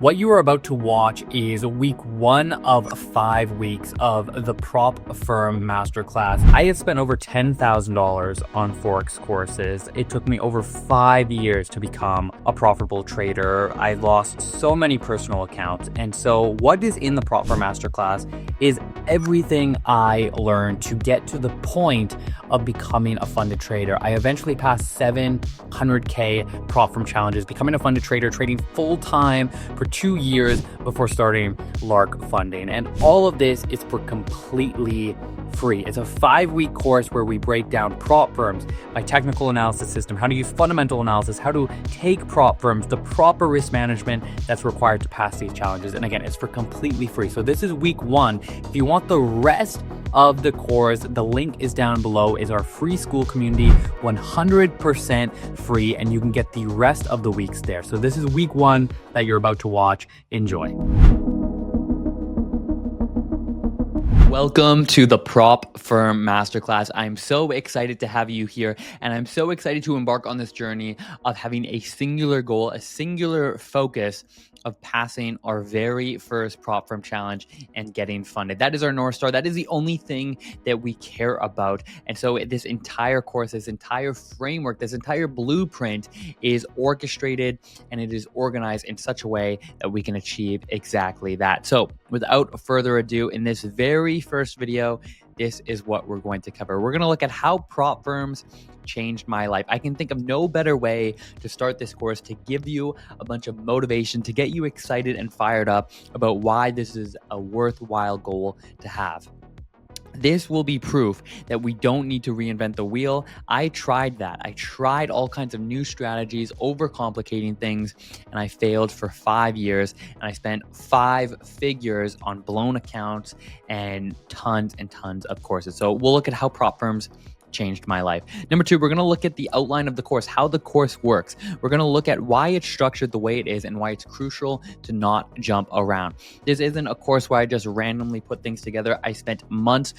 What you are about to watch is week 1 of 5 weeks of the Prop Firm Masterclass. I had spent over $10,000 on Forex courses. It took me over 5 years to become a profitable trader. I lost so many personal accounts. And so what is in the Prop Firm Masterclass is everything I learned to get to the point of becoming a funded trader. I eventually passed 700K Prop Firm challenges, becoming a funded trader, trading full-time for 2 years before starting Lark funding. And all of this is for completely free. It's a 5-week course where we break down prop firms, my technical analysis system, how to use fundamental analysis, how to take prop firms, the proper risk management that's required to pass these challenges. And again, it's for completely free. So this is week 1. If you want the rest of the course, the link is down below, is our free school community, 100% free, and you can get the rest of the weeks there. So this is week 1 that you're about to watch. Enjoy. Welcome to the Prop Firm Masterclass. I'm so excited to have you here, and I'm so excited to embark on this journey of having a singular goal, a singular focus of passing our very first Prop Firm challenge and getting funded. That is our North Star. That is the only thing that we care about. And so this entire course, this entire framework, this entire blueprint is orchestrated and it is organized in such a way that we can achieve exactly that. So without further ado, in this very first video, this is what we're going to cover. We're going to look at how prop firms changed my life. I can think of no better way to start this course to give you a bunch of motivation, to get you excited and fired up about why this is a worthwhile goal to have. This will be proof that we don't need to reinvent the wheel. I tried that. I tried all kinds of new strategies, overcomplicating things, and I failed for 5 years. And I spent 5 figures on blown accounts and tons of courses. So we'll look at how prop firms changed my life. Number 2, we're going to look at the outline of the course, how the course works. We're going to look at why it's structured the way it is and why it's crucial to not jump around. This isn't a course where I just randomly put things together. I spent months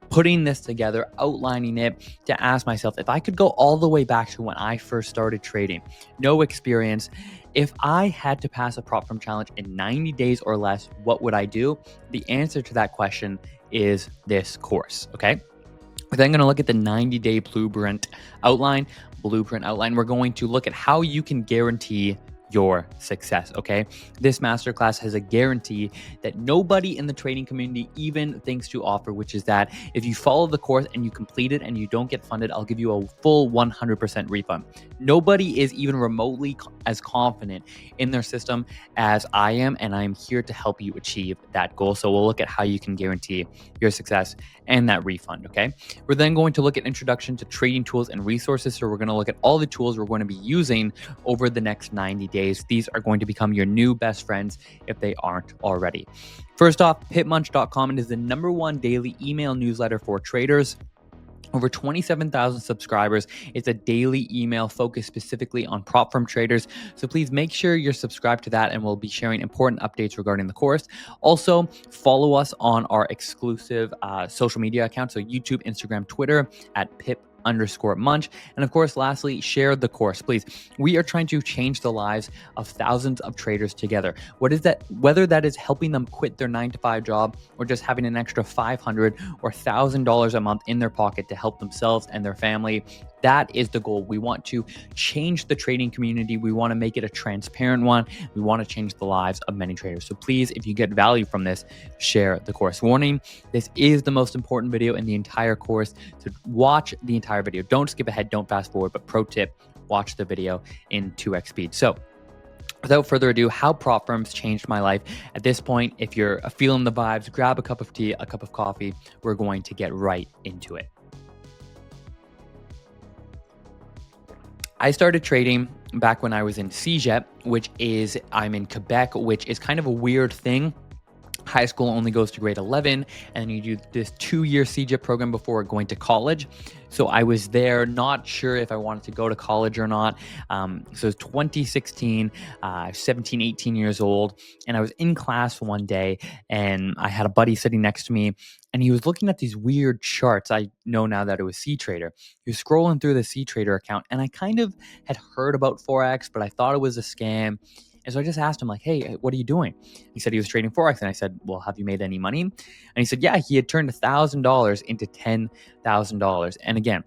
putting this together, outlining it to ask myself, if I could go all the way back to when I first started trading, no experience, if I had to pass a prop firm challenge in 90 days or less, what would I do? The answer to that question is this course, okay? We're then going to look at the 90-day blueprint outline. We're going to look at how you can guarantee your success, okay? This masterclass has a guarantee that nobody in the trading community even thinks to offer, which is that if you follow the course and you complete it and you don't get funded, I'll give you a full 100% refund. Nobody is even remotely as confident in their system as I am, and I'm here to help you achieve that goal. So we'll look at how you can guarantee your success and that refund, okay? We're then going to look at introduction to trading tools and resources. So we're going to look at all the tools we're going to be using over the next 90 days. These are going to become your new best friends if they aren't already. First off, pipmunch.com is the #1 daily email newsletter for traders. Over 27,000 subscribers. It's a daily email focused specifically on prop firm traders. So please make sure you're subscribed to that, and we'll be sharing important updates regarding the course. Also, follow us on our exclusive social media accounts. So YouTube, Instagram, Twitter at Pip_Munch. And of course, lastly, share the course, please. We are trying to change the lives of thousands of traders together. What is that? Whether that is helping them quit their 9-to-5 job or just having an extra $500 or $1,000 a month in their pocket to help themselves and their family. That is the goal. We want to change the trading community. We want to make it a transparent one. We want to change the lives of many traders. So please, if you get value from this, share the course. Warning, this is the most important video in the entire course. So watch the entire video. Don't skip ahead. Don't fast forward. But pro tip, watch the video in 2x speed. So without further ado, how prop firms changed my life. At this point, if you're feeling the vibes, grab a cup of tea, a cup of coffee. We're going to get right into it. I started trading back when I was in CEGEP, I'm in Quebec, which is kind of a weird thing. High school only goes to grade 11, and you do this 2-year CEGEP program before going to college. So I was there, not sure if I wanted to go to college or not. So it was 2016, 17, 18 years old. And I was in class one day and I had a buddy sitting next to me and he was looking at these weird charts. I know now that it was C-Trader. He was scrolling through the C-Trader account and I kind of had heard about Forex, but I thought it was a scam. And so I just asked him like, hey, what are you doing? He said he was trading Forex. And I said, well, have you made any money? And he said, yeah, he had turned $1,000 into $10,000. And again,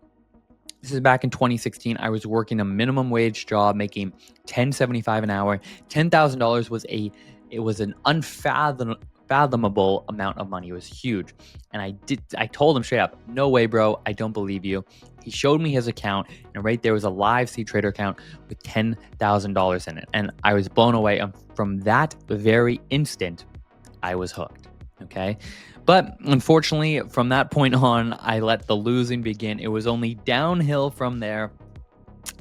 this is back in 2016. I was working a minimum wage job, making $10.75 an hour. $10,000 was an unfathomable amount of money. It was huge. And I told him straight up, no way, bro. I don't believe you. He showed me his account, and right there was a live C Trader account with $10,000 in it. And I was blown away. And from that very instant, I was hooked. Okay. But unfortunately, from that point on, I let the losing begin. It was only downhill from there.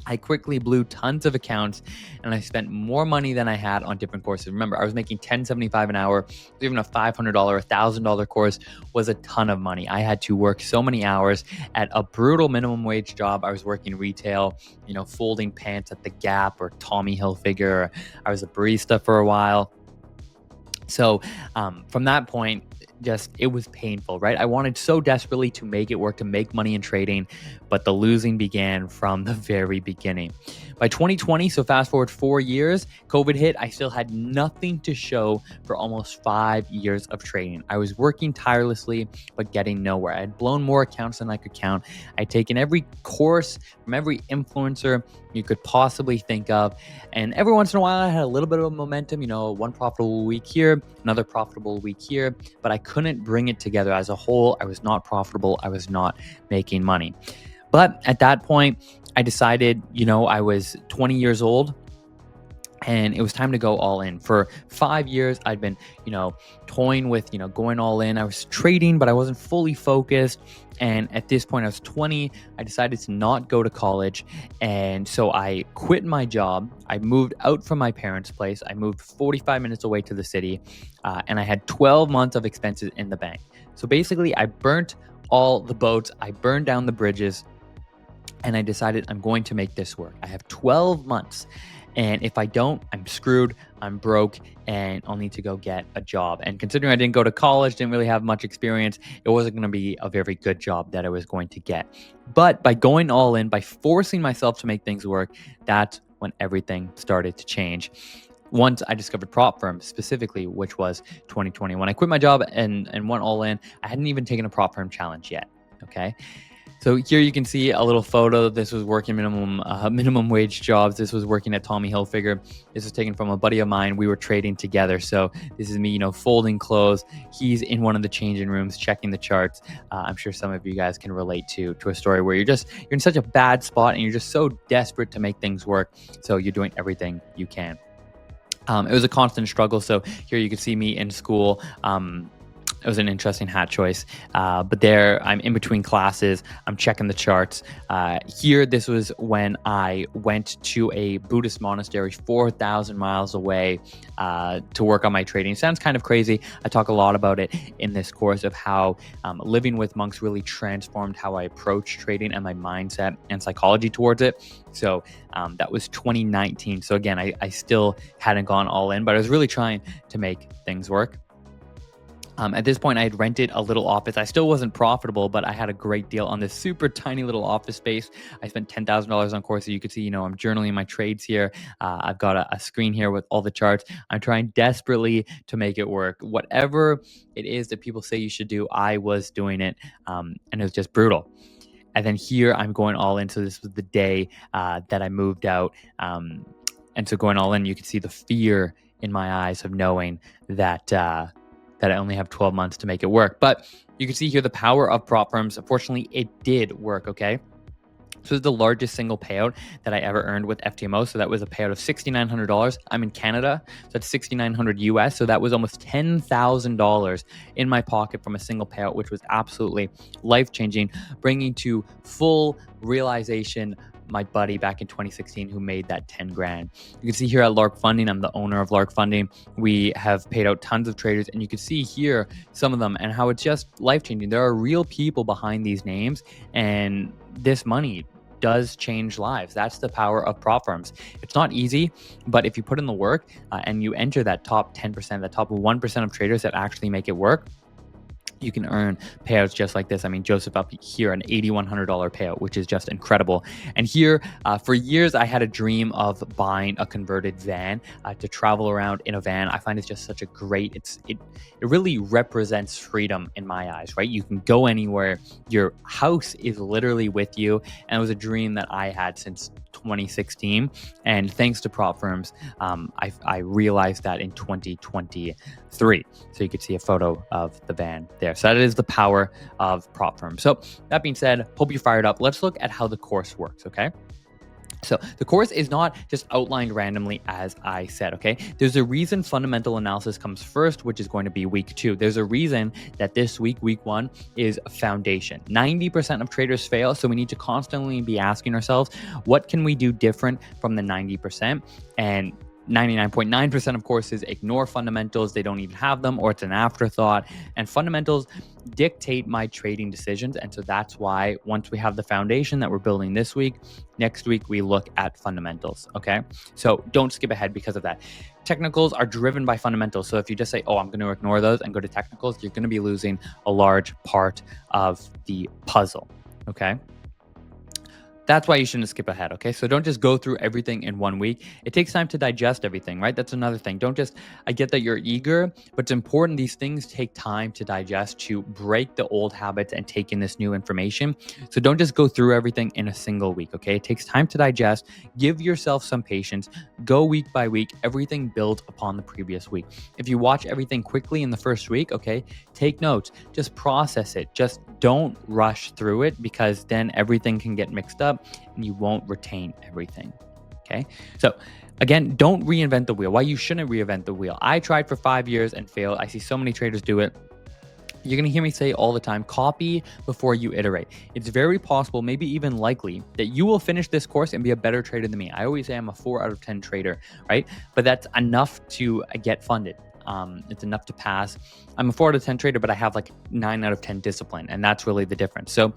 I quickly blew tons of accounts, and I spent more money than I had on different courses. Remember, I was making $10.75 an hour. Even a $500, $1,000 course was a ton of money. I had to work so many hours at a brutal minimum wage job. I was working retail, folding pants at the Gap or Tommy Hilfiger. I was a barista for a while. So from that point, it was painful, right? I wanted so desperately to make it work, to make money in trading, but the losing began from the very beginning. By 2020, so fast forward 4 years, COVID hit. I still had nothing to show for almost 5 years of trading. I was working tirelessly, but getting nowhere. I had blown more accounts than I could count. I'd taken every course from every influencer you could possibly think of. And every once in a while, I had a little bit of momentum, one profitable week here, another profitable week here, but I couldn't bring it together as a whole. I was not profitable. I was not making money. But at that point, I decided, I was 20 years old, and it was time to go all in. For 5 years, I'd been, toying with, going all in. I was trading, but I wasn't fully focused. And at this point, I was 20. I decided to not go to college. And so I quit my job. I moved out from my parents' place. I moved 45 minutes away to the city. And I had 12 months of expenses in the bank. So basically, I burnt all the boats. I burned down the bridges. And I decided I'm going to make this work. I have 12 months. And if I don't, I'm screwed, I'm broke, and I'll need to go get a job. And considering I didn't go to college, didn't really have much experience, it wasn't going to be a very good job that I was going to get. But by going all in, by forcing myself to make things work, that's when everything started to change. Once I discovered prop firms specifically, which was 2020. When I quit my job and went all in, I hadn't even taken a prop firm challenge yet, okay? So here you can see a little photo. This was working minimum wage jobs. This was working at Tommy Hilfiger. This was taken from a buddy of mine. We were trading together. So this is me, folding clothes. He's in one of the changing rooms, checking the charts. I'm sure some of you guys can relate to a story where you're in such a bad spot and you're just so desperate to make things work. So you're doing everything you can. It was a constant struggle. So here you can see me in school. It was an interesting hat choice. But there, I'm in between classes. I'm checking the charts. Here, this was when I went to a Buddhist monastery 4,000 miles away to work on my trading. Sounds kind of crazy. I talk a lot about it in this course of how living with monks really transformed how I approach trading and my mindset and psychology towards it. So that was 2019. So again, I still hadn't gone all in, but I was really trying to make things work. At this point, I had rented a little office. I still wasn't profitable, but I had a great deal on this super tiny little office space. I spent $10,000 on courses. You could see, I'm journaling my trades here. I've got a screen here with all the charts. I'm trying desperately to make it work. Whatever it is that people say you should do, I was doing it, and it was just brutal. And then here I'm going all in. So this was the day that I moved out. And so going all in, you can see the fear in my eyes of knowing that I only have 12 months to make it work. But you can see here the power of prop firms. Unfortunately, it did work, okay? So this is the largest single payout that I ever earned with FTMO. So that was a payout of $6,900. I'm in Canada, so that's $6,900 US. So that was almost $10,000 in my pocket from a single payout, which was absolutely life-changing, bringing to full realization my buddy back in 2016 who made that 10 grand. You can see here at Lark Funding, I'm the owner of Lark Funding. We have paid out tons of traders, and you can see here some of them and how it's just life-changing. There are real people behind these names, and this money does change lives. That's the power of prop firms. It's not easy, but if you put in the work and you enter that top 10%, that top 1% of traders that actually make it work, you can earn payouts just like this. I mean, Joseph up here, an $8,100 payout, which is just incredible. And here, for years, I had a dream of buying a converted van to travel around in a van. I find it's just such a great, it really represents freedom in my eyes, right? You can go anywhere. Your house is literally with you. And it was a dream that I had since 2016. And thanks to prop firms, I realized that in 2023. So you could see a photo of the van there. So that is the power of prop firms. So that being said, hope you're fired up. Let's look at how the course works, okay? So the course is not just outlined randomly, as I said, okay? There's a reason fundamental analysis comes first, which is going to be week 2. There's a reason that this week 1, is foundation. 90% of traders fail, so we need to constantly be asking ourselves, what can we do different from the 90%? And 99.9% of courses ignore fundamentals. They don't even have them, or it's an afterthought. And fundamentals dictate my trading decisions. And so that's why once we have the foundation that we're building this week, next week we look at fundamentals. Okay. So don't skip ahead because of that. Technicals are driven by fundamentals. So if you just say, oh, I'm going to ignore those and go to technicals, you're going to be losing a large part of the puzzle. Okay. That's why you shouldn't skip ahead, okay? So don't just go through everything in 1 week. It takes time to digest everything, right? That's another thing. Don't just, I get that you're eager, but it's important these things take time to digest, to break the old habits and take in this new information. So don't just go through everything in a single week, okay? It takes time to digest. Give yourself some patience. Go week by week. Everything builds upon the previous week. If you watch everything quickly in the first week, okay, take notes. Just process it. Just don't rush through it, because then everything can get mixed up and you won't retain everything. Okay. So again, don't reinvent the wheel. Why you shouldn't reinvent the wheel. I tried for 5 years and failed. I see so many traders do it. You're going to hear me say all the time, copy before you iterate. It's very possible, maybe even likely, that you will finish this course and be a better trader than me. I always say I'm a 4 out of 10 trader, right? But that's enough to get funded. It's enough to pass. I'm a 4 out of 10 trader, but I have like 9 out of 10 discipline. And that's really the difference. So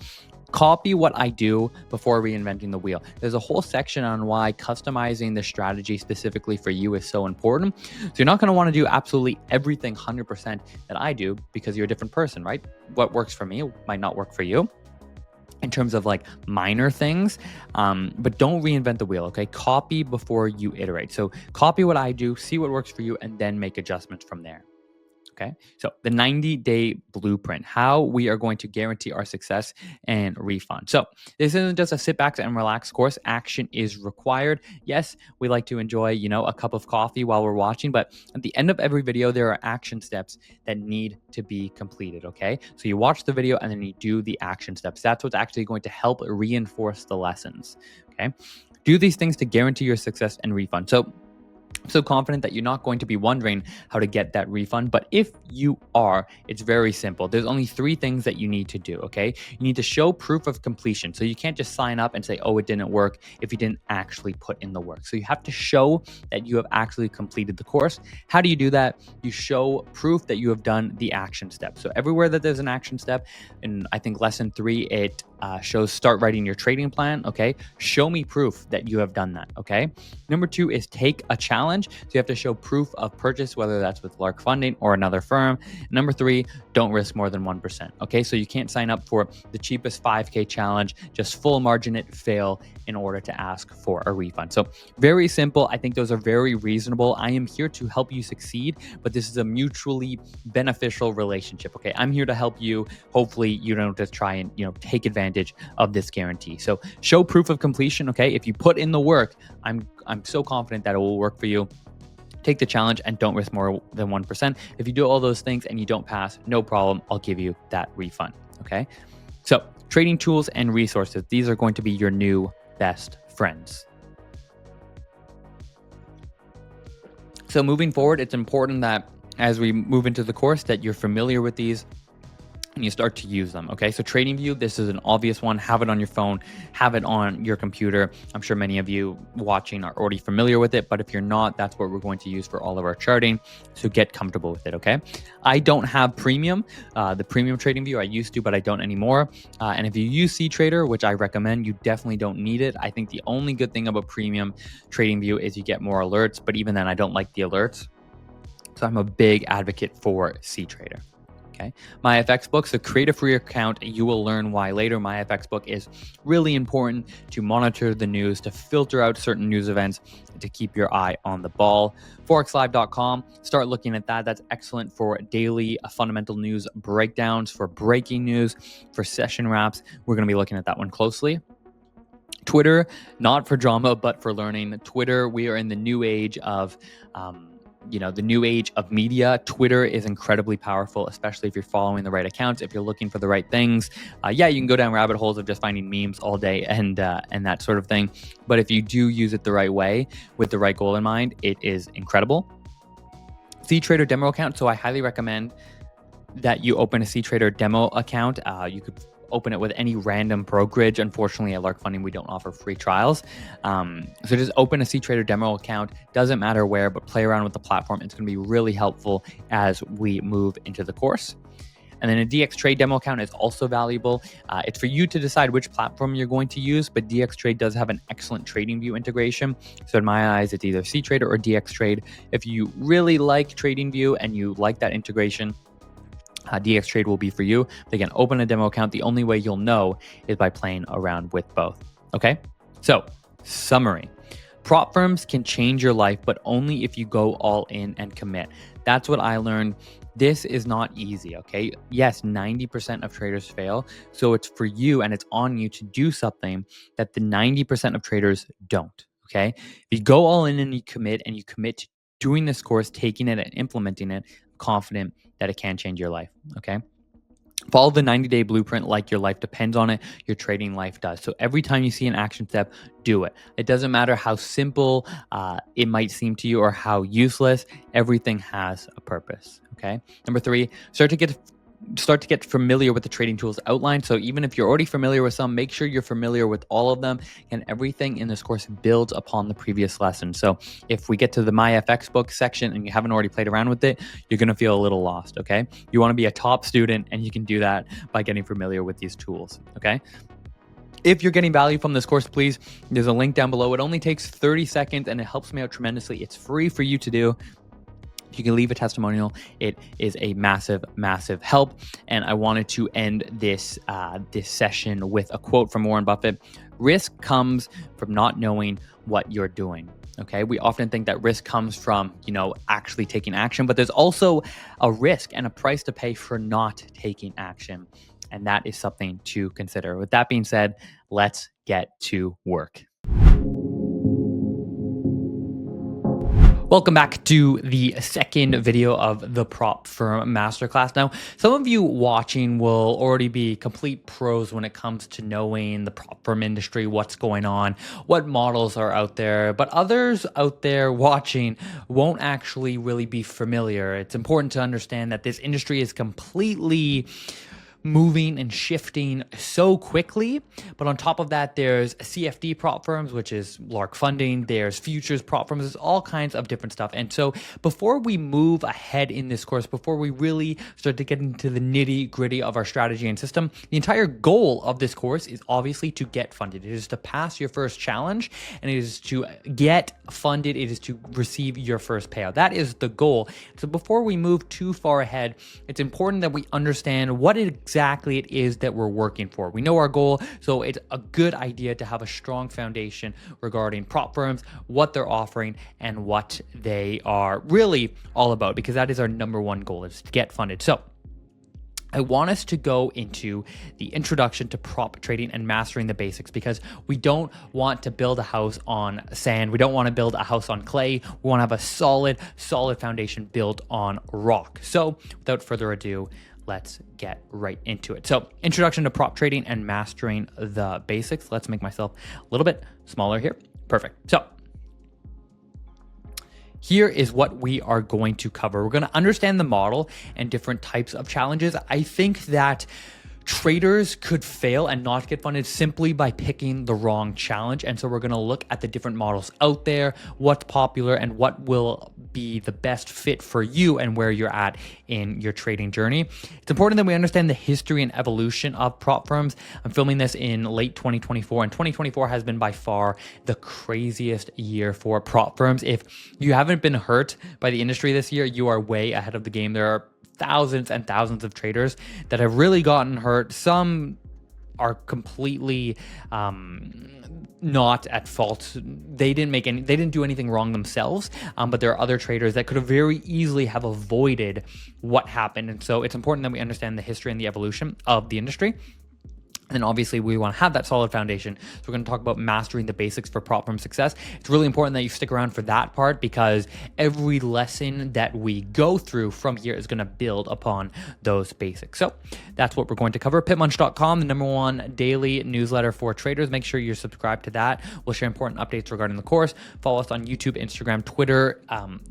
copy what I do before reinventing the wheel. There's a whole section on why customizing the strategy specifically for you is so important. So you're not going to want to do absolutely everything 100% that I do, because you're a different person, right? What works for me might not work for you in terms of like minor things, but don't reinvent the wheel, okay? Copy before you iterate. So copy what I do, see what works for you, and then make adjustments from there. Okay, so the 90-day blueprint, how we are going to guarantee our success and refund. So this isn't just a sit back and relax course. Action is required. Yes, we like to enjoy, a cup of coffee while we're watching, but at the end of every video, there are action steps that need to be completed. Okay, so you watch the video and then you do the action steps. That's what's actually going to help reinforce the lessons. Okay, do these things to guarantee your success and refund. So I'm so confident that you're not going to be wondering how to get that refund. But if you are, it's very simple. There's only 3 things that you need to do, okay? You need to show proof of completion. So you can't just sign up and say, oh, it didn't work, if you didn't actually put in the work. So you have to show that you have actually completed the course. How do you do that? You show proof that you have done the action step. So everywhere that there's an action step, in I think lesson 3, it shows start writing your trading plan, okay? Show me proof that you have done that, okay? Number 2 is take a challenge. So you have to show proof of purchase, whether that's with Lark Funding or another firm. Number 3, don't risk more than 1%, okay? So you can't sign up for the cheapest 5K challenge, just full margin it, fail in order to ask for a refund. So very simple. I think those are very reasonable. I am here to help you succeed, but this is a mutually beneficial relationship, okay? I'm here to help you. Hopefully you don't just try and, take advantage of this guarantee. So show proof of completion, okay? If you put in the work, I'm so confident that it will work for you. Take the challenge and don't risk more than 1%. If you do all those things and you don't pass, no problem. I'll give you that refund, okay? So trading tools and resources, these are going to be your new best friends. So moving forward, it's important that as we move into the course that you're familiar with these and you start to use them, okay? So TradingView, this is an obvious one. Have it on your phone, have it on your computer. I'm sure many of you watching are already familiar with it, but if you're not, that's what we're going to use for all of our charting. So get comfortable with it, okay? I don't have premium, the premium TradingView. I used to, but I don't anymore. And if you use CTrader, which I recommend, you definitely don't need it. I think the only good thing about premium TradingView is you get more alerts, but even then I don't like the alerts. So I'm a big advocate for CTrader. Okay. MyFXBook, so create a free account. You will learn why later. MyFXBook is really important to monitor the news, to filter out certain news events, and to keep your eye on the ball. Forexlive.com, start looking at that. That's excellent for daily fundamental news breakdowns, for breaking news, for session wraps. We're going to be looking at that one closely. Twitter, not for drama, but for learning. Twitter, we are in the new age of the new age of media. Twitter is incredibly powerful, especially if you're following the right accounts, if you're looking for the right things. You can go down rabbit holes of just finding memes all day and that sort of thing. But if you do use it the right way with the right goal in mind, it is incredible. CTrader demo account. So I highly recommend that you open a CTrader demo account. You could open it with any random brokerage. Unfortunately, at Lark Funding, we don't offer free trials. So just open a CTrader demo account. Doesn't matter where, but play around with the platform. It's going to be really helpful as we move into the course. And then a DXTrade demo account is also valuable. It's for you to decide which platform you're going to use, but DXTrade does have an excellent TradingView integration. So in my eyes, it's either CTrader or DXTrade. If you really like TradingView and you like that integration, DXTrade will be for you. But again, open a demo account. The only way you'll know is by playing around with both. Okay? So, summary. Prop firms can change your life, but only if you go all in and commit. That's what I learned. This is not easy, okay? Yes, 90% of traders fail. So it's for you and it's on you to do something that the 90% of traders don't, okay? If you go all in and you commit to doing this course, taking it and implementing it, I'm confident that it can change your life, okay? Follow the 90-day blueprint like your life depends on it, your trading life does. So every time you see an action step, do it. It doesn't matter how simple it might seem to you or how useless, everything has a purpose, okay? Number 3, start to get familiar with the trading tools outlined. So even if you're already familiar with some, make sure you're familiar with all of them, and everything in this course builds upon the previous lesson. So if we get to the MyFXBook section and you haven't already played around with it, you're going to feel a little lost, okay? You want to be a top student, and you can do that by getting familiar with these tools, okay? If you're getting value from this course, please, there's a link down below. It only takes 30 seconds and it helps me out tremendously. It's free for you to do. You can leave a testimonial. It is a massive, massive help. And I wanted to end this session with a quote from Warren Buffett. Risk comes from not knowing what you're doing. Okay, we often think that risk comes from, actually taking action, but there's also a risk and a price to pay for not taking action. And that is something to consider. With that being said, let's get to work. Welcome back to the second video of the Prop Firm Masterclass. Now, some of you watching will already be complete pros when it comes to knowing the prop firm industry, what's going on, what models are out there, but others out there watching won't actually really be familiar. It's important to understand that this industry is completely moving and shifting so quickly. But on top of that, there's CFD prop firms, which is Lark Funding. There's futures prop firms. There's all kinds of different stuff. And so before we move ahead in this course, before we really start to get into the nitty gritty of our strategy and system, the entire goal of this course is obviously to get funded. It is to pass your first challenge, and it is to get funded. It is to receive your first payout. That is the goal. So before we move too far ahead, it's important that we understand what exactly it is that we're working for. We know our goal, so it's a good idea to have a strong foundation regarding prop firms, what they're offering, and what they are really all about, because that is our number one goal, is to get funded. So I want us to go into the introduction to prop trading and mastering the basics, because we don't want to build a house on sand. We don't want to build a house on clay. We want to have a solid foundation built on rock. So without further ado, let's get right into it. So, introduction to prop trading and mastering the basics. Let's make myself a little bit smaller here. Perfect. So, here is what we are going to cover. We're going to understand the model and different types of challenges. I think that traders could fail and not get funded simply by picking the wrong challenge. And so we're going to look at the different models out there, what's popular, and what will be the best fit for you and where you're at in your trading journey. It's important that we understand the history and evolution of prop firms. I'm filming this in late 2024, and 2024 has been by far the craziest year for prop firms. If you haven't been hurt by the industry this year, you are way ahead of the game. There are thousands and thousands of traders that have really gotten hurt. Some are completely not at fault. They didn't do anything wrong themselves, but there are other traders that could have very easily have avoided what happened. And so it's important that we understand the history and the evolution of the industry. And then obviously we want to have that solid foundation. So we're going to talk about mastering the basics for prop firm success. It's really important that you stick around for that part, because every lesson that we go through from here is going to build upon those basics. So that's what we're going to cover. PipMunch.com, the #1 daily newsletter for traders. Make sure you're subscribed to that. We'll share important updates regarding the course. Follow us on YouTube, Instagram, Twitter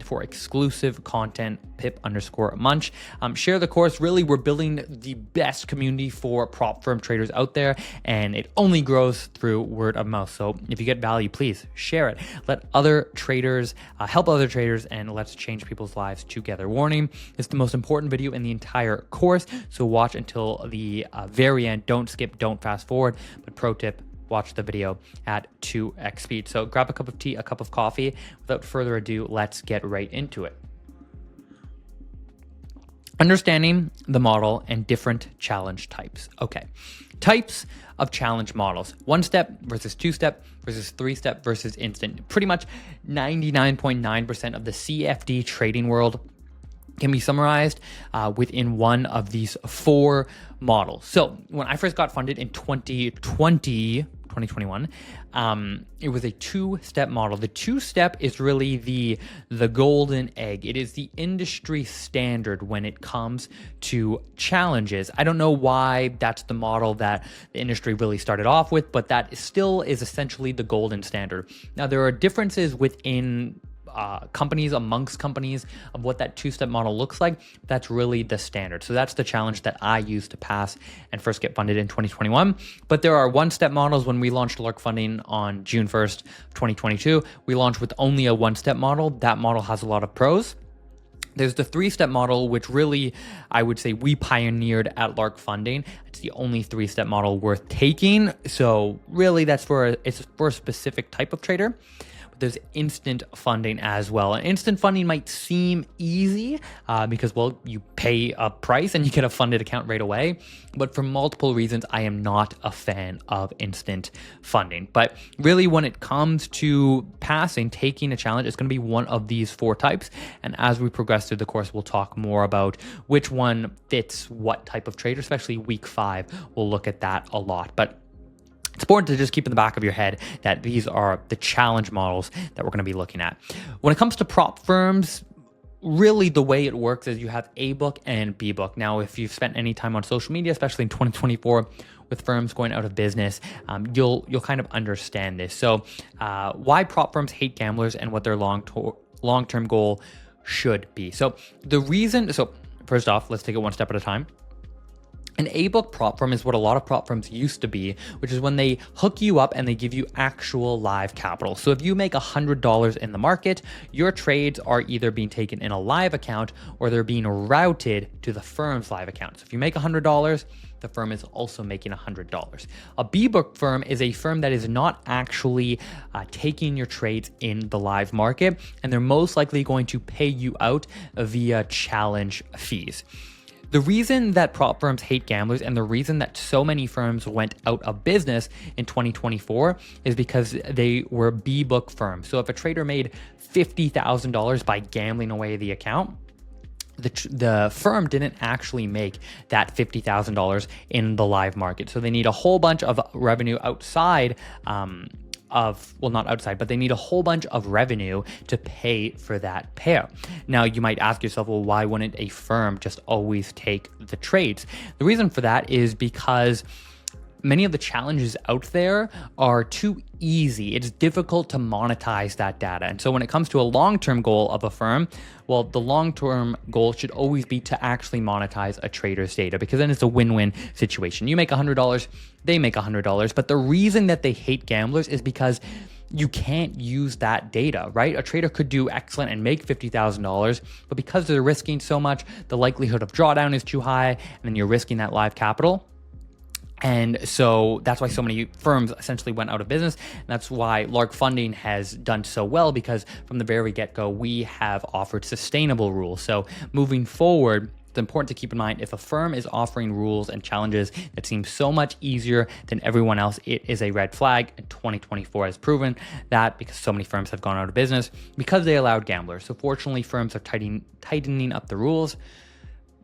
for exclusive content, Pip_Munch. Share the course. Really, we're building the best community for prop firm traders out there, and it only grows through word of mouth. So if you get value, please share it. Let other traders help other traders, and let's change people's lives together. Warning, it's the most important video in the entire course, so watch until the very end. Don't skip, don't fast forward. But pro tip, watch the video at 2x speed. So grab a cup of tea, a cup of coffee. Without further ado, let's get right into it. Understanding the model and different challenge types. Okay, types of challenge models: 1-step versus 2-step versus 3-step versus instant. Pretty much 99.9% of the CFD trading world can be summarized within one of these 4 models. So when I first got funded in 2021, it was a 2-step model. The 2-step is really the golden egg. It is the industry standard when it comes to challenges. I don't know why that's the model that the industry really started off with, but that still is essentially the golden standard. Now, there are differences within companies, amongst companies, of what that 2-step model looks like. That's really the standard. So that's the challenge that I used to pass and first get funded in 2021. But there are 1-step models. When we launched Lark Funding on June 1st, 2022, we launched with only a 1-step model. That model has a lot of pros. There's the 3-step model, which really, I would say, we pioneered at Lark Funding. It's the only 3-step model worth taking. So really, it's for a specific type of trader. There's instant funding as well. And instant funding might seem easy because, well, you pay a price and you get a funded account right away. But for multiple reasons, I am not a fan of instant funding. But really, when it comes to taking a challenge, it's going to be one of these 4 types. And as we progress through the course, we'll talk more about which one fits what type of trader, especially week 5. We'll look at that a lot. But it's important to just keep in the back of your head that these are the challenge models that we're going to be looking at. When it comes to prop firms, really the way it works is you have A book and B book. Now, if you've spent any time on social media, especially in 2024, with firms going out of business, you'll kind of understand this. So why prop firms hate gamblers and what their long-term goal should be. So first off, let's take it one step at a time. An A-book prop firm is what a lot of prop firms used to be, which is when they hook you up and they give you actual live capital. So if you make $100 in the market, your trades are either being taken in a live account or they're being routed to the firm's live account. So if you make $100, the firm is also making $100. A B-book firm is a firm that is not actually taking your trades in the live market, and they're most likely going to pay you out via challenge fees. The reason that prop firms hate gamblers and the reason that so many firms went out of business in 2024 is because they were B-book firms. So if a trader made $50,000 by gambling away the account, the firm didn't actually make that $50,000 in the live market. So they need a whole bunch of revenue outside not outside, but they need a whole bunch of revenue to pay for that pair. Now, you might ask yourself, well, why wouldn't a firm just always take the trades? The reason for that is because many of the challenges out there are too easy. It's difficult to monetize that data. And so when it comes to a long-term goal of a firm, well, the long-term goal should always be to actually monetize a trader's data, because then it's a win-win situation. You make $100, they make $100. But the reason that they hate gamblers is because you can't use that data, right? A trader could do excellent and make $50,000, but because they're risking so much, the likelihood of drawdown is too high, and then you're risking that live capital. And so that's why so many firms essentially went out of business. And that's why Lark Funding has done so well, because from the very get-go, we have offered sustainable rules. So moving forward, It's important to keep in mind if a firm is offering rules and challenges that seem so much easier than everyone else, it is a red flag. And 2024 has proven that because so many firms have gone out of business because they allowed gamblers. So fortunately, firms are tightening up the rules.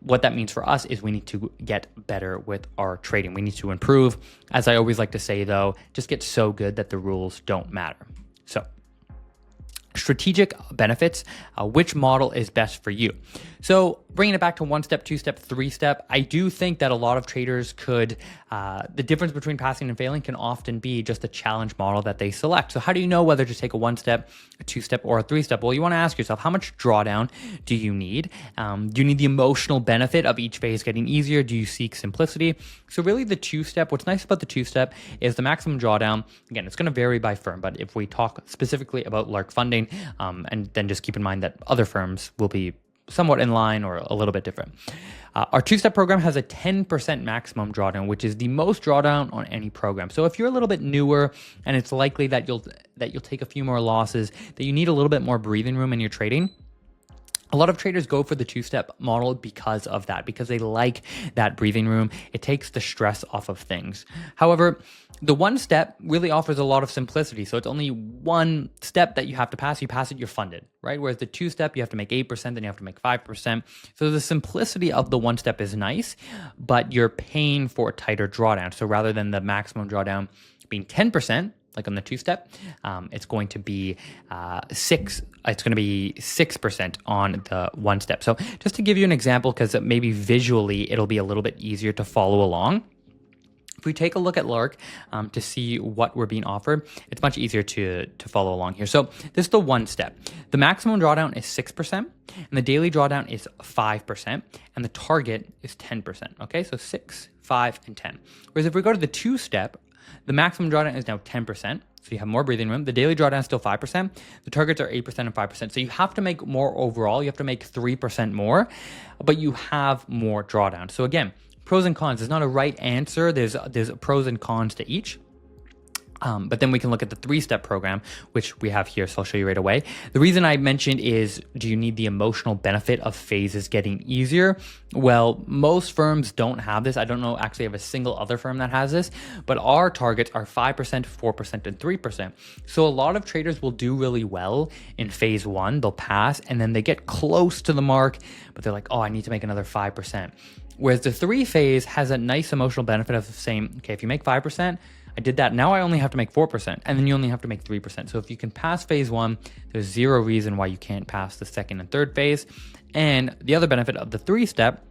What that means for us is we need to get better with our trading. We need to improve. As I always like to say though, just get so good that the rules don't matter. So strategic benefits, which model is best for you? So bringing it back to 1-step, 2-step, 3-step, I do think that a lot of traders could, the difference between passing and failing can often be just the challenge model that they select. So how do you know whether to take a 1-step, a 2-step, or a 3-step? Well, you want to ask yourself, how much drawdown do you need? Do you need the emotional benefit of each phase getting easier? Do you seek simplicity? So really the 2-step, what's nice about the 2-step is the maximum drawdown. Again, it's going to vary by firm, but if we talk specifically about Lark Funding, and then just keep in mind that other firms will be somewhat in line or a little bit different. Our 2-step program has a 10% maximum drawdown, which is the most drawdown on any program. So if you're a little bit newer and it's likely that you'll take a few more losses, that you need a little bit more breathing room in your trading, a lot of traders go for the 2-step model because of that, because they like that breathing room. It takes the stress off of things. However, the 1-step really offers a lot of simplicity. So it's only one step that you have to pass. You pass it, you're funded, right? Whereas the 2-step, you have to make 8%, then you have to make 5%. So the simplicity of the 1-step is nice, but you're paying for a tighter drawdown. So rather than the maximum drawdown being 10%, like on the 2-step, it's going to be 6% on the 1-step. So just to give you an example, because maybe visually it'll be a little bit easier to follow along. If we take a look at Lark to see what we're being offered, it's much easier to follow along here. So this is the 1-step. The maximum drawdown is 6%, and the daily drawdown is 5%, and the target is 10%. Okay, so 6, 5, and 10. Whereas if we go to the 2-step, the maximum drawdown is now 10%, so you have more breathing room. The daily drawdown is still 5%. The targets are 8% and 5%. So you have to make more overall. You have to make 3% more, but you have more drawdown. So again, pros and cons. There's not a right answer. There's pros and cons to each. But then we can look at the 3-step program, which we have here, so I'll show you right away. The reason I mentioned is, do you need the emotional benefit of phases getting easier? Well, most firms don't have this. I don't know actually of a single other firm that has this, but our targets are 5%, 4%, and 3%. So a lot of traders will do really well in phase 1. They'll pass, and then they get close to the mark, but they're like, oh, I need to make another 5%. Whereas the 3 phase has a nice emotional benefit of saying, okay, if you make 5%, I did that. Now I only have to make 4%, and then you only have to make 3%. So if you can pass phase 1, there's zero reason why you can't pass the 2nd and 3rd phase. And the other benefit of the 3-step,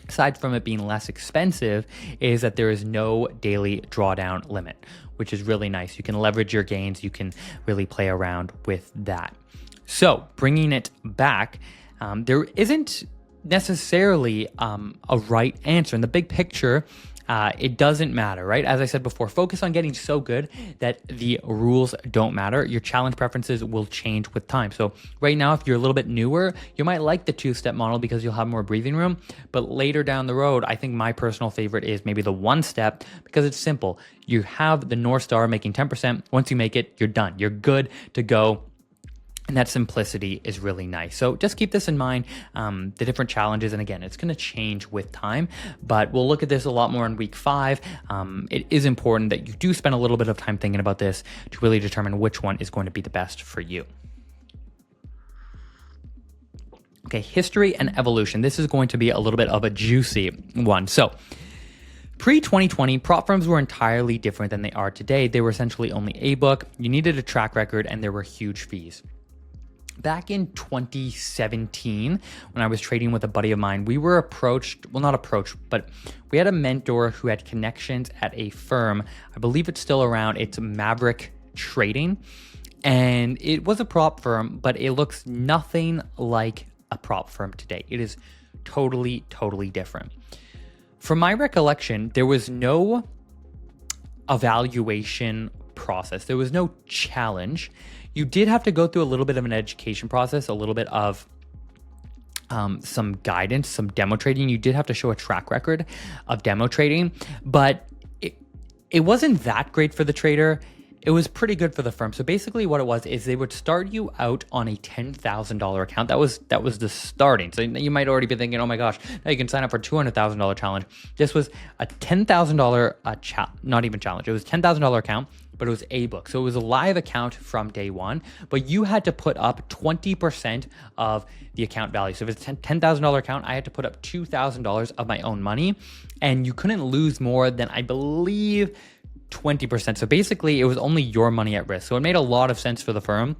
aside from it being less expensive, is that there is no daily drawdown limit, which is really nice. You can leverage your gains. You can really play around with that. So bringing it back, there isn't necessarily a right answer. In the big picture, it doesn't matter, right? As I said before, focus on getting so good that the rules don't matter. Your challenge preferences will change with time. So right now, if you're a little bit newer, you might like the 2-step model because you'll have more breathing room. But later down the road, I think my personal favorite is maybe the 1-step because it's simple. You have the North Star making 10%. Once you make it, you're done. You're good to go. And that simplicity is really nice. So just keep this in mind, the different challenges. And again, it's going to change with time, but we'll look at this a lot more in week 5. It is important that you do spend a little bit of time thinking about this to really determine which one is going to be the best for you. Okay, history and evolution. This is going to be a little bit of a juicy one. So pre-2020, prop firms were entirely different than they are today. They were essentially only a book. You needed a track record, and there were huge fees. Back in 2017, when I was trading with a buddy of mine, we were approached, well, not approached, but we had a mentor who had connections at a firm. I believe it's still around. It's Maverick Trading. And it was a prop firm, but it looks nothing like a prop firm today. It is totally, totally different. From my recollection, there was no evaluation process. There was no challenge. You did have to go through a little bit of an education process, a little bit of some guidance, some demo trading. You did have to show a track record of demo trading, but it wasn't that great for the trader. it was pretty good for the firm. So basically what it was is they would start you out on a $10,000 account. That was the starting. So you might already be thinking, oh my gosh, now you can sign up for $200,000 challenge. This was a $10,000 not even challenge. It was $10,000 account, but it was a book. So it was a live account from day one, but you had to put up 20% of the account value. So if it's a $10,000 account, I had to put up $2,000 of my own money, and you couldn't lose more than, I believe, 20%. So basically it was only your money at risk. So it made a lot of sense for the firm.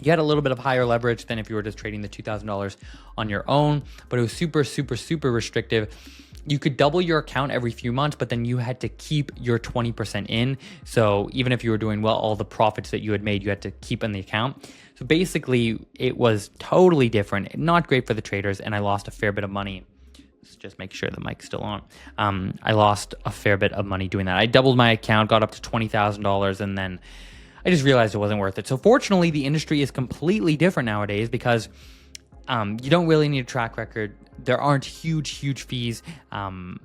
You had a little bit of higher leverage than if you were just trading the $2,000 on your own, but it was super, super, super restrictive. You could double your account every few months, but then you had to keep your 20% in. So even if you were doing well, all the profits that you had made, you had to keep in the account. So basically it was totally different, not great for the traders, and I lost a fair bit of money. Let's just make sure the mic's still on. I lost a fair bit of money doing that. I doubled my account, got up to $20,000, and then I just realized it wasn't worth it. So fortunately, the industry is completely different nowadays because you don't really need a track record. There aren't huge fees, and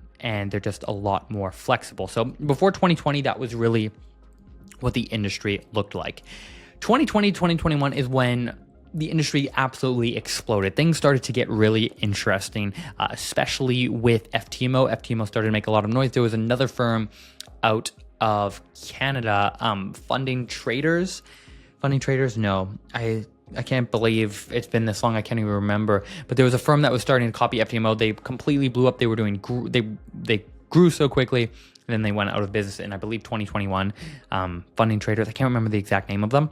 they're just a lot more flexible. So before 2020, that was really what the industry looked like. 2020, 2021 is when the industry absolutely exploded. Things started to get really interesting, especially with FTMO. FTMO started to make a lot of noise. There was another firm out of Canada, funding traders. No, I can't believe it's been this long. I can't even remember. But there was a firm that was starting to copy FTMO. They completely blew up. They were doing they grew so quickly, and then they went out of business in, I believe, 2021. Funding traders. I can't remember the exact name of them.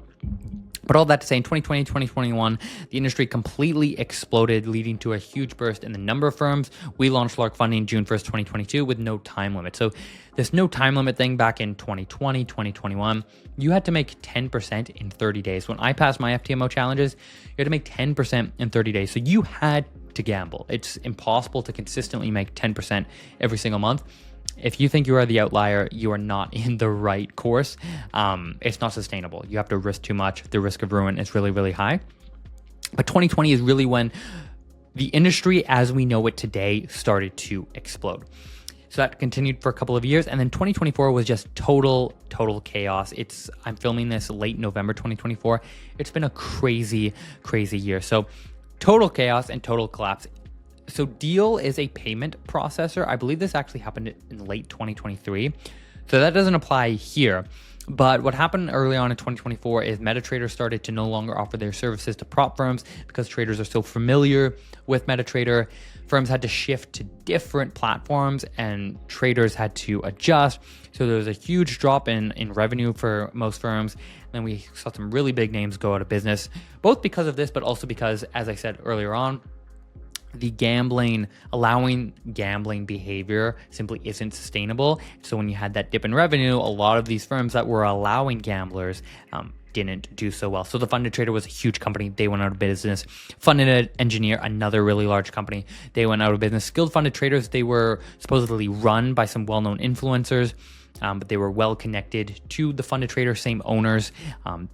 But all that to say, in 2020, 2021, the industry completely exploded, leading to a huge burst in the number of firms. We launched Lark Funding June 1st, 2022 with no time limit. So this no time limit thing back in 2020, 2021, you had to make 10% in 30 days. When I passed my FTMO challenges, you had to make 10% in 30 days. So you had to gamble. It's impossible to consistently make 10% every single month. If you think you are the outlier, you are not in the right course. It's not sustainable. You have to risk too much. The risk of ruin is really, really high. But 2020 is really when the industry as we know it today started to explode. So that continued for a couple of years. And then 2024 was just total chaos. I'm filming this late November 2024. It's been a crazy year. So total chaos and total collapse. So Deal is a payment processor. I believe this actually happened in late 2023. So that doesn't apply here. But what happened early on in 2024 is MetaTrader started to no longer offer their services to prop firms because traders are so familiar with MetaTrader. Firms had to shift to different platforms and traders had to adjust. So there was a huge drop in revenue for most firms. And then we saw some really big names go out of business, both because of this, but also because, as I said earlier on, allowing gambling behavior simply isn't sustainable. So when you had that dip in revenue, a lot of these firms that were allowing gamblers didn't do so well. So the Funded Trader was a huge company. They went out of business. Funded Engineer, another really large company. They went out of business. Skilled Funded Traders, they were supposedly run by some well-known influencers. But they were well connected to the Funded Trader, same owners.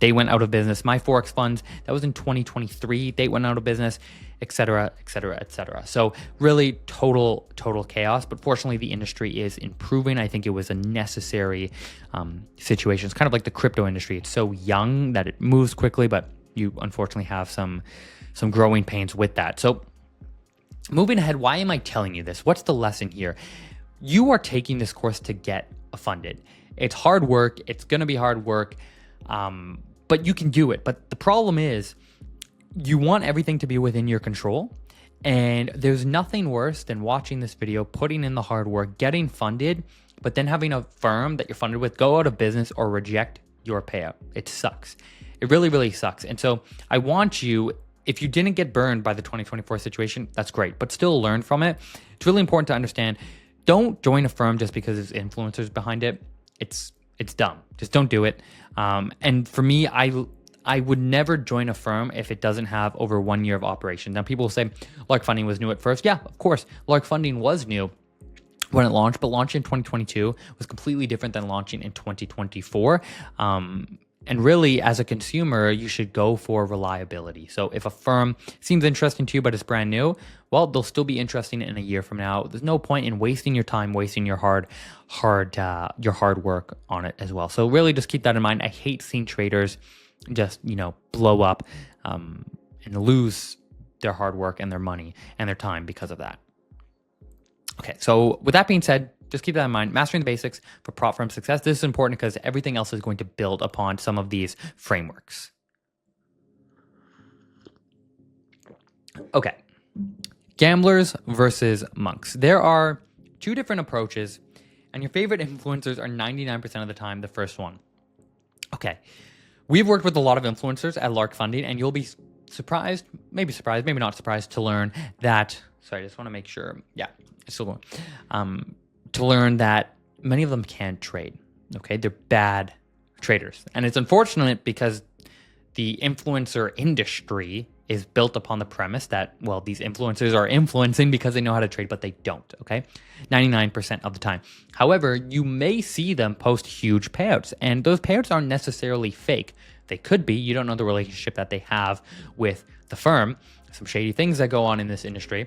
They went out of business. My Forex funds, that was in 2023. They went out of business, et cetera. So really total chaos. But fortunately, the industry is improving. I think it was a necessary situation. It's kind of like the crypto industry. It's so young that it moves quickly, but you unfortunately have some growing pains with that. So moving ahead, why am I telling you this? What's the lesson here? You are taking this course to get funded. It's hard work. It's going to be hard work, but you can do it. But the problem is you want everything to be within your control. And there's nothing worse than watching this video, putting in the hard work, getting funded, but then having a firm that you're funded with go out of business or reject your payout. It sucks. It really sucks. And so I want you, if you didn't get burned by the 2024 situation, that's great, but still learn from it. It's really important to understand. Don't join a firm just because there's influencers behind it. It's dumb. Just don't do it. And for me, I would never join a firm if it doesn't have over 1 year of operation. Now, people will say Lark Funding was new at first. Yeah, of course, Lark Funding was new when it launched, but launching in 2022 was completely different than launching in 2024. And really, as a consumer, you should go for reliability. So if a firm seems interesting to you, but it's brand new, well, they'll still be interesting in a year from now. There's no point in wasting your time, wasting your hard work on it as well. So really just keep that in mind. I hate seeing traders just, blow up and lose their hard work and their money and their time because of that. Okay, so with that being said, just keep that in mind. Mastering the basics for prop firm success. This is important because everything else is going to build upon some of these frameworks. Okay, gamblers versus monks. There are two different approaches, and your favorite influencers are 99% of the time the first one. Okay, we've worked with a lot of influencers at Lark Funding, and you'll be surprised, maybe not surprised to learn that, sorry, I just want to make sure, yeah, it's still going, to learn that many of them can't trade, okay? They're bad traders. And it's unfortunate because the influencer industry is built upon the premise that, well, these influencers are influencing because they know how to trade, but they don't, okay? 99% of the time. However, you may see them post huge payouts, and those payouts aren't necessarily fake. They could be. You don't know the relationship that they have with the firm. Some shady things that go on in this industry.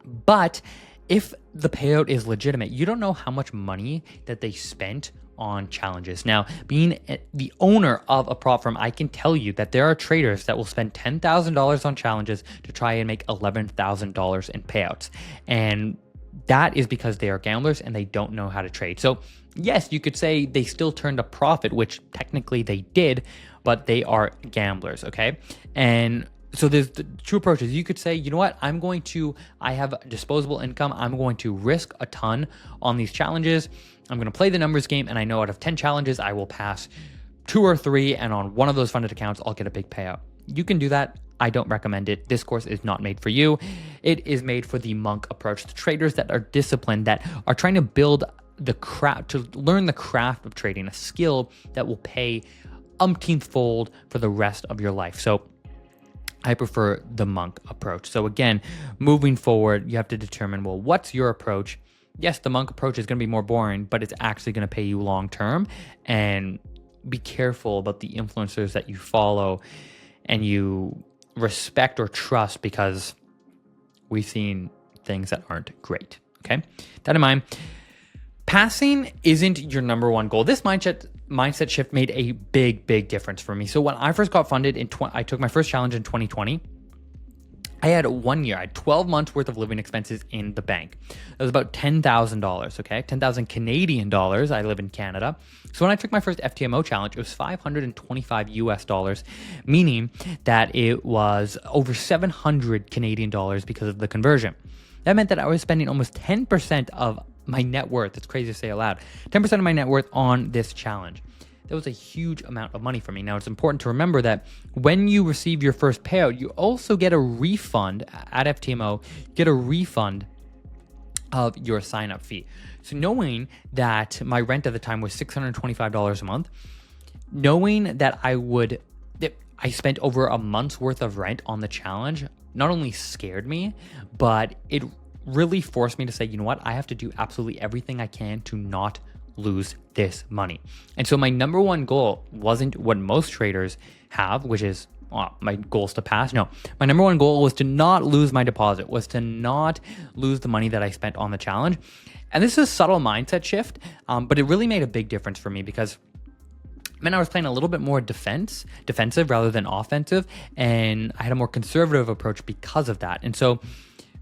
But if the payout is legitimate, you don't know how much money that they spent on challenges. Now, being the owner of a prop firm, I can tell you that there are traders that will spend $10,000 on challenges to try and make $11,000 in payouts. And that is because they are gamblers and they don't know how to trade. So yes, you could say they still turned a profit, which technically they did, but they are gamblers, okay? And so there's the two approaches. You could say, you know what, I have disposable income. I'm going to risk a ton on these challenges. I'm going to play the numbers game, and I know out of 10 challenges, I will pass 2 or 3, and on one of those funded accounts, I'll get a big payout. You can do that. I don't recommend it. This course is not made for you. It is made for the monk approach, the traders that are disciplined, that are trying to build the craft, to learn the craft of trading, a skill that will pay umpteenth fold for the rest of your life. So I prefer the monk approach. So again, moving forward, you have to determine, well, what's your approach? Yes, the monk approach is going to be more boring, but it's actually going to pay you long term. And be careful about the influencers that you follow and you respect or trust, because we've seen things that aren't great. Okay, that in mind. Passing isn't your number one goal. This mindset shift made a big difference for me. So when I first got funded I took my first challenge in 2020. I had 1 year. I had 12 months worth of living expenses in the bank. It was about $10,000, okay? 10,000 Canadian dollars. I live in Canada. So when I took my first FTMO challenge, it was $525 US, meaning that it was over 700 Canadian dollars because of the conversion. That meant that I was spending almost 10% of my net worth. It's crazy to say aloud. 10% of my net worth on this challenge. That was a huge amount of money for me. Now, it's important to remember that when you receive your first payout, you also get a refund at FTMO, get a refund of your sign-up fee. So knowing that my rent at the time was $625 a month, knowing that I spent over a month's worth of rent on the challenge, not only scared me, but it really forced me to say, you know what, I have to do absolutely everything I can to not lose this money. And so my number one goal wasn't what most traders have, which is my goal is to pass. No, my number one goal was to not lose my deposit, was to not lose the money that I spent on the challenge. And this is a subtle mindset shift, but it really made a big difference for me, because I was playing a little bit more defensive rather than offensive, and I had a more conservative approach because of that. And so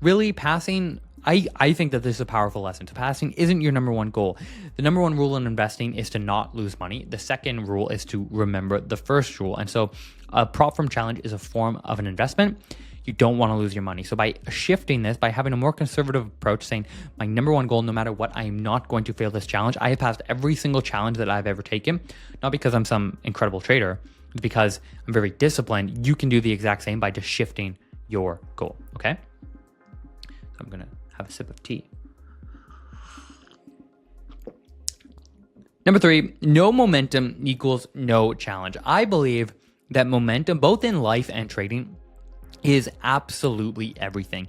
really passing, I think that this is a powerful lesson. So passing isn't your number one goal. The number one rule in investing is to not lose money. The second rule is to remember the first rule. And so a prop firm challenge is a form of an investment. You don't want to lose your money. So by shifting this, by having a more conservative approach, saying my number one goal, no matter what, I am not going to fail this challenge. I have passed every single challenge that I've ever taken, not because I'm some incredible trader, it's because I'm very disciplined. You can do the exact same by just shifting your goal, okay? So I'm going to have a sip of tea. Number 3, no momentum equals no challenge. I believe that momentum, both in life and trading, is absolutely everything.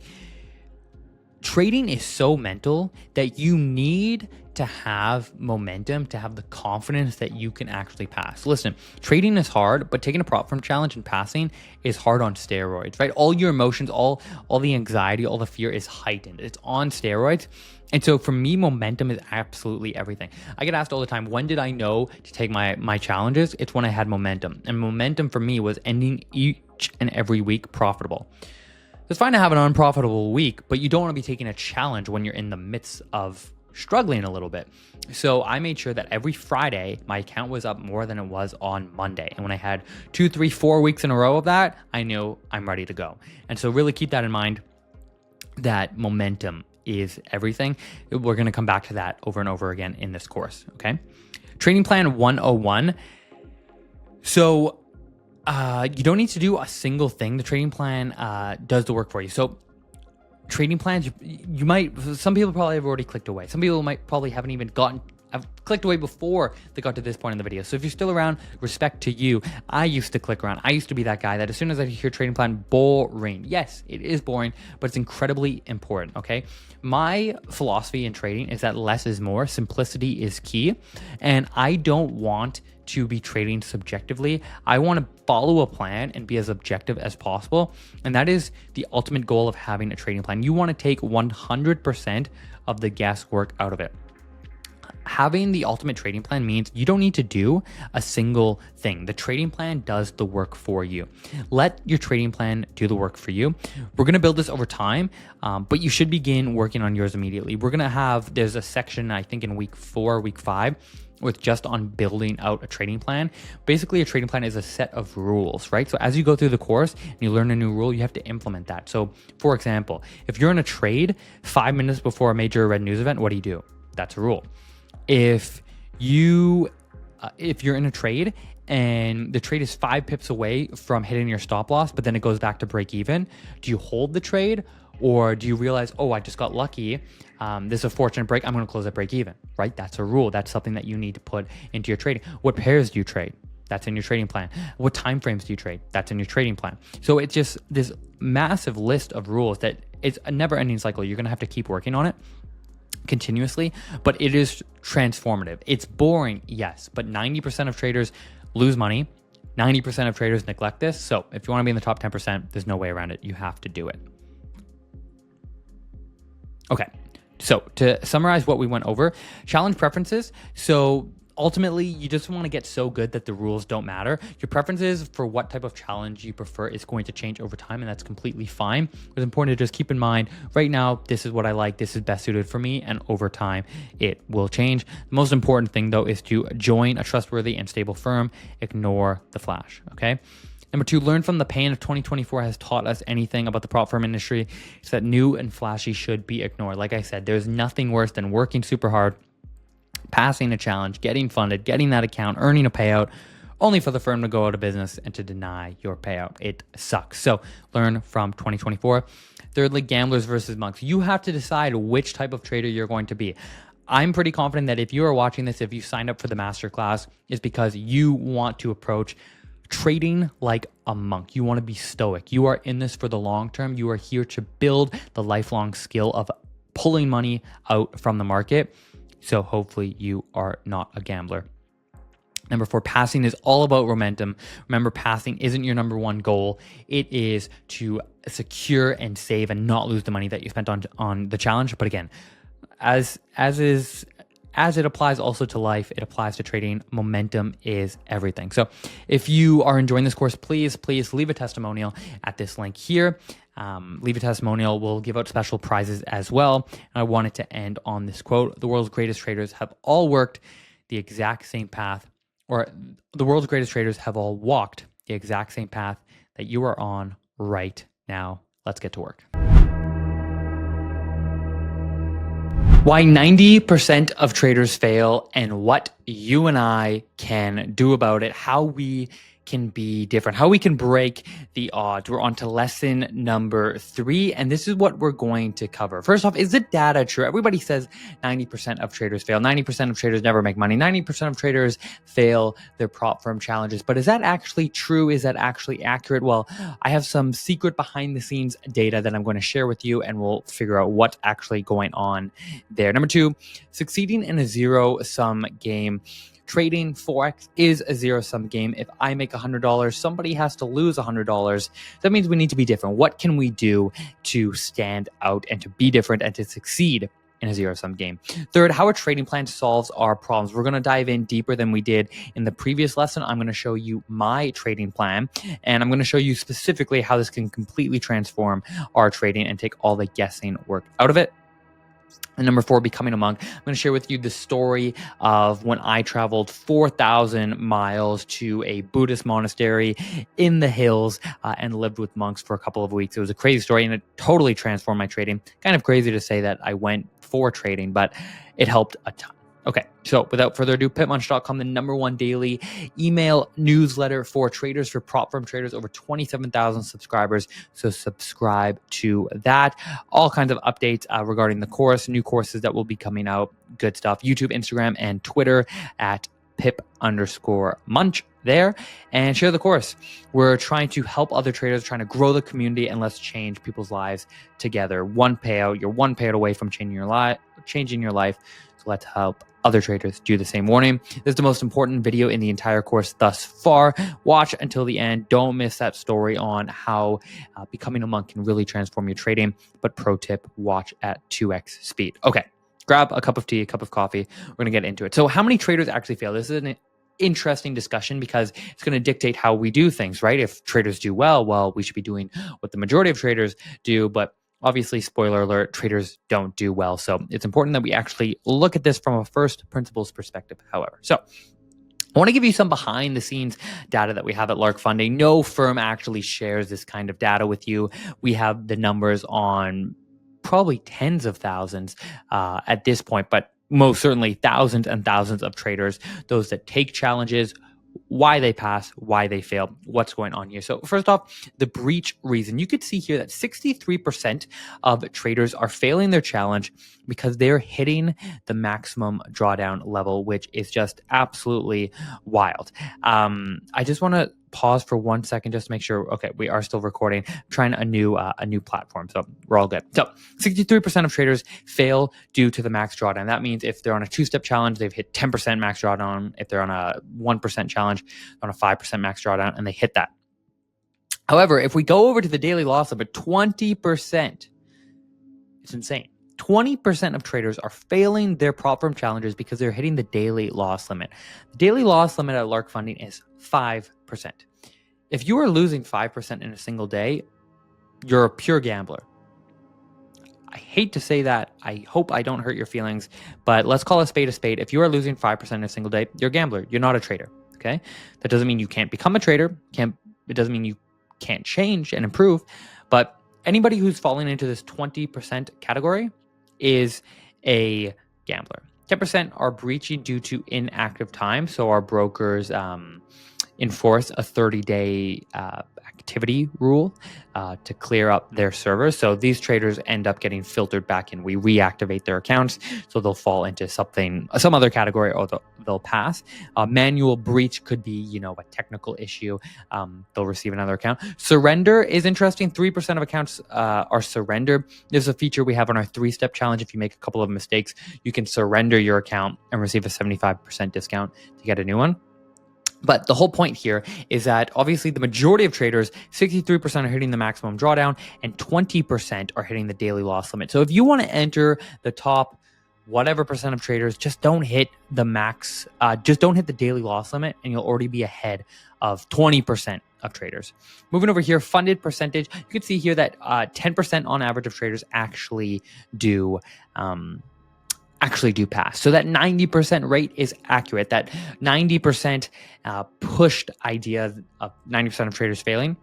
trading is so mental that you need to have momentum, to have the confidence that you can actually pass. Listen, trading is hard, but taking a prop firm challenge and passing is hard on steroids, right? All your emotions, all the anxiety, all the fear is heightened. It's on steroids. And so for me, momentum is absolutely everything. I get asked all the time, when did I know to take my challenges? It's when I had momentum. And momentum for me was ending each and every week profitable. It's fine to have an unprofitable week, but you don't want to be taking a challenge when you're in the midst of struggling a little bit. So I made sure that every Friday, my account was up more than it was on Monday. And when I had 2, 3, 4 weeks in a row of that, I knew I'm ready to go. And so really keep that in mind, that momentum is everything. We're going to come back to that over and over again in this course, okay? Training plan 101. So you don't need to do a single thing. The trading plan does the work for you. So trading plans, you might, some people probably have already clicked away. Some people might probably haven't even have clicked away before they got to this point in the video. So if you're still around, respect to you. I used to click around. I used to be that guy that as soon as I hear trading plan, boring. Yes, it is boring, but it's incredibly important, okay? My philosophy in trading is that less is more. Simplicity is key. And I don't want to be trading subjectively. I want to follow a plan and be as objective as possible. And that is the ultimate goal of having a trading plan. You want to take 100% of the guesswork out of it. Having the ultimate trading plan means you don't need to do a single thing. The trading plan does the work for you. Let your trading plan do the work for you. We're going to build this over time, but you should begin working on yours immediately. We're going to have, there's a section, I think in week 4, week 5, with just on building out a trading plan. Basically, a trading plan is a set of rules, right? So as you go through the course and you learn a new rule, you have to implement that. So for example, if you're in a trade 5 minutes before a major red news event, what do? That's a rule. If you're in a trade and the trade is 5 pips away from hitting your stop loss, but then it goes back to break even, do you hold the trade? Or do you realize, oh, I just got lucky. This is a fortunate break. I'm going to close at break even, right? That's a rule. That's something that you need to put into your trading. What pairs do you trade? That's in your trading plan. What time frames do you trade? That's in your trading plan. So it's just this massive list of rules that it's a never ending cycle. You're going to have to keep working on it continuously, but it is transformative. It's boring, yes, but 90% of traders lose money. 90% of traders neglect this. So if you want to be in the top 10%, there's no way around it. You have to do it. Okay, so to summarize what we went over, challenge preferences. So ultimately, you just want to get so good that the rules don't matter. Your preferences for what type of challenge you prefer is going to change over time, and that's completely fine. It's important to just keep in mind, right now, this is what I like, this is best suited for me, and over time, it will change. The most important thing, though, is to join a trustworthy and stable firm. Ignore the flash, okay? Number 2, learn from the pain of 2024 has taught us anything about the prop firm industry. It's that new and flashy should be ignored. Like I said, there's nothing worse than working super hard, passing a challenge, getting funded, getting that account, earning a payout, only for the firm to go out of business and to deny your payout. It sucks. So learn from 2024. Thirdly, gamblers versus monks. You have to decide which type of trader you're going to be. I'm pretty confident that if you are watching this, if you signed up for the masterclass, it's because you want to approach trading like a monk. You want to be stoic. You are in this for the long term. You are here to build the lifelong skill of pulling money out from the market. So hopefully you are not a gambler. Number 4, passing is all about momentum. Remember, passing isn't your number one goal. It is to secure and save and not lose the money that you spent on the challenge. But again, as it applies also to life, it applies to trading. Momentum is everything. So if you are enjoying this course, please leave a testimonial at this link here. Leave a testimonial. We'll give out special prizes as well. And I wanted to end on this quote. The world's greatest traders have all worked the exact same path, or the world's greatest traders have all walked the exact same path that you are on right now. Let's get to work. Why 90% of traders fail and what you and I can do about it, how we can be different, how we can break the odds. We're on to lesson number 3, and this is what we're going to cover. First off, is the data true? Everybody says 90% of traders fail. 90% of traders never make money. 90% of traders fail their prop firm challenges. But is that actually true? Is that actually accurate? Well, I have some secret behind the scenes data that I'm going to share with you, and we'll figure out what's actually going on there. Number 2, succeeding in a zero-sum game. Trading Forex is a zero-sum game. If I make $100, somebody has to lose $100. That means we need to be different. What can we do to stand out and to be different and to succeed in a zero-sum game? Third, how a trading plan solves our problems. We're going to dive in deeper than we did in the previous lesson. I'm going to show you my trading plan, and I'm going to show you specifically how this can completely transform our trading and take all the guessing work out of it. And number 4, becoming a monk. I'm going to share with you the story of when I traveled 4,000 miles to a Buddhist monastery in the hills and lived with monks for a couple of weeks. It was a crazy story, and it totally transformed my trading. Kind of crazy to say that I went for trading, but it helped a ton. Okay, so without further ado, pipmunch.com, the #1 daily email newsletter for traders, for prop firm traders, over 27,000 subscribers. So subscribe to that. All kinds of updates regarding the course, new courses that will be coming out, good stuff. YouTube, Instagram, and Twitter at Pip_Munch there, and share the course. We're trying to help other traders, trying to grow the community, and let's change people's lives together. One payout, you're one payout away from changing your life. So let's help other traders do the same. Warning, this is the most important video in the entire course thus far. Watch until the end. Don't miss that story on how becoming a monk can really transform your trading. But pro tip, watch at 2x speed. Okay, grab a cup of tea, a cup of coffee. We're going to get into it. So how many traders actually fail? This is an interesting discussion because it's going to dictate how we do things, right? If traders do well, we should be doing what the majority of traders do, but obviously, spoiler alert, traders don't do well. So it's important that we actually look at this from a first principles perspective, however. So I want to give you some behind the scenes data that we have at Lark Funding. No firm actually shares this kind of data with you. We have the numbers on probably tens of thousands at this point, but most certainly thousands and thousands of traders, those that take challenges, why they pass, why they fail, what's going on here. So first off, the breach reason. You could see here that 63% of traders are failing their challenge because they're hitting the maximum drawdown level, which is just absolutely wild. I just want to pause for 1 second just to make sure, okay, we are still recording. I'm trying a new platform, so we're all good. So 63% of traders fail due to the max drawdown. That means if they're on a 2-step challenge, they've hit 10% max drawdown. If they're on a 1% challenge, on a 5% max drawdown, and they hit that. However, if we go over to the daily loss limit, 20%, it's insane. 20% of traders are failing their prop firm challenges because they're hitting the daily loss limit. The daily loss limit at Lark Funding is 5%. If you are losing 5% in a single day, you're a pure gambler. I hate to say that. I hope I don't hurt your feelings, but let's call a spade a spade. If you are losing 5% in a single day, you're a gambler. You're not a trader, okay? That doesn't mean you can't become a trader. It doesn't mean you can't change and improve, but anybody who's falling into this 20% category is a gambler. 10% are breaching due to inactive time. So our brokers enforce a 30-day activity rule to clear up their servers. So these traders end up getting filtered back in. We reactivate their accounts, so they'll fall into some other category, or they'll pass. Manual breach could be, a technical issue. They'll receive another account. Surrender is interesting. 3% of accounts are surrendered. This is a feature we have on our 3-step challenge. If you make a couple of mistakes, you can surrender your account and receive a 75% discount to get a new one. But the whole point here is that obviously the majority of traders, 63% are hitting the maximum drawdown and 20% are hitting the daily loss limit. So if you want to enter the top whatever percent of traders, just don't hit the max, just don't hit the daily loss limit, and you'll already be ahead of 20% of traders. Moving over here, funded percentage, you can see here that 10% on average of traders actually do pass. So that 90% rate is accurate. That 90% pushed idea of 90% of traders failing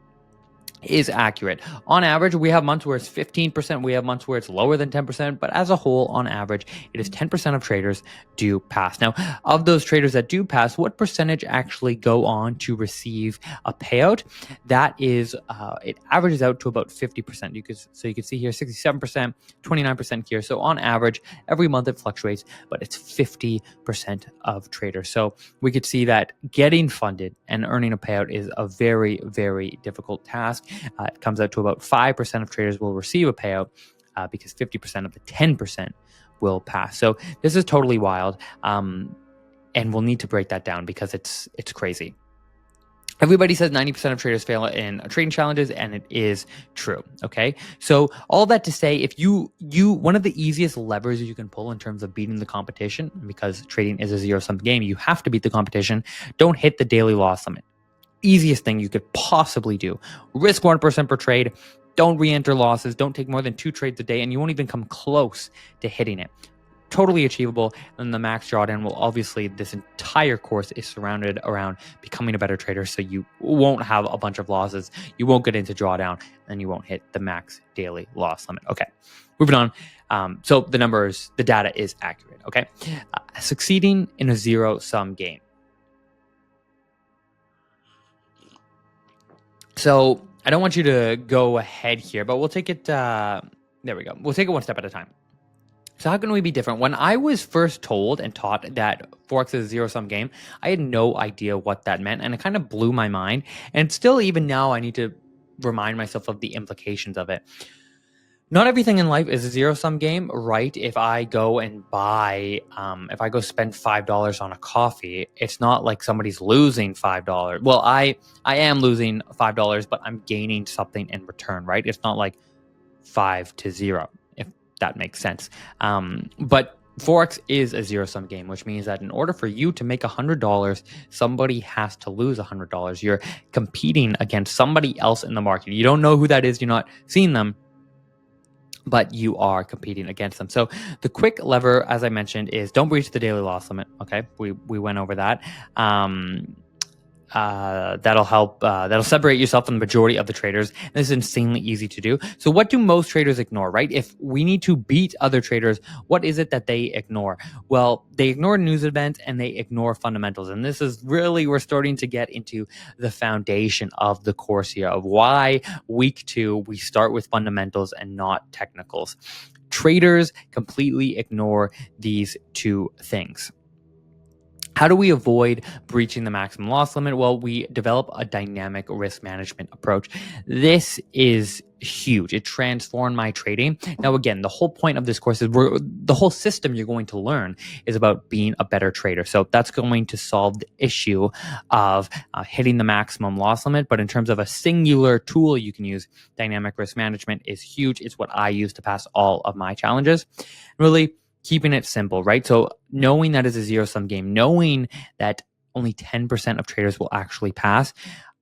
is accurate. On average, we have months where it's 15%, we have months where it's lower than 10%, but as a whole, on average, it is 10% of traders do pass. Now, of those traders that do pass, what percentage actually go on to receive a payout? That is, it averages out to about 50%. You can see here 67%, 29% here. So on average, every month it fluctuates, but it's 50% of traders. So we could see that getting funded and earning a payout is a very, very difficult task. It comes out to about 5% of traders will receive a payout because 50% of the 10% will pass. So this is totally wild, and we'll need to break that down because it's crazy. Everybody says 90% of traders fail in trading challenges, and it is true. Okay. So all that to say, if you one of the easiest levers you can pull in terms of beating the competition, because trading is a zero-sum game, you have to beat the competition. Don't hit the daily loss limit. Easiest thing you could possibly do. Risk 1% per trade. Don't re-enter losses. Don't take more than 2 trades a day, and you won't even come close to hitting it. Totally achievable. And the max drawdown will obviously, this entire course is surrounded around becoming a better trader. So you won't have a bunch of losses. You won't get into drawdown, and you won't hit the max daily loss limit. Okay, moving on. So the data is accurate. Okay, succeeding in a zero-sum game. So I don't want you to go ahead here, but we'll take it. There we go. We'll take it one step at a time. So how can we be different? When I was first told and taught that Forex is a zero-sum game, I had no idea what that meant, and it kind of blew my mind. And still, even now, I need to remind myself of the implications of it. Not everything in life is a zero-sum game, right? If I go and buy, if I go spend $5 on a coffee, it's not like somebody's losing $5. Well, I am losing $5, but I'm gaining something in return, right? It's not like 5 to 0, if that makes sense. But Forex is a zero-sum game, which means that in order for you to make $100, somebody has to lose $100. You're competing against somebody else in the market. You don't know who that is. You're not seeing them, but you are competing against them. So the quick lever, as I mentioned, is don't breach the daily loss limit. Okay, we went over that. That'll help. That'll separate yourself from the majority of the traders. And this is insanely easy to do. So what do most traders ignore, right? If we need to beat other traders, what is it that they ignore? Well, they ignore news events and they ignore fundamentals. And this is really, we're starting to get into the foundation of the course here of why week 2, we start with fundamentals and not technicals. Traders completely ignore these two things. How do we avoid breaching the maximum loss limit? Well, we develop a dynamic risk management approach. This is huge. It transformed my trading. Now, again, the whole point of this course is the whole system you're going to learn is about being a better trader. So that's going to solve the issue of hitting the maximum loss limit. But in terms of a singular tool you can use, dynamic risk management is huge. It's what I use to pass all of my challenges. Really, keeping it simple, right? So knowing that is a zero-sum game, knowing that only 10% of traders will actually pass,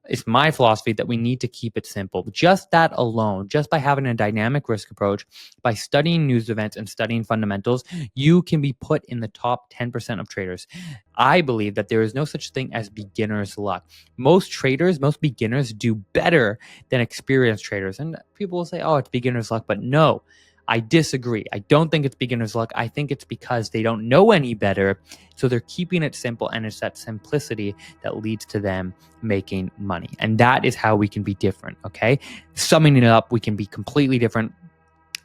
it's my philosophy that we need to keep it simple. Just that alone, just by having a dynamic risk approach, by studying news events and studying fundamentals, you can be put in the top 10% of traders. I believe that there is no such thing as beginner's luck. Most beginners do better than experienced traders. And people will say, oh, it's beginner's luck, but no. I disagree. I don't think it's beginner's luck. I think it's because they don't know any better. So they're keeping it simple, and it's that simplicity that leads to them making money. And that is how we can be different, okay? Summing it up, we can be completely different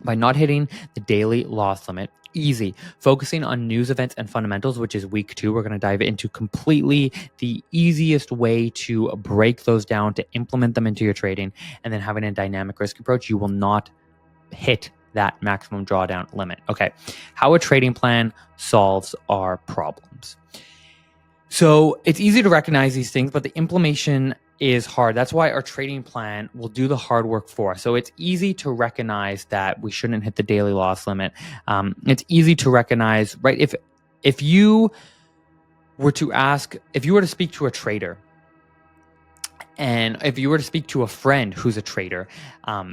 by not hitting the daily loss limit. Easy. Focusing on news events and fundamentals, which is week 2. We're going to dive into completely the easiest way to break those down, to implement them into your trading, and then having a dynamic risk approach. You will not hit that maximum drawdown limit. Okay, how a trading plan solves our problems. So it's easy to recognize these things, but the implementation is hard. That's why our trading plan will do the hard work for us. So it's easy to recognize that we shouldn't hit the daily loss limit. It's easy to recognize, right? If you were to speak to a trader, and if you were to speak to a friend who's a trader,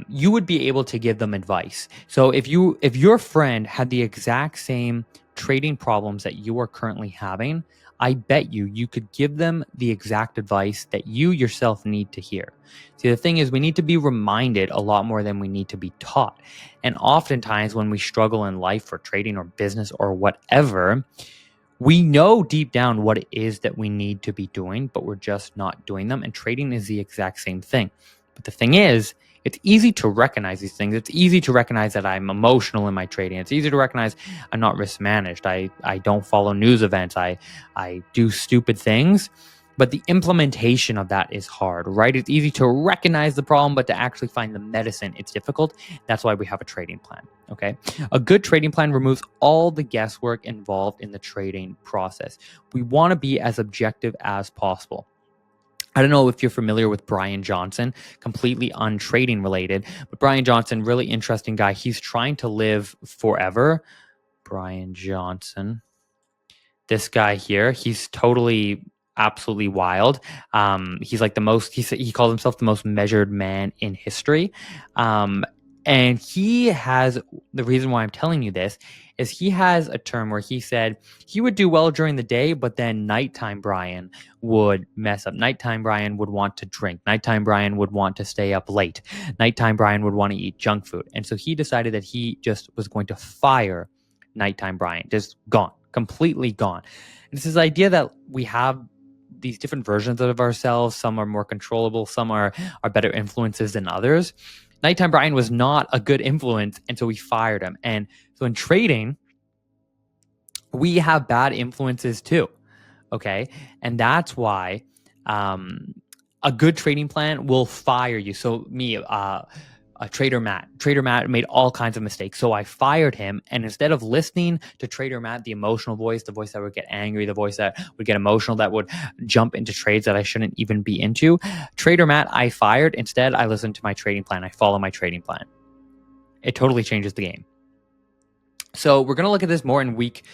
you would be able to give them advice. So if your friend had the exact same trading problems that you are currently having, I bet you could give them the exact advice that you yourself need to hear. See, the thing is, we need to be reminded a lot more than we need to be taught. And oftentimes when we struggle in life or trading or business or whatever, we know deep down what it is that we need to be doing, but we're just not doing them. And trading is the exact same thing. But the thing is, it's easy to recognize these things. It's easy to recognize that I'm emotional in my trading. It's easy to recognize I'm not risk managed. I don't follow news events. I do stupid things. But the implementation of that is hard, right? It's easy to recognize the problem, but to actually find the medicine, it's difficult. That's why we have a trading plan, okay? A good trading plan removes all the guesswork involved in the trading process. We want to be as objective as possible. I don't know if you're familiar with Brian Johnson, completely untrading related, but Brian Johnson, really interesting guy. He's trying to live forever. Brian Johnson. This guy here, he's totally absolutely wild. He's like he calls himself the most measured man in history. And he has, the reason why I'm telling you this is he has a term where he said he would do well during the day, but then nighttime Brian would mess up. Nighttime Brian would want to drink. Nighttime Brian would want to stay up late. Nighttime Brian would want to eat junk food. And so he decided that he just was going to fire nighttime Brian, just gone, completely gone. And it's this idea that we have these different versions of ourselves. Some are more controllable. Some are better influences than others. Nighttime Brian was not a good influence, and so we fired him. And so in trading, we have bad influences too, okay? And that's why a good trading plan will fire you. So me, Trader Matt made all kinds of mistakes. So I fired him. And instead of listening to Trader Matt, the emotional voice, the voice that would get angry, the voice that would get emotional, that would jump into trades that I shouldn't even be into, Trader Matt, I fired. Instead, I listened to my trading plan. I follow my trading plan. It totally changes the game. So we're going to look at this more in week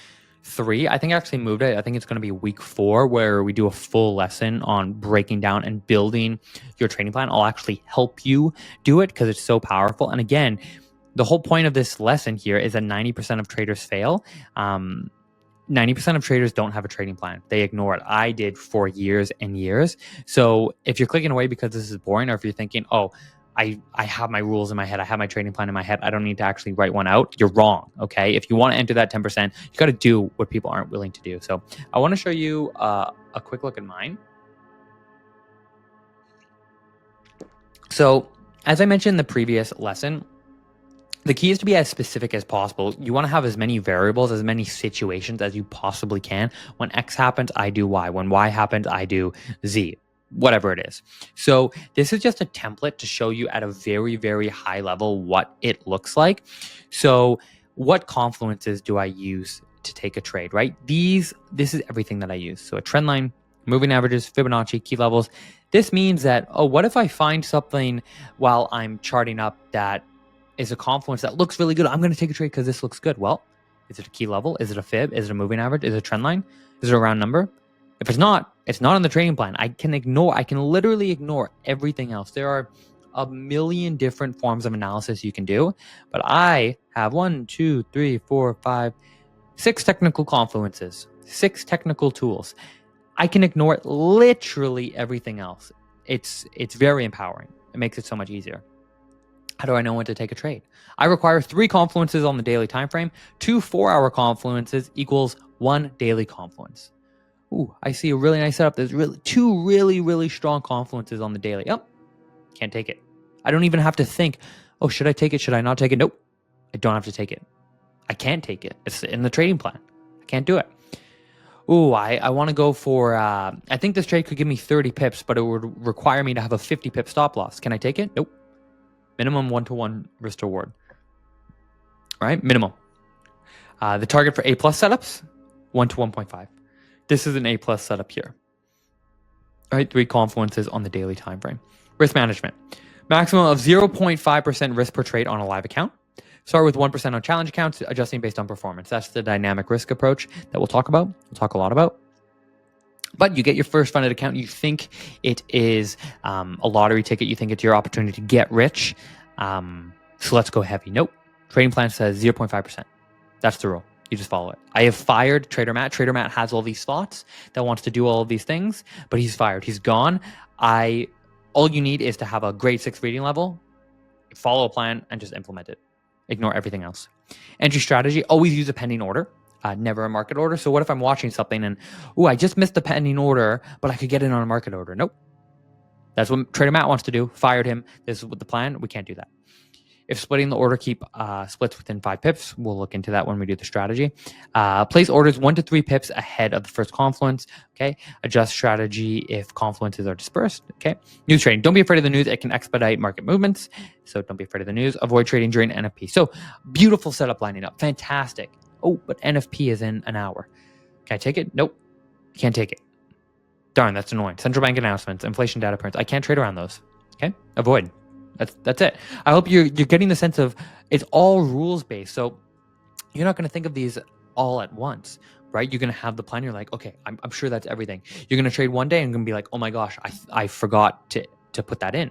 3. I think I actually moved it. I think it's going to be week 4 where we do a full lesson on breaking down and building your trading plan. I'll actually help you do it because it's so powerful. And again, the whole point of this lesson here is that 90% of traders fail. 90% of traders don't have a trading plan. They ignore it. I did for years and years. So if you're clicking away because this is boring, or if you're thinking, oh, I have my rules in my head, I have my trading plan in my head, I don't need to actually write one out, you're wrong, okay? If you want to enter that 10%, you got to do what people aren't willing to do. So I want to show you a quick look at mine. So as I mentioned in the previous lesson, the key is to be as specific as possible. You want to have as many variables, as many situations as you possibly can. When X happens, I do Y. When Y happens, I do Z. Whatever it is. So this is just a template to show you at a very, very high level what it looks like. So what confluences do I use to take a trade, right? This is everything that I use. So a trend line, moving averages, Fibonacci, key levels. This means that, oh, what if I find something while I'm charting up that is a confluence that looks really good? I'm going to take a trade because this looks good. Well, is it a key level? Is it a fib? Is it a moving average? Is it a trend line? Is it a round number? If it's not on the trading plan. I can literally ignore everything else. There are a million different forms of analysis you can do, but I have 1, 2, 3, 4, 5, 6 technical confluences, 6 technical tools. I can ignore literally everything else. It's very empowering. It makes it so much easier. How do I know when to take a trade? I require 3 confluences on the daily time frame. 2 4-hour confluences equals 1 daily confluence. Ooh, I see a really nice setup. There's 2 really strong confluences on the daily. Oh, can't take it. I don't even have to think, oh, should I take it? Should I not take it? Nope. I don't have to take it. I can't take it. It's in the trading plan. I can't do it. Ooh, I want to go for, I think this trade could give me 30 pips, but it would require me to have a 50 pip stop loss. Can I take it? Nope. Minimum 1-to-1 risk to reward. All right, minimum. The target for A+ setups, 1 to 1.5. This is an A+ setup here. All right, 3 confluences on the daily time frame. Risk management. Maximum of 0.5% risk per trade on a live account. Start with 1% on challenge accounts, adjusting based on performance. That's the dynamic risk approach that we'll talk about. We'll talk a lot about. But you get your first funded account. You think it is a lottery ticket. You think it's your opportunity to get rich. So let's go heavy. Nope. Trading plan says 0.5%. That's the rule. You just follow it. I have fired Trader Matt. Trader Matt has all these thoughts that wants to do all of these things, but he's fired. He's gone. All you need is to have a grade 6 reading level, follow a plan, and just implement it. Ignore everything else. Entry strategy, always use a pending order, never a market order. So what if I'm watching something and, I just missed the pending order, but I could get in on a market order? Nope. That's what Trader Matt wants to do. Fired him. This is what the plan. We can't do that. If splitting the order, keep splits within 5 pips. We'll look into that when we do the strategy. Place orders 1 to 3 pips ahead of the first confluence. Okay. Adjust strategy if confluences are dispersed. Okay. News trading. Don't be afraid of the news. It can expedite market movements. So don't be afraid of the news. Avoid trading during NFP. So beautiful setup lining up. Fantastic. Oh, but NFP is in an hour. Can I take it? Nope. Can't take it. Darn, that's annoying. Central bank announcements, inflation data prints. I can't trade around those. Okay. Avoid. That's it. I hope you're getting the sense of it's all rules based. So you're not going to think of these all at once, right? You're going to have the plan. You're like, okay, I'm sure that's everything. You're going to trade one day and going to be like, oh my gosh, I forgot to put that in.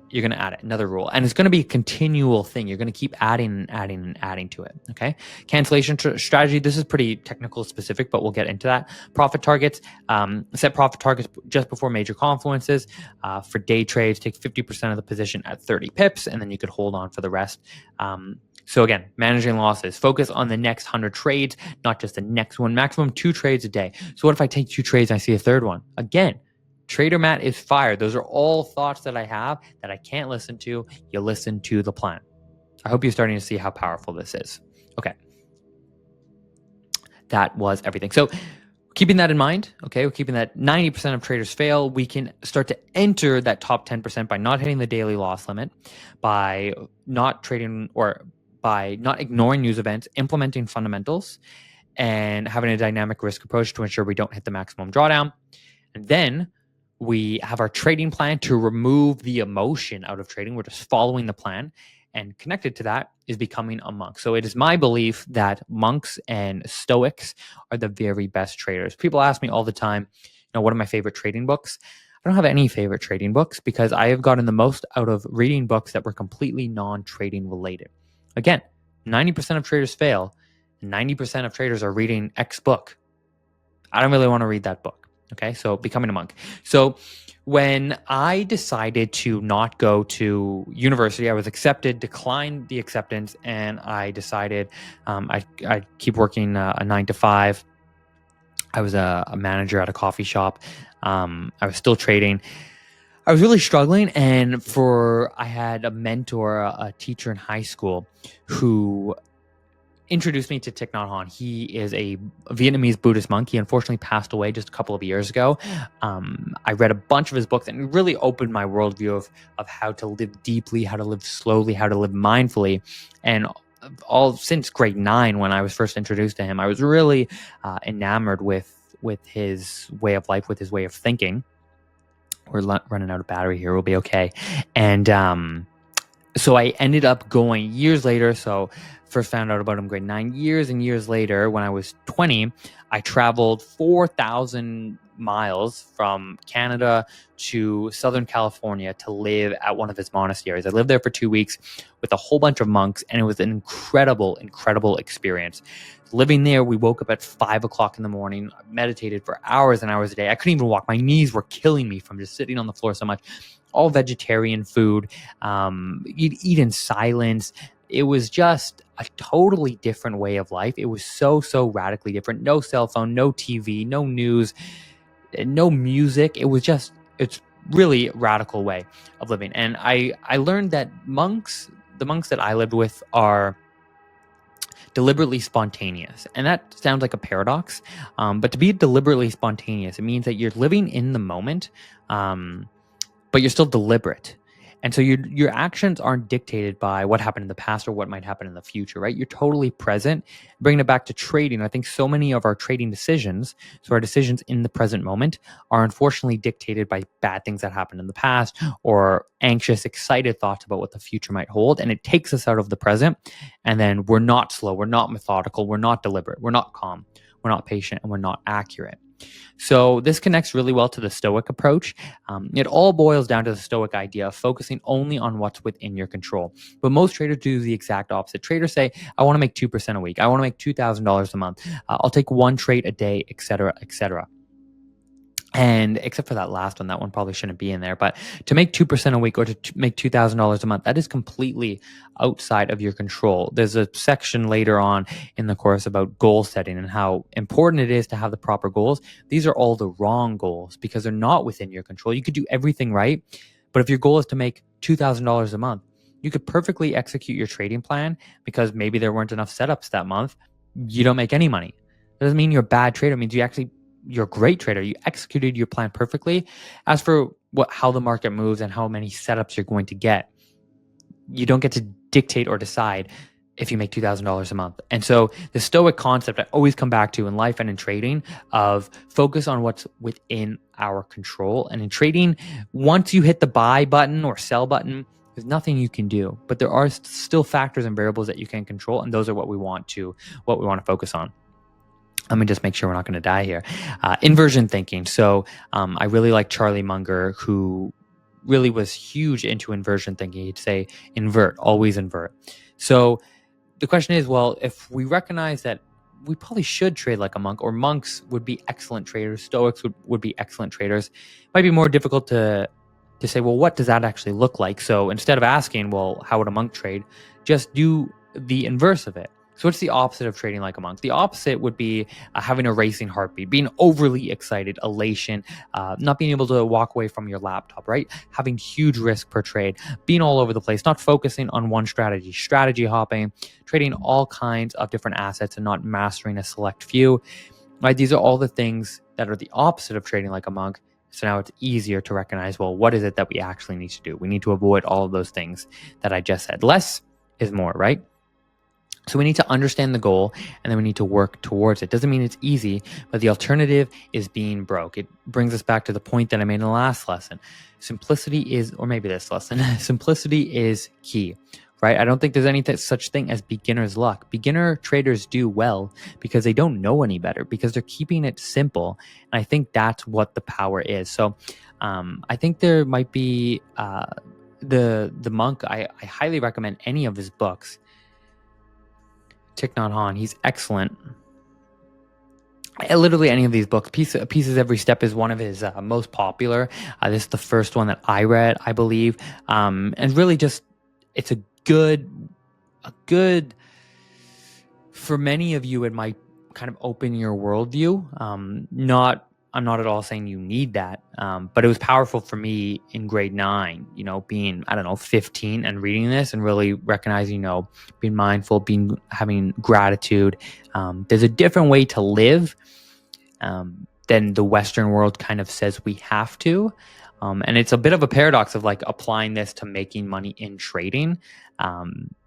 You're going to add it, another rule. And it's going to be a continual thing. You're going to keep adding and adding and adding to it. Okay. Cancellation strategy. This is pretty technical specific, but we'll get into that. Profit targets, set profit targets just before major confluences. For day trades, take 50% of the position at 30 pips, and then you could hold on for the rest. So again, managing losses, focus on the next 100 trades, not just the next one, maximum 2 trades a day. So what if I take 2 trades and I see a third one? Again, Trader Matt is fired. Those are all thoughts that I have that I can't listen to. You listen to the plan. I hope you're starting to see how powerful this is. Okay. That was everything. So keeping that in mind, okay, we're keeping that 90% of traders fail. We can start to enter that top 10% by not hitting the daily loss limit, by not trading or by not ignoring news events, implementing fundamentals, and having a dynamic risk approach to ensure we don't hit the maximum drawdown. And then we have our trading plan to remove the emotion out of trading. We're just following the plan. And connected to that is becoming a monk. So it is my belief that monks and stoics are the very best traders. People ask me all the time, what are my favorite trading books? I don't have any favorite trading books because I have gotten the most out of reading books that were completely non-trading related. Again, 90% of traders fail. 90% of traders are reading X book. I don't really want to read that book. Okay, so becoming a monk. So when I decided to not go to university, I was accepted, declined the acceptance, and I decided I'd keep working a 9 to 5. I was a manager at a coffee shop. I was still trading. I was really struggling, and I had a mentor, a teacher in high school, who introduced me to Thich Nhat Hanh. He is a Vietnamese Buddhist monk. He unfortunately passed away just a couple of years ago. I read a bunch of his books and it really opened my worldview of how to live deeply, how to live slowly, how to live mindfully. And all since grade 9, when I was first introduced to him, I was really enamored with his way of life, with his way of thinking. We're running out of battery here. We'll be okay. And so I ended up going years later. So first found out about him grade 9. Years and years later, when I was 20, I traveled 4,000 miles from Canada to Southern California to live at one of his monasteries. I lived there for 2 weeks with a whole bunch of monks, and it was an incredible, incredible experience. Living there, we woke up at 5 o'clock in the morning, meditated for hours and hours a day. I couldn't even walk. My knees were killing me from just sitting on the floor so much. All vegetarian food, you'd eat in silence. It was just a totally different way of life. It was so, so radically different. No cell phone, no TV, no news, no music. It's really radical way of living. And I learned that the monks that I lived with are deliberately spontaneous. And that sounds like a paradox. But to be deliberately spontaneous, it means that you're living in the moment, but you're still deliberate. And so your actions aren't dictated by what happened in the past or what might happen in the future, right? You're totally present. Bringing it back to trading, I think so many of our trading decisions, so our decisions in the present moment, are unfortunately dictated by bad things that happened in the past or anxious, excited thoughts about what the future might hold. And it takes us out of the present. And then we're not slow, we're not methodical, we're not deliberate, we're not calm, we're not patient, and we're not accurate. So this connects really well to the Stoic approach. It all boils down to the Stoic idea of focusing only on what's within your control. But most traders do the exact opposite. Traders say, I want to make 2% a week. I want to make $2,000 a month. I'll take one trade a day, etc., etc. And except for that last one, that one probably shouldn't be in there. But to make 2% a week or to make $2,000 a month, that is completely outside of your control. There's a section later on in the course about goal setting and how important it is to have the proper goals. These are all the wrong goals because they're not within your control. You could do everything right, but if your goal is to make $2,000 a month, you could perfectly execute your trading plan because maybe there weren't enough setups that month. You don't make any money. That doesn't mean you're a bad trader. It means you're a great trader. You executed your plan perfectly. As for how the market moves and how many setups you're going to get, you don't get to dictate or decide if you make $2,000 a month. And so the Stoic concept I always come back to in life and in trading of focus on what's within our control. And in trading, once you hit the buy button or sell button, there's nothing you can do. But there are still factors and variables that you can control, and those are what we want to focus on. Let me just make sure we're not going to die here. Inversion thinking. So I really like Charlie Munger, who really was huge into inversion thinking. He'd say, invert, always invert. So the question is, well, if we recognize that we probably should trade like a monk, or monks would be excellent traders, Stoics would be excellent traders, it might be more difficult to say, well, what does that actually look like? So instead of asking, well, how would a monk trade, just do the inverse of it. So what's the opposite of trading like a monk? The opposite would be having a racing heartbeat, being overly excited, elation, not being able to walk away from your laptop, right? Having huge risk per trade, being all over the place, not focusing on one strategy hopping, trading all kinds of different assets and not mastering a select few, right? These are all the things that are the opposite of trading like a monk. So now it's easier to recognize, well, what is it that we actually need to do? We need to avoid all of those things that I just said. Less is more, right? So we need to understand the goal, and then we need to work towards it. Doesn't mean it's easy, but the alternative is being broke. It brings us back to the point that I made in the last lesson. Simplicity is, or maybe this lesson, simplicity is key, right? I don't think there's any such thing as beginner's luck. Beginner traders do well because they don't know any better, because they're keeping it simple. And I think that's what the power is. So I think there might be the monk. I highly recommend any of his books. Thich Nhat Hanh, he's excellent. Literally any of these books. Pieces Every Step is one of his most popular. This is the first one that I read, I believe. And really just, it's a good, for many of you, it might kind of open your worldview. I'm not at all saying you need that, but it was powerful for me in grade 9, being, 15 and reading this and really recognizing, being mindful, having gratitude. There's a different way to live than the Western world kind of says we have to. And it's a bit of a paradox of like applying this to making money in trading.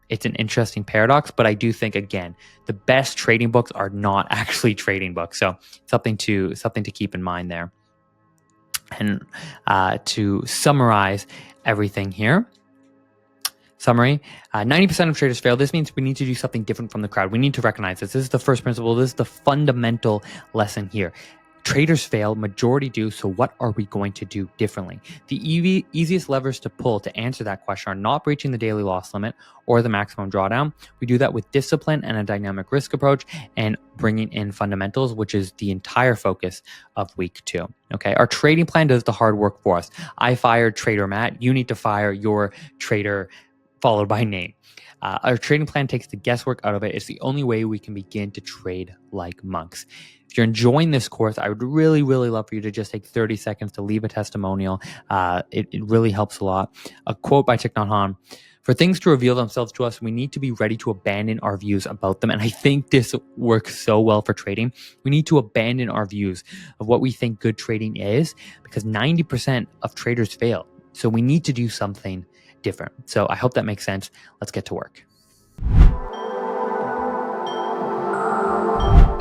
It's an interesting paradox, but I do think, again, the best trading books are not actually trading books. So something to keep in mind there. And to summarize everything here. Summary, 90% of traders fail. This means we need to do something different from the crowd. We need to recognize this. This is the first principle. This is the fundamental lesson here. Traders fail, majority do, so what are we going to do differently? The easiest levers to pull to answer that question are not breaching the daily loss limit or the maximum drawdown. We do that with discipline and a dynamic risk approach and bringing in fundamentals, which is the entire focus of week 2. Okay, our trading plan does the hard work for us. I fired Trader Matt. You need to fire your trader followed by name. Our trading plan takes the guesswork out of it. It's the only way we can begin to trade like monks. If you're enjoying this course, I would really, really love for you to just take 30 seconds to leave a testimonial. It really helps a lot. A quote by Thich Nhat Hanh: "For things to reveal themselves to us, we need to be ready to abandon our views about them." And I think this works so well for trading. We need to abandon our views of what we think good trading is, because 90% of traders fail. So we need to do something different. So I hope that makes sense. Let's get to work.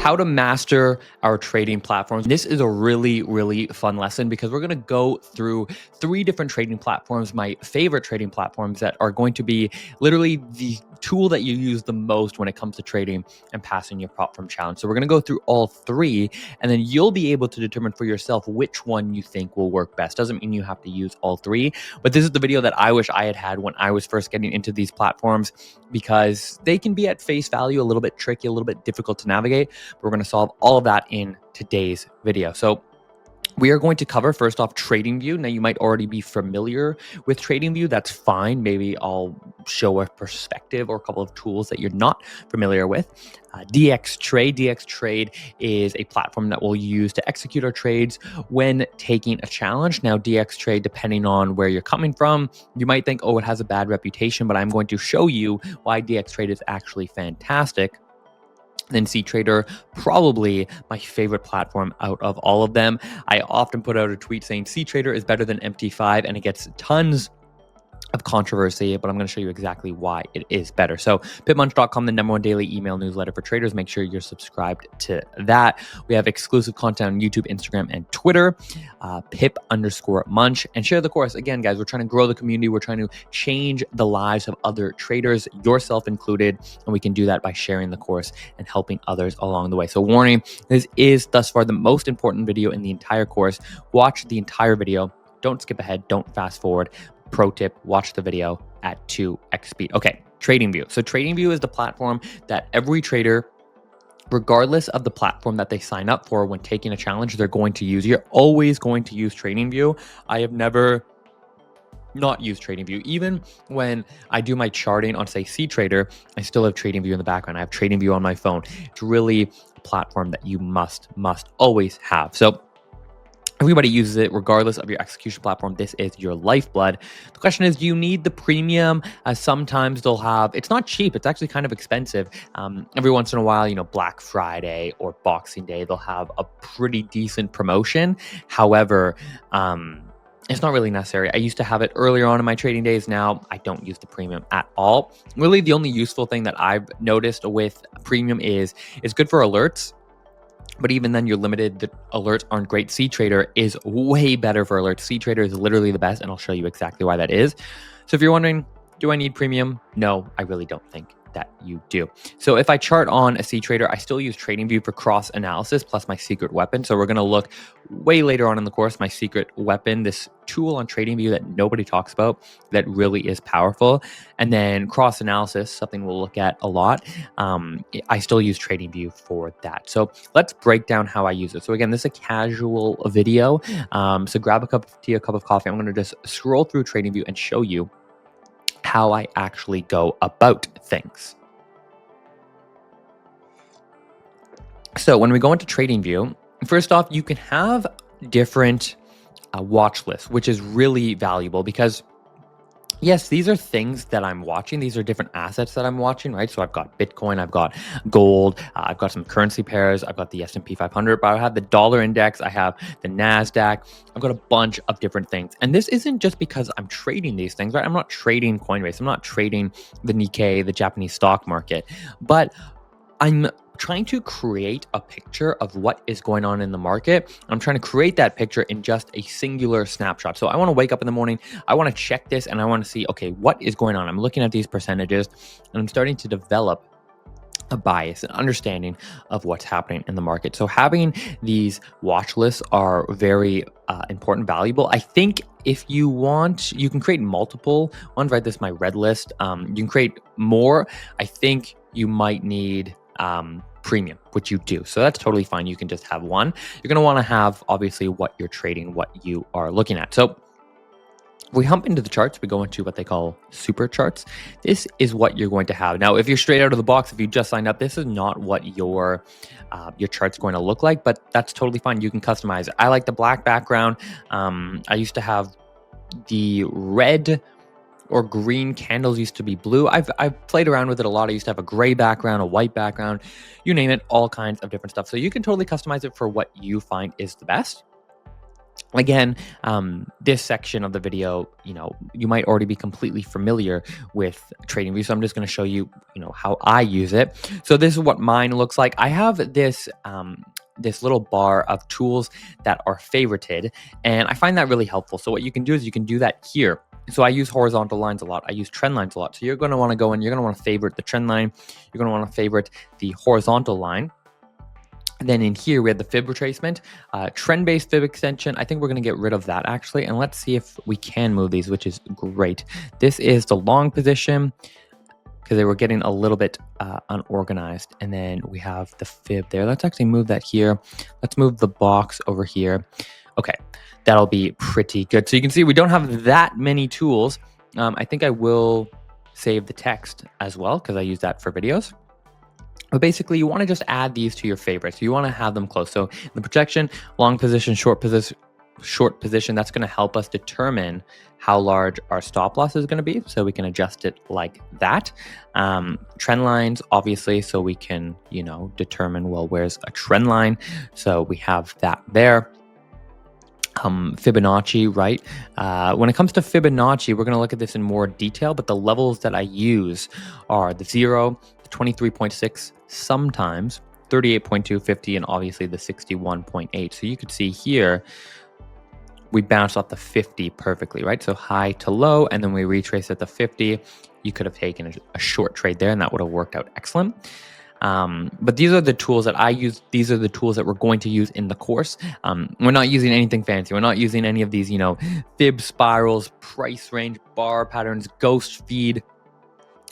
How to master our trading platforms. This is a really, really fun lesson because we're going to go through 3 different trading platforms, my favorite trading platforms that are going to be literally the tool that you use the most when it comes to trading and passing your prop firm challenge. So we're going to go through all three, and then you'll be able to determine for yourself which one you think will work best. Doesn't mean you have to use all three, but this is the video that I wish I had when I was first getting into these platforms, because they can be at face value a little bit tricky, a little bit difficult to navigate. But we're going to solve all of that in today's video. So we are going to cover, first off, TradingView. Now, you might already be familiar with TradingView. That's fine. Maybe I'll show a perspective or a couple of tools that you're not familiar with. DXTrade. DXTrade is a platform that we'll use to execute our trades when taking a challenge. Now, DXTrade, depending on where you're coming from, you might think, oh, it has a bad reputation, but I'm going to show you why DXTrade is actually fantastic. Then CTrader, probably my favorite platform out of all of them. I often put out a tweet saying CTrader is better than MT5, and it gets tons of controversy, but I'm going to show you exactly why it is better. So pipmunch.com, the #1 daily email newsletter for traders. Make sure you're subscribed to that. We have exclusive content on YouTube, Instagram, and Twitter, Pip_Munch, and share the course. Again, guys, we're trying to grow the community. We're trying to change the lives of other traders, yourself included, and we can do that by sharing the course and helping others along the way. So warning, this is thus far the most important video in the entire course. Watch the entire video. Don't skip ahead. Don't fast forward. Pro tip, watch the video at 2x speed. Okay, TradingView. So TradingView is the platform that every trader, regardless of the platform that they sign up for when taking a challenge, they're going to use. You're always going to use TradingView. I have never not used TradingView. Even when I do my charting on, say, CTrader, I still have TradingView in the background. I have TradingView on my phone. It's really a platform that you must always have. So everybody uses it regardless of your execution platform. This is your lifeblood. The question is, do you need the premium? Sometimes they'll have, it's not cheap, it's actually kind of expensive. Every once in a while, Black Friday or Boxing Day, they'll have a pretty decent promotion. However, it's not really necessary. I used to have it earlier on in my trading days. Now I don't use the premium at all. Really, the only useful thing that I've noticed with premium is it's good for alerts. But even then, you're limited. The alerts aren't great. CTrader is way better for alerts. CTrader is literally the best, and I'll show you exactly why that is. So if you're wondering, do I need premium? No, I really don't think that you do. So if I chart on a CTrader, I still use TradingView for cross analysis plus my secret weapon. So we're going to look way later on in the course, my secret weapon, this tool on TradingView that nobody talks about that really is powerful. And then cross analysis, something we'll look at a lot. I still use TradingView for that. So let's break down how I use it. So again, this is a casual video. So grab a cup of tea, a cup of coffee. I'm going to just scroll through TradingView and show you how I actually go about things. So when we go into TradingView, first off, you can have different watch lists, which is really valuable because yes, these are things that I'm watching. These are different assets that I'm watching, right? So I've got Bitcoin, I've got gold, I've got some currency pairs, I've got the S&P 500, but I have the dollar index, I have the NASDAQ, I've got a bunch of different things. And this isn't just because I'm trading these things, right? I'm not trading Coinbase, I'm not trading the Nikkei, the Japanese stock market, but I'm trying to create a picture of what is going on in the market. I'm trying to create that picture in just a singular snapshot. So I want to wake up in the morning, I want to check this, and I want to see, okay, what is going on? I'm looking at these percentages, and I'm starting to develop a bias, an understanding of what's happening in the market. So having these watch lists are very important, valuable. I think if you want, you can create multiple ones, right? This is my red list. You can create more. I think you might need premium, which you do. So that's totally fine. You can just have one. You're going to want to have obviously what you're trading, what you are looking at. So we hump into the charts, we go into what they call super charts. This is what you're going to have. Now, if you're straight out of the box, if you just signed up, this is not what your chart's going to look like, but that's totally fine. You can customize it. I like the black background. I used to have the red or green candles, used to be blue. I've played around with it a lot. I used to have a gray background, a white background, you name it, all kinds of different stuff. So you can totally customize it for what you find is the best. Again, this section of the video, you might already be completely familiar with TradingView. So I'm just going to show you, how I use it. So this is what mine looks like. I have this little bar of tools that are favorited, and I find that really helpful. So what you can do is you can do that here. So I use horizontal lines a lot. I use trend lines a lot. So you're going to want to go in, you're going to want to favorite the trend line. You're going to want to favorite the horizontal line. And then in here, we have the fib retracement, trend-based fib extension. I think we're going to get rid of that actually. And let's see if we can move these, which is great. This is the long position because they were getting a little bit unorganized. And then we have the fib there. Let's actually move that here. Let's move the box over here. Okay, that'll be pretty good. So you can see we don't have that many tools. I think I will save the text as well because I use that for videos. But basically, you want to just add these to your favorites. You want to have them close. So in the projection, long position, short position, that's going to help us determine how large our stop loss is going to be. So we can adjust it like that. Trend lines, obviously, so we can, determine, well, where's a trend line? So we have that there. Fibonacci, right? When it comes to Fibonacci, we're going to look at this in more detail, but the levels that I use are the 0, the 23.6, sometimes 38.2, 50, and obviously the 61.8. So you could see here, we bounced off the 50 perfectly, right? So high to low, and then we retrace at the 50. You could have taken a short trade there, and that would have worked out excellent. But these are the tools that I use. These are the tools that we're going to use in the course. We're not using anything fancy. We're not using any of these, fib spirals, price range, bar patterns, ghost feed.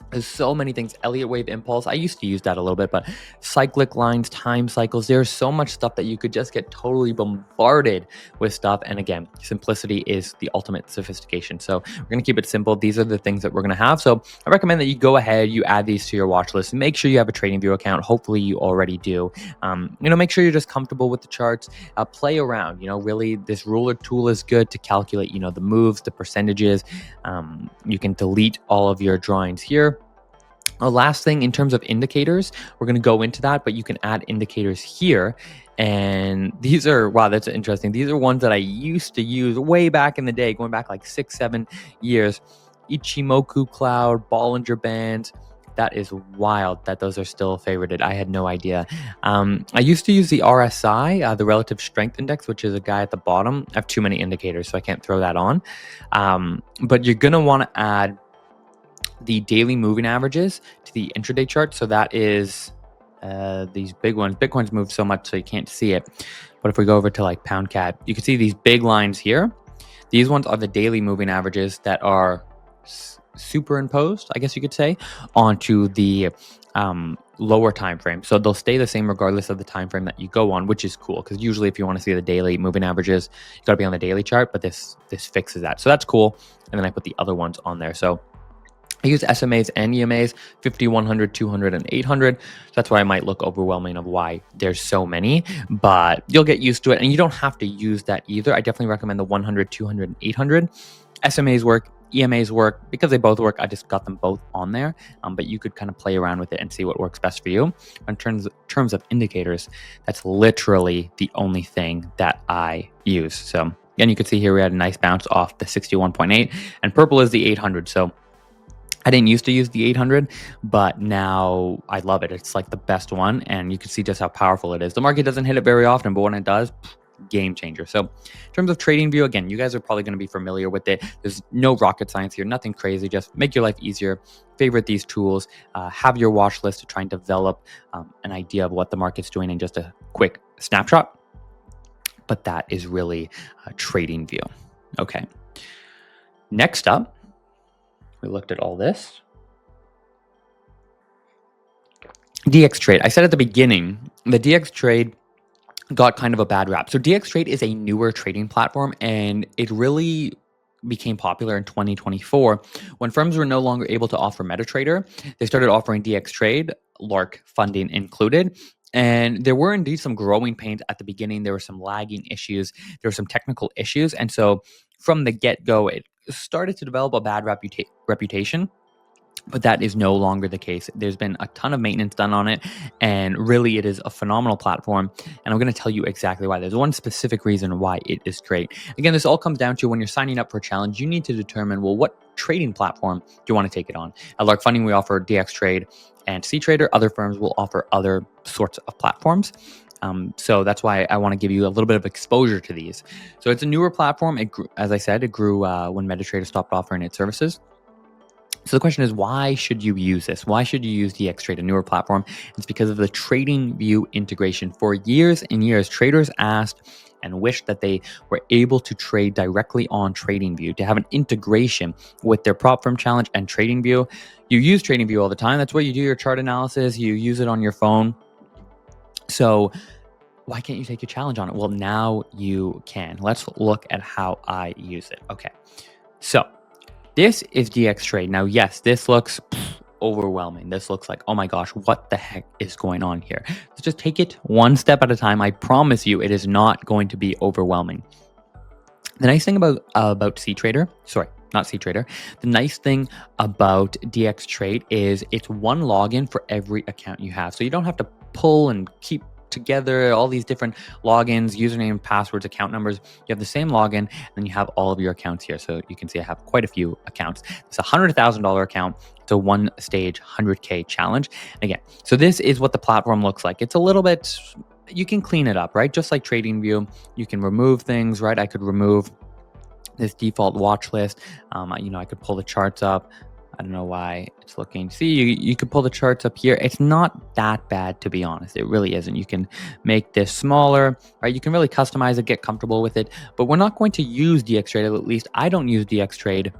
There's so many things. Elliott wave impulse. I used to use that a little bit, but cyclic lines, time cycles. There's so much stuff that you could just get totally bombarded with stuff. And again, simplicity is the ultimate sophistication. So we're going to keep it simple. These are the things that we're going to have. So I recommend that you go ahead, you add these to your watch list. Make sure you have a TradingView account. Hopefully you already do. Make sure you're just comfortable with the charts. Play around. Really, this ruler tool is good to calculate, the moves, the percentages. You can delete all of your drawings here. Last thing, in terms of indicators, we're going to go into that, but you can add indicators here. And these are, wow, that's interesting. These are ones that I used to use way back in the day, going back like 6-7 years. Ichimoku cloud, Bollinger Bands. That is wild that those are still favorited. I had no idea. I used to use the RSI, the Relative Strength Index, which is a guy at the bottom. I have too many indicators, so I can't throw that on. But you're going to want to add the daily moving averages to the intraday chart. So that is these big ones. Bitcoin's moved so much so you can't see it. But if we go over to like pound cat, you can see these big lines here. These ones are the daily moving averages that are superimposed, I guess you could say, onto the lower time frame. So they'll stay the same regardless of the time frame that you go on, which is cool because usually if you want to see the daily moving averages, you got to be on the daily chart, but this fixes that. So that's cool. And then I put the other ones on there. So I use SMAs and EMAs, 50, 100, 200, and 800. So that's why I might look overwhelming of why there's so many, but you'll get used to it. And you don't have to use that either. I definitely recommend the 100, 200, and 800. SMAs work, EMAs work. Because they both work, I just got them both on there. But you could kind of play around with it and see what works best for you. In terms of indicators, that's literally the only thing that I use. So again, you can see here we had a nice bounce off the 61.8, and purple is the 800. So I didn't used to use the 800, but now I love it. It's like the best one, and you can see just how powerful it is. The market doesn't hit it very often, but when it does, game changer. So in terms of TradingView, again, you guys are probably going to be familiar with it. There's no rocket science here, nothing crazy. Just make your life easier. Favorite these tools. Have your watch list to try and develop an idea of what the market's doing in just a quick snapshot. But that is really TradingView. Okay. Next up, we looked at all this. DX Trade. I said at the beginning, the DX Trade got kind of a bad rap. So DX Trade is a newer trading platform, and it really became popular in 2024 when firms were no longer able to offer MetaTrader. They started offering DX Trade, Lark funding included. And there were indeed some growing pains at the beginning. There were some lagging issues. There were some technical issues. And so from the get-go, it started to develop a bad reputation. But that is no longer the case. There's been a ton of maintenance done on it, and really it is a phenomenal platform. And I'm going to tell you exactly why. There's one specific reason why it is great. Again, this all comes down to when you're signing up for a challenge, you need to determine, well, what trading platform do you want to take it on? At Lark Funding, we offer DX Trade and C Trader. Other firms will offer other sorts of platforms. So that's why I want to give you a little bit of exposure to these. So it's a newer platform. It grew, as I said, it grew when MetaTrader stopped offering its services. So the question is, why should you use this? Why should you use DXTrade, a newer platform? It's because of the TradingView integration. For years and years, traders asked and wished that they were able to trade directly on TradingView, to have an integration with their prop firm challenge and TradingView. You use TradingView all the time. That's where you do your chart analysis. You use it on your phone. So why can't you take your challenge on it? Well, now you can. Let's look at how I use it. Okay, so this is DXTrade. Now, yes, this looks overwhelming. This looks like, oh my gosh, what the heck is going on here? Let's just take it one step at a time. I promise you it is not going to be overwhelming. The nice thing about CTrader, sorry, not CTrader. The nice thing about DXTrade is it's one login for every account you have. So you don't have to pull and keep together all these different logins, username, passwords, account numbers. You have the same login, and then you have all of your accounts here. So you can see I have quite a few accounts. It's a $100,000 account. It's a one-stage 100K challenge. And again, so this is what the platform looks like. It's a little bit, you can clean it up, right? Just like TradingView, you can remove things, right? I could remove this default watch list. I could pull the charts up. I don't know why it's looking. See, you could pull the charts up here. It's not that bad, to be honest. It really isn't. You can make this smaller, right? You can really customize it, get comfortable with it. But we're not going to use DXTrade. At least I don't use DXTrade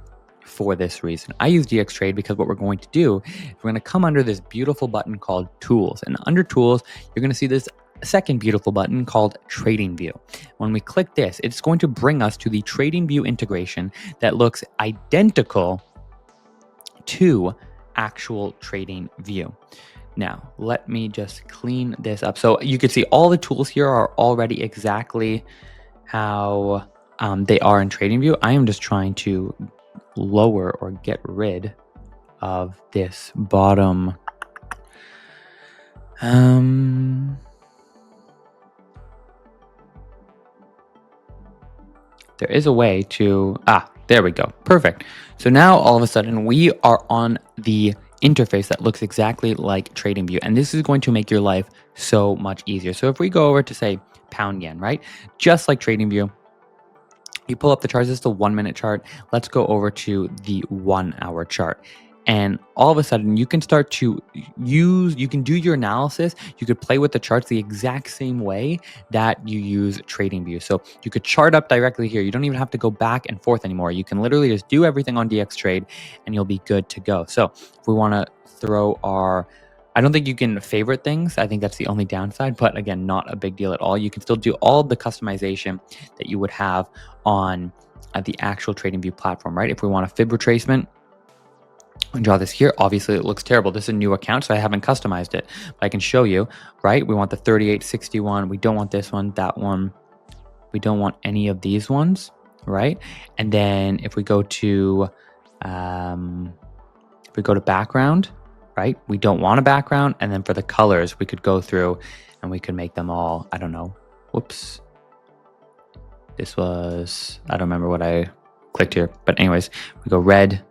for this reason. I use DXTrade because what we're going to do is we're going to come under this beautiful button called Tools. And under Tools, you're going to see this second beautiful button called TradingView. When we click this, it's going to bring us to the TradingView integration that looks identical to actual TradingView. Now, let me just clean this up. So you can see all the tools here are already exactly how they are in TradingView. I am just trying to lower or get rid of this bottom. There is a way to, there we go. Perfect. So now all of a sudden we are on the interface that looks exactly like TradingView. And this is going to make your life so much easier. So if we go over to say pound yen, right? Just like TradingView, you pull up the charts. This is the 1 minute chart. Let's go over to the 1 hour chart. And all of a sudden you can start to you can do your analysis. You could play with the charts the exact same way that you use TradingView. So you could chart up directly here. You don't even have to go back and forth anymore. You can literally just do everything on DXTrade and you'll be good to go. So if we want to throw I don't think you can favorite things. I think that's the only downside, but again, not a big deal at all. You can still do all of the customization that you would have on the actual TradingView platform, right? If we want a fib retracement, and draw this here. Obviously it looks terrible. This is a new account, so I haven't customized it, but I can show you, right? We want the 3861. We don't want this one, that one. We don't want any of these ones, right? And then if we go to background, right? We don't want a background. And then for the colors, we could go through and we could make them all, I don't know. Whoops. I don't remember what I clicked here, but anyways, we go red,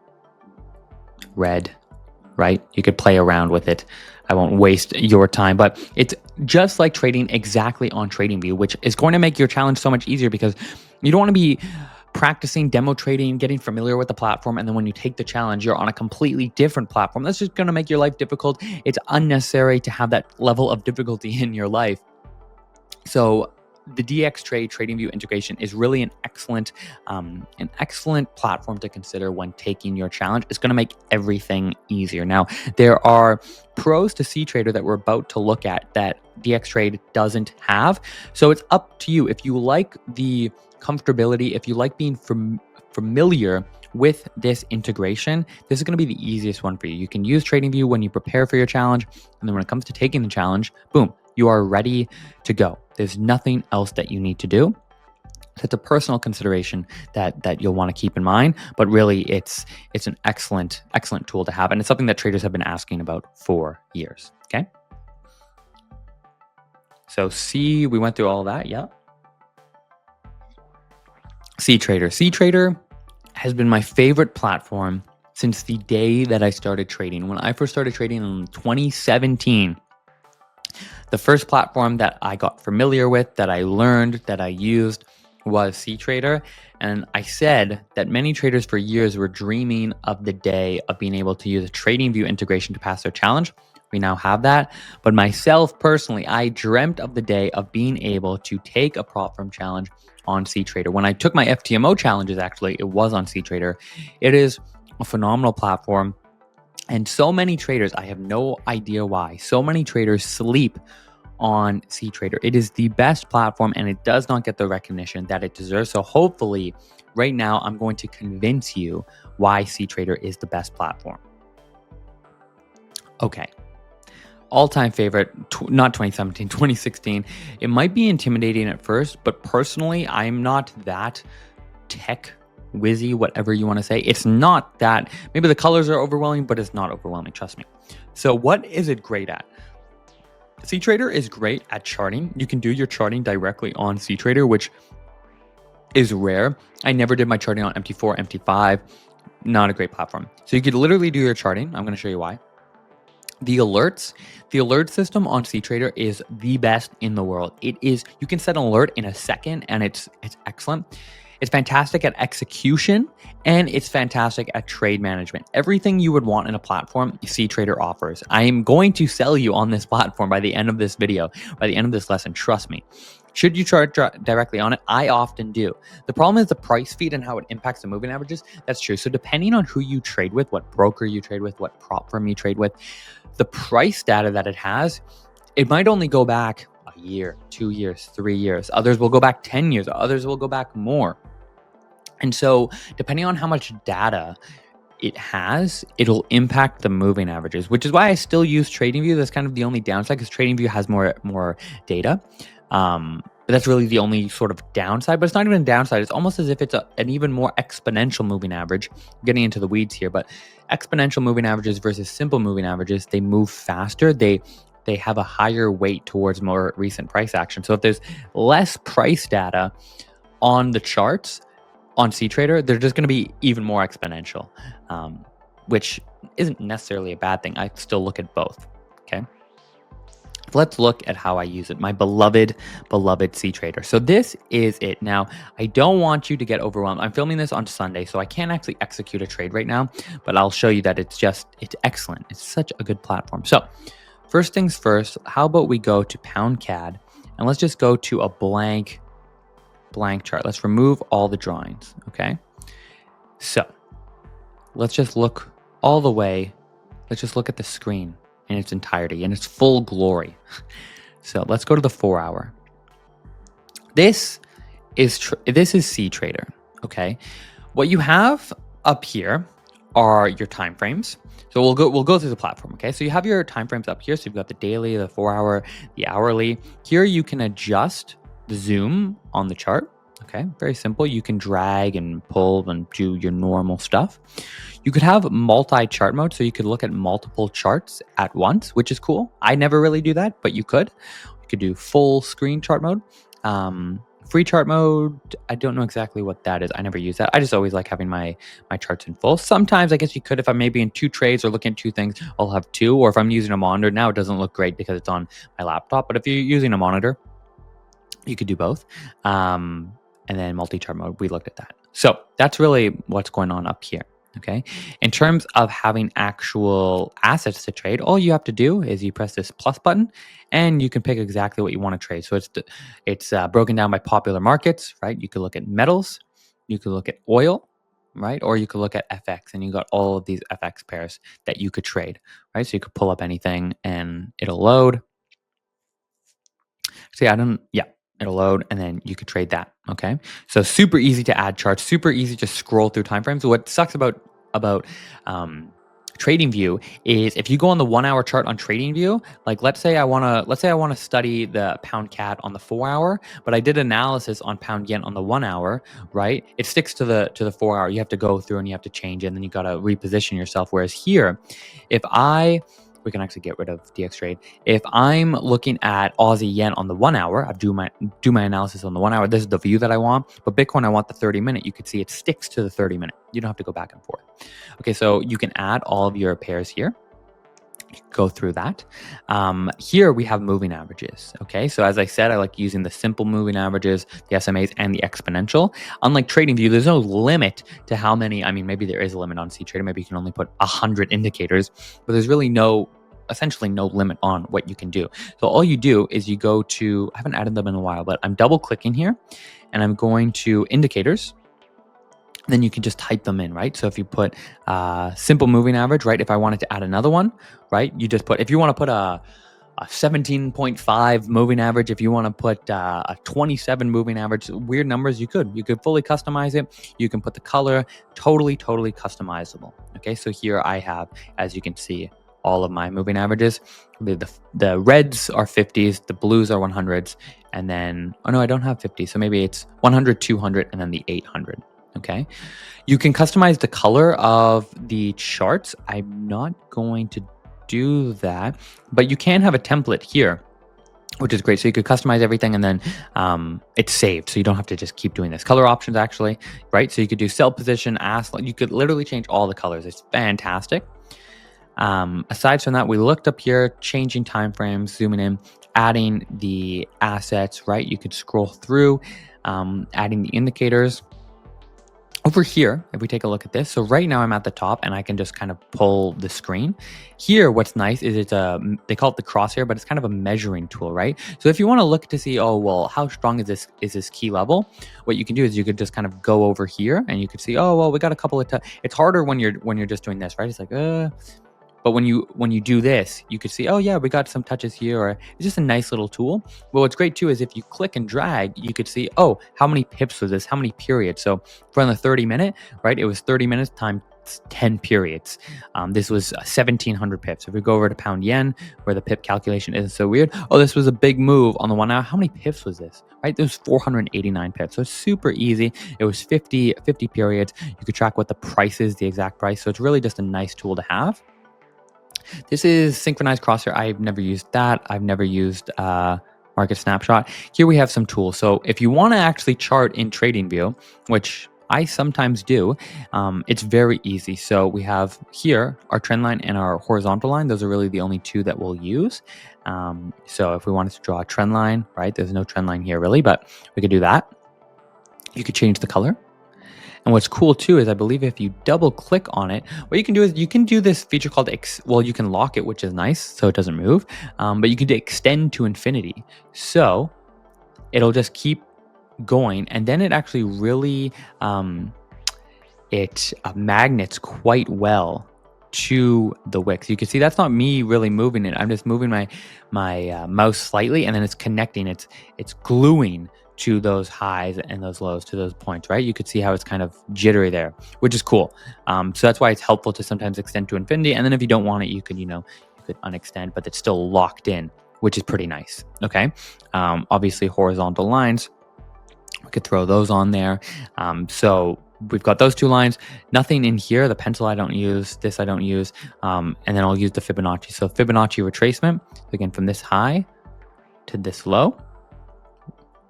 right? You could play around with it. I won't waste your time, but it's just like trading exactly on TradingView, which is going to make your challenge so much easier because you don't want to be practicing demo trading, getting familiar with the platform, and then when you take the challenge, you're on a completely different platform. That's just going to make your life difficult. It's unnecessary to have that level of difficulty in your life. So the DXTrade TradingView integration is really an excellent platform to consider when taking your challenge. It's going to make everything easier. Now, there are pros to CTrader that we're about to look at that DXTrade doesn't have. So it's up to you. If you like the comfortability, if you like being familiar with this integration, this is going to be the easiest one for you. You can use TradingView when you prepare for your challenge, and then when it comes to taking the challenge, boom, you are ready to go. There's nothing else that you need to do. So it's a personal consideration that you'll want to keep in mind, but really it's an excellent tool to have, and it's something that traders have been asking about for years. Okay. So we went through all that, yeah. CTrader has been my favorite platform since the day that I started trading. When I first started trading in 2017, The first platform that I got familiar with, that I learned, that I used was CTrader. And I said that many traders for years were dreaming of the day of being able to use a TradingView integration to pass their challenge. We now have that. But myself personally, I dreamt of the day of being able to take a prop firm challenge on CTrader. When I took my FTMO challenges, actually, it was on CTrader. It is a phenomenal platform. And so many traders, I have no idea why, so many traders sleep on CTrader. It is the best platform and it does not get the recognition that it deserves. So hopefully right now I'm going to convince you why CTrader is the best platform. Okay. All-time favorite, not 2017, 2016. It might be intimidating at first, but personally, I'm not that tech whizzy, whatever you want to say. It's not that, maybe the colors are overwhelming, but it's not overwhelming, trust me. So what is it great at? CTrader is great at charting. You can do your charting directly on CTrader, which is rare. I never did my charting on MT4, MT5. Not a great platform. So you could literally do your charting. I'm going to show you why. The alert system on CTrader is the best in the world. It is, you can set an alert in a second and it's excellent. It's fantastic at execution and it's fantastic at trade management. Everything you would want in a platform, CTrader offers. I am going to sell you on this platform by the end of this video, by the end of this lesson, trust me. Should you chart directly on it? I often do. The problem is the price feed and how it impacts the moving averages. That's true. So depending on who you trade with, what broker you trade with, what prop firm you trade with, the price data that it has, it might only go back a year, 2 years, 3 years. Others will go back 10 years. Others will go back more. And so depending on how much data it has, it'll impact the moving averages, which is why I still use TradingView. That's kind of the only downside because TradingView has more data. But that's really the only sort of downside, but it's not even a downside. It's almost as if it's an even more exponential moving average. I'm getting into the weeds here, but exponential moving averages versus simple moving averages, they move faster. They have a higher weight towards more recent price action. So if there's less price data on the charts on CTrader, they're just going to be even more exponential, which isn't necessarily a bad thing. I still look at both, okay? Let's look at how I use it, my beloved CTrader. So this is it. Now, I don't want you to get overwhelmed. I'm filming this on Sunday, so I can't actually execute a trade right now, but I'll show you that it's excellent. It's such a good platform. So first things first, how about we go to pound CAD and let's just go to a blank chart. Let's remove all the drawings, okay? So let's just look all the way. Let's just look at the screen in its entirety, in its full glory. So let's go to the 4 hour. This is CTrader, okay? What you have up here are your time frames. So we'll go through the platform, okay? So you have your time frames up here. So you've got the daily, the 4 hour, the hourly. Here you can adjust the zoom on the chart. Okay, very simple. You can drag and pull and do your normal stuff. You could have multi-chart mode, so you could look at multiple charts at once, which is cool. I never really do that, but you could. You could do full screen chart mode. Free chart mode, I don't know exactly what that is. I never use that. I just always like having my charts in full. Sometimes I guess you could, if I'm maybe in 2 trades or looking at 2 things, I'll have 2. Or if I'm using a monitor, now it doesn't look great because it's on my laptop. But if you're using a monitor, you could do both. And then multi-chart mode, we looked at that. So that's really what's going on up here, okay? In terms of having actual assets to trade, all you have to do is you press this plus button and you can pick exactly what you want to trade. So it's broken down by popular markets, right? You could look at metals, you could look at oil, right? Or you could look at FX and you got all of these FX pairs that you could trade, right? So you could pull up anything and it'll load. See, it'll load and then you could trade that, okay? So super easy to add charts, super easy to scroll through timeframes. What sucks about TradingView is if you go on the 1 hour chart on TradingView, like let's say I want to study the pound CAD on the 4 hour, but I did analysis on pound yen on the 1 hour, right? It sticks to the 4 hour. You have to go through and you have to change it and then you got to reposition yourself. Whereas here, we can actually get rid of DX trade. If I'm looking at Aussie yen on the 1 hour, I do my analysis on the 1 hour. This is the view that I want, but Bitcoin, I want the 30 minute. You could see it sticks to the 30 minute. You don't have to go back and forth. Okay, so you can add all of your pairs here. go through that. Here we have moving averages. Okay, so as I said, I like using the simple moving averages, the SMAs, and the exponential. Unlike TradingView, there's no limit to how many. I mean, maybe there is a limit on CTrader. Maybe you can only put 100 indicators, but there's really essentially no limit on what you can do. So all you do is you go to, I haven't added them in a while, but I'm double clicking here and I'm going to indicators. Then you can just type them in, right? So if you put simple moving average, right? If I wanted to add another one, right? You just put, if you want to put a 17.5 moving average, if you want to put a 27 moving average, weird numbers, you could fully customize it. You can put the color, totally customizable. Okay, so here I have, as you can see, all of my moving averages. The reds are 50s, the blues are 100s, and then, oh no, I don't have 50, so maybe it's 100, 200, and then the 800. Okay, you can customize the color of the charts. I'm not going to do that, but you can have a template here, which is great. So you could customize everything and then it's saved. So you don't have to just keep doing this. Color options actually, right? So you could do sell position, you could literally change all the colors. It's fantastic. Aside from that, we looked up here, changing timeframes, zooming in, adding the assets, right? You could scroll through, adding the indicators. Over here, if we take a look at this, so right now I'm at the top and I can just kind of pull the screen. Here, what's nice is they call it the crosshair, but it's kind of a measuring tool, right? So if you want to look to see, oh, well, how strong is this key level? What you can do is you could just kind of go over here and you could see, oh, well, we got a couple of, it's harder when you're just doing this, right? It's like, but when you do this, you could see, oh yeah, we got some touches here, or it's just a nice little tool. But what's great too is if you click and drag, you could see, oh, how many pips was this? How many periods? So for the 30-minute, right, it was 30 minutes times 10 periods. This was 1,700 pips. If we go over to pound yen, where the pip calculation isn't so weird, oh, this was a big move on the 1 hour. How many pips was this? Right, there was 489 pips. So it's super easy. It was 50 periods. You could track what the price is, the exact price. So it's really just a nice tool to have. This is synchronized crosshair. I've never used that. I've never used market snapshot. Here we have some tools. So if you want to actually chart in TradingView, which I sometimes do, it's very easy. So we have here our trend line and our horizontal line. Those are really the only two that we'll use. So if we wanted to draw a trend line, right, there's no trend line here really, but we could do that. You could change the color. And what's cool too is I believe if you double click on it, what you can do is you can do this feature called, you can lock it, which is nice, so it doesn't move, but you can extend to infinity. So it'll just keep going, and then it actually really, it magnets quite well to the wicks. You can see that's not me really moving it. I'm just moving my mouse slightly, and then it's connecting, it's gluing to those highs and those lows, to those points, right? You could see how it's kind of jittery there, which is cool. So that's why it's helpful to sometimes extend to infinity. And then if you don't want it, you could unextend, but it's still locked in, which is pretty nice. Okay. Obviously horizontal lines, we could throw those on there. So we've got those two lines, nothing in here. The pencil I don't use, this I don't use. And then I'll use the Fibonacci. So Fibonacci retracement, again, from this high to this low.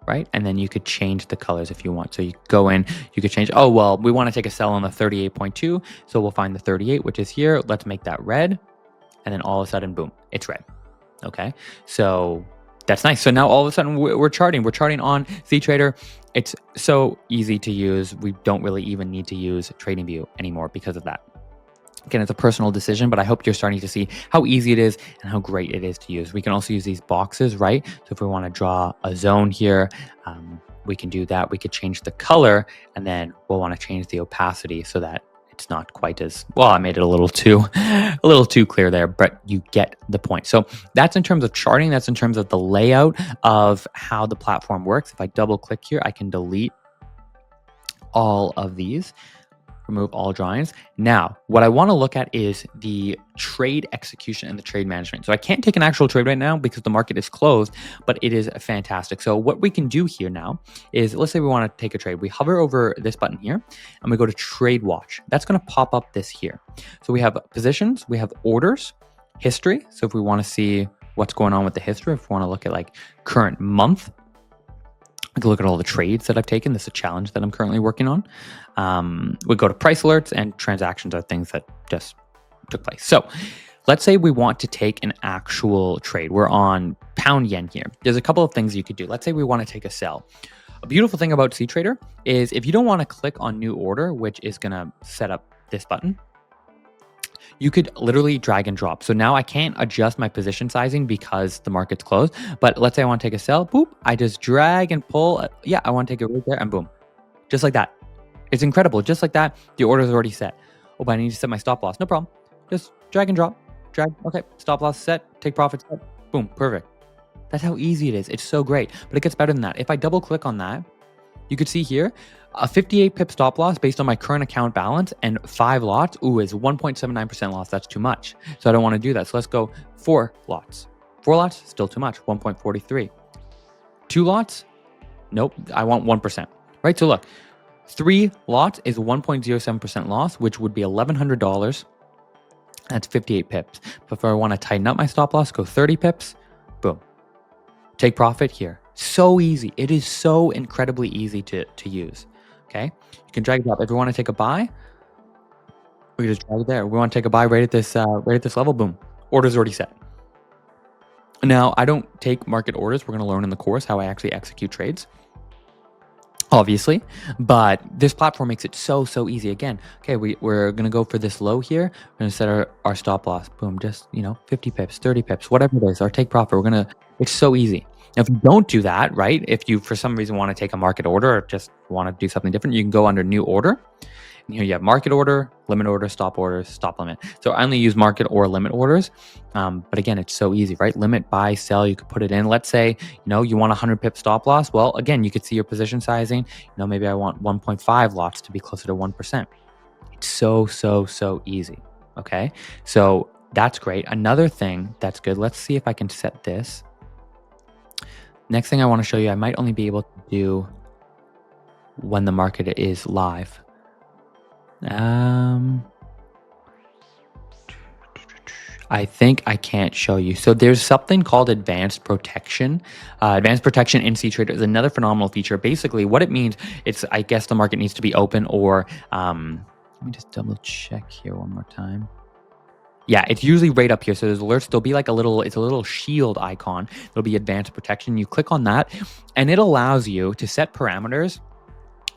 Right? And then you could change the colors if you want. So you go in, you could change, oh, well, we want to take a sell on the 38.2. So we'll find the 38, which is here. Let's make that red. And then all of a sudden, boom, it's red. Okay. So that's nice. So now all of a sudden we're charting on CTrader. It's so easy to use. We don't really even need to use TradingView anymore because of that. Again, it's a personal decision, but I hope you're starting to see how easy it is and how great it is to use. We can also use these boxes, right? So if we want to draw a zone here, we can do that. We could change the color, and then we'll want to change the opacity so that it's not quite as, well, I made it a little too clear there, but you get the point. So that's in terms of charting. That's in terms of the layout of how the platform works. If I double click here, I can delete all of these. Remove all drawings. Now, what I want to look at is the trade execution and the trade management. So I can't take an actual trade right now because the market is closed, but it is fantastic. So what we can do here now is, let's say we want to take a trade. We hover over this button here and we go to Trade Watch. That's going to pop up this here. So we have positions, we have orders, history. So if we want to see what's going on with the history, if we want to look at like current month, we can look at all the trades that I've taken. This is a challenge that I'm currently working on. We go to price alerts, and transactions are things that just took place. So let's say we want to take an actual trade. We're on pound yen here. There's a couple of things you could do. Let's say we want to take a sell. A beautiful thing about CTrader is if you don't want to click on new order, which is going to set up this button, you could literally drag and drop. So now I can't adjust my position sizing because the market's closed. But let's say I want to take a sell, boop, I just drag and pull. Yeah, I want to take it right there and boom, just like that. It's incredible. Just like that, the order is already set. Oh, but I need to set my stop loss. No problem. Just drag and drop. Drag. Okay, stop loss set. Take profit set. Boom, perfect. That's how easy it is. It's so great. But it gets better than that. If I double click on that, you could see here, a 58 pip stop loss based on my current account balance and 5 lots, ooh, is 1.79% loss. That's too much. So I don't want to do that. So let's go 4 lots. 4 lots, still too much, 1.43. 2 lots, nope, I want 1%, right? So look, 3 lots is 1.07% loss, which would be $1,100. That's 58 pips. But if I want to tighten up my stop loss, go 30 pips, boom. Take profit here. So easy. It is so incredibly easy to use. Okay. You can drag it up. If we want to take a buy, we can just drag it there. We want to take a buy right at this level. Boom. Order's already set. Now, I don't take market orders. We're going to learn in the course how I actually execute trades, obviously, but this platform makes it so easy. Again, okay, we're going to go for this low here. We're going to set our stop loss. Boom. Just, 50 pips, 30 pips, whatever it is, our take profit. It's so easy. Now, if you don't do that, right, if you for some reason want to take a market order or just want to do something different, you can go under new order. And here you have market order, limit order, stop orders, stop limit. So I only use market or limit orders. But again, it's so easy, right? Limit, buy, sell, you could put it in. Let's say, you want 100 pip stop loss. Well, again, you could see your position sizing. Maybe I want 1.5 lots to be closer to 1%. It's so easy. Okay. So that's great. Another thing that's good. Let's see if I can set this. Next thing I want to show you, I might only be able to do when the market is live. I think I can't show you. So there's something called advanced protection. Advanced protection in CTrader is another phenomenal feature. Basically, what it means, it's, I guess the market needs to be open or, let me just double check here one more time. Yeah, it's usually right up here. So there's alerts. There'll be like it's a little shield icon. There'll be advanced protection. You click on that and it allows you to set parameters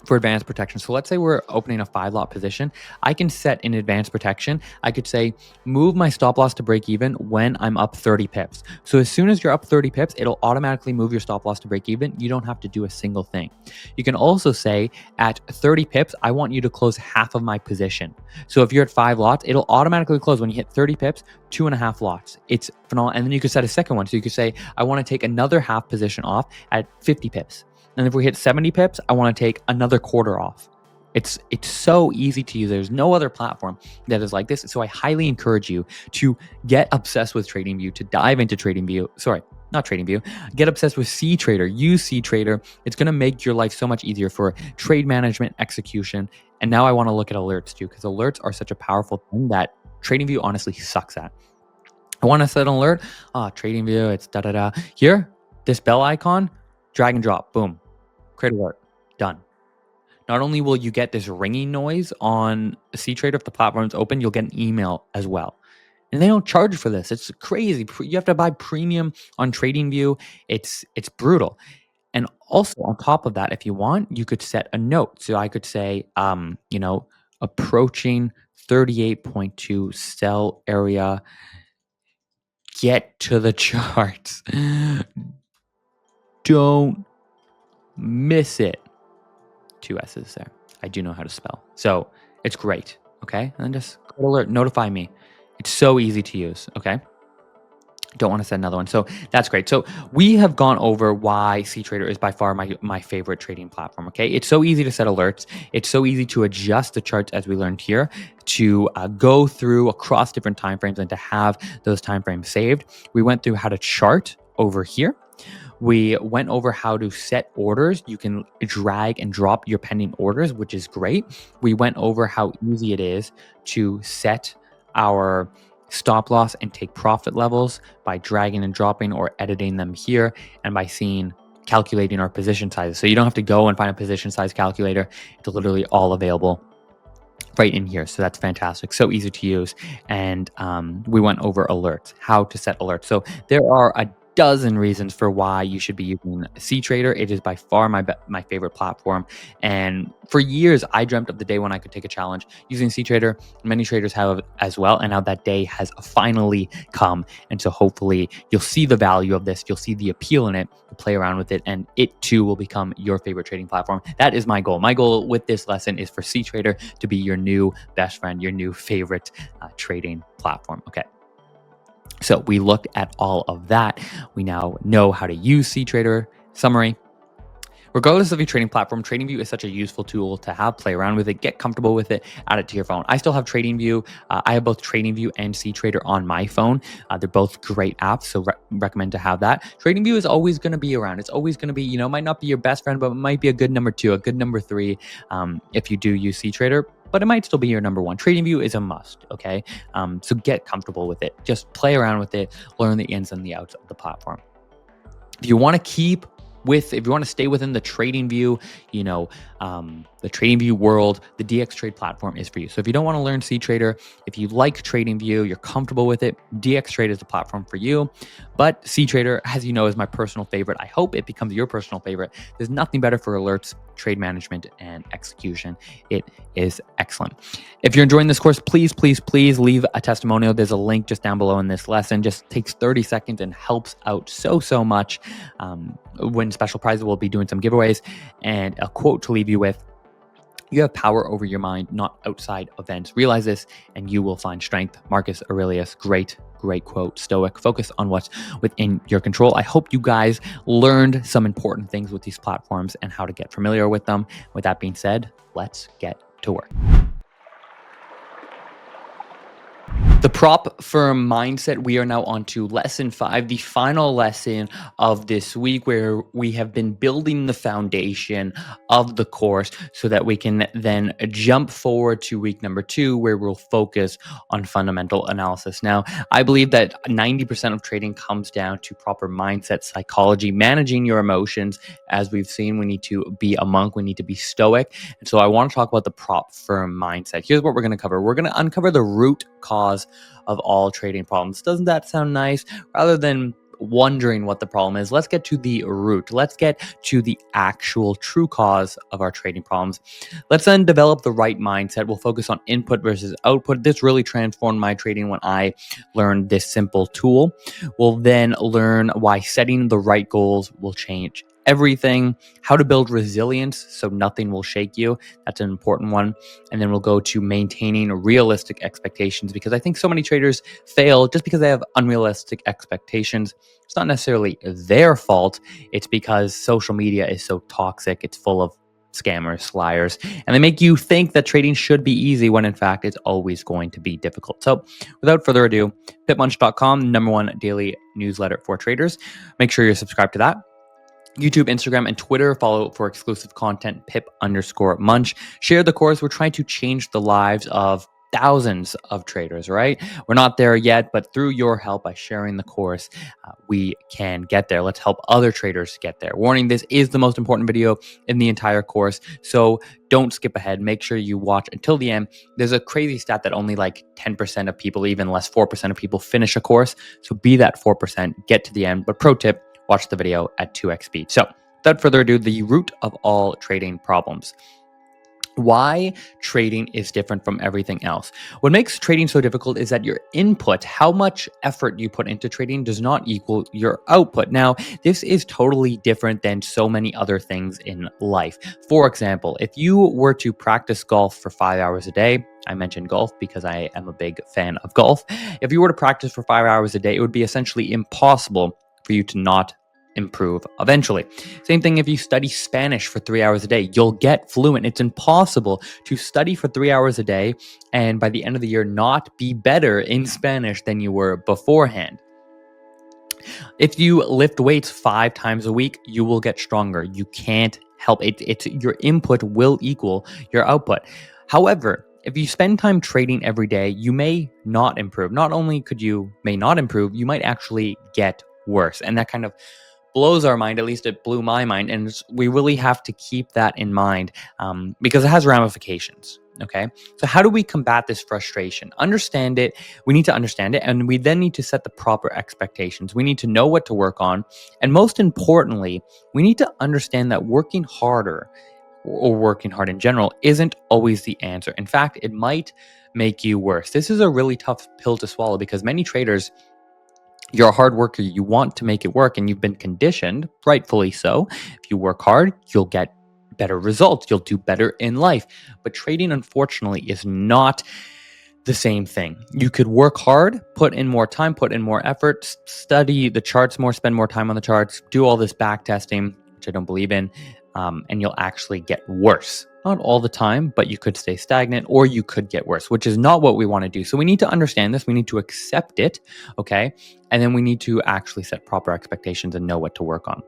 for advanced protection. So let's say we're opening a 5 lot position. I can set in advanced protection. I could say, move my stop loss to break even when I'm up 30 pips. So as soon as you're up 30 pips, it'll automatically move your stop loss to break even. You don't have to do a single thing. You can also say at 30 pips, I want you to close half of my position. So if you're at 5 lots, it'll automatically close when you hit 30 pips, 2.5 lots. It's phenomenal. And then you could set a second one. So you could say, I want to take another half position off at 50 pips. And if we hit 70 pips, I want to take another quarter off. It's so easy to use. There's no other platform that is like this. So I highly encourage you to get obsessed with TradingView, to dive into TradingView. Sorry, not TradingView. Get obsessed with CTrader. Use CTrader. It's going to make your life so much easier for trade management, execution. And now I want to look at alerts too, because alerts are such a powerful thing that TradingView honestly sucks at. I want to set an alert. TradingView, it's da-da-da. Here, this bell icon, drag and drop, boom. Create alert, done. Not only will you get this ringing noise on CTrader if the platform's open, you'll get an email as well. And they don't charge for this. It's crazy. You have to buy premium on TradingView. It's brutal. And also on top of that, if you want, you could set a note. So I could say, approaching 38.2 sell area, get to the charts. Don't miss it. 2 S's there. I do know how to spell. So it's great. Okay. And then just alert, notify me. It's so easy to use. Okay. Don't want to set another one. So that's great. So we have gone over why CTrader is by far my favorite trading platform. Okay. It's so easy to set alerts. It's so easy to adjust the charts as we learned here, to go through across different timeframes and to have those timeframes saved. We went through how to chart over here. We went over how to set orders. You can drag and drop your pending orders, which is great. We went over how easy it is to set our stop loss and take profit levels by dragging and dropping or editing them here, and by calculating our position sizes. So you don't have to go and find a position size calculator. It's literally all available right in here. So that's fantastic. So easy to use. And we went over alerts, how to set alerts. So there are a dozen reasons for why you should be using CTrader. It is by far my favorite platform. And for years, I dreamt of the day when I could take a challenge using CTrader. Many traders have as well. And now that day has finally come. And so hopefully you'll see the value of this. You'll see the appeal in it, play around with it, and it too will become your favorite trading platform. That is my goal. My goal with this lesson is for CTrader to be your new best friend, your new favorite trading platform. Okay. So we looked at all of that. We now know how to use CTrader. Summary: regardless of your trading platform, TradingView is such a useful tool to have. Play around with it, get comfortable with it, add it to your phone. I still have TradingView. I have both TradingView and CTrader on my phone. They're both great apps, so recommend to have that. TradingView is always going to be around. It's always going to be, might not be your best friend, but it might be a good number 2, a good number 3 if you do use CTrader, but it might still be your number 1. TradingView is a must, okay? So get comfortable with it. Just play around with it, learn the ins and the outs of the platform. If you want to stay within the TradingView, the TradingView world, the DXTrade platform is for you. So if you don't want to learn CTrader, if you like TradingView, you're comfortable with it, DXTrade is the platform for you. But CTrader, as you know, is my personal favorite. I hope it becomes your personal favorite. There's nothing better for alerts, trade management, and execution. It is excellent. If you're enjoying this course, please, please, please leave a testimonial. There's a link just down below in this lesson. Just takes 30 seconds and helps out so much. Win special prizes. We'll be doing some giveaways. And a quote to leave you with: you have power over your mind, not outside events. Realize this and you will find strength. Marcus Aurelius, great quote. Stoic. Focus on what's within your control. I hope you guys learned some important things with these platforms and how to get familiar with them. With that being said, let's get to work. The prop firm mindset. We are now on to lesson 5, the final lesson of this week, where we have been building the foundation of the course so that we can then jump forward to week number 2, where we'll focus on fundamental analysis. Now, I believe that 90% of trading comes down to proper mindset, psychology, managing your emotions. As we've seen, we need to be a monk. We need to be stoic. And so I want to talk about the prop firm mindset. Here's what we're going to cover. We're going to uncover the root cause of all trading problems. Doesn't that sound nice? Rather than wondering what the problem is, let's get to the root. Let's get to the actual true cause of our trading problems. Let's then develop the right mindset. We'll focus on input versus output. This really transformed my trading when I learned this simple tool. We'll then learn why setting the right goals will change everything, how to build resilience so nothing will shake you. That's an important one. And then we'll go to maintaining realistic expectations, because I think so many traders fail just because they have unrealistic expectations. It's not necessarily their fault. It's because social media is so toxic. It's full of scammers, liars, and they make you think that trading should be easy when in fact it's always going to be difficult. So without further ado, pipmunch.com, #1 daily newsletter for traders. Make sure you're subscribed to that. YouTube, Instagram, and Twitter. Follow for exclusive content, Pip_Munch. Share the course. We're trying to change the lives of thousands of traders, right? We're not there yet, but through your help by sharing the course, we can get there. Let's help other traders get there. Warning, this is the most important video in the entire course, so don't skip ahead. Make sure you watch until the end. There's a crazy stat that only like 10% of people, even less 4% of people finish a course. So be that 4%, get to the end. But pro tip, watch the video at 2x speed. So without further ado, the root of all trading problems. Why trading is different from everything else. What makes trading so difficult is that your input, how much effort you put into trading, does not equal your output. Now, this is totally different than so many other things in life. For example, if you were to practice golf for 5 hours a day, I mentioned golf because I am a big fan of golf. If you were to practice for 5 hours a day, it would be essentially impossible for you to not improve eventually. Same thing if you study Spanish for 3 hours a day, you'll get fluent. It's impossible to study for 3 hours a day and by the end of the year not be better in Spanish than you were beforehand. If you lift weights 5 times a week, you will get stronger. You can't help it. It's your input will equal your output. However, if you spend time trading every day, you may not improve. Not only could you may not improve, you might actually get worse. And that kind of blows our mind. At least it blew my mind. And we really have to keep that in mind because it has ramifications. Okay. So how do we combat this frustration? Understand it. We need to understand it. And we then need to set the proper expectations. We need to know what to work on. And most importantly, we need to understand that working harder or working hard in general isn't always the answer. In fact, it might make you worse. This is a really tough pill to swallow because many traders, you're a hard worker, you want to make it work, and you've been conditioned, rightfully so. If you work hard, you'll get better results, you'll do better in life. But trading, unfortunately, is not the same thing. You could work hard, put in more time, put in more effort, study the charts more, spend more time on the charts, do all this back testing, which I don't believe in, and you'll actually get worse. Not all the time, but you could stay stagnant or you could get worse, which is not what we want to do. So we need to understand this. We need to accept it, okay? And then we need to actually set proper expectations and know what to work on.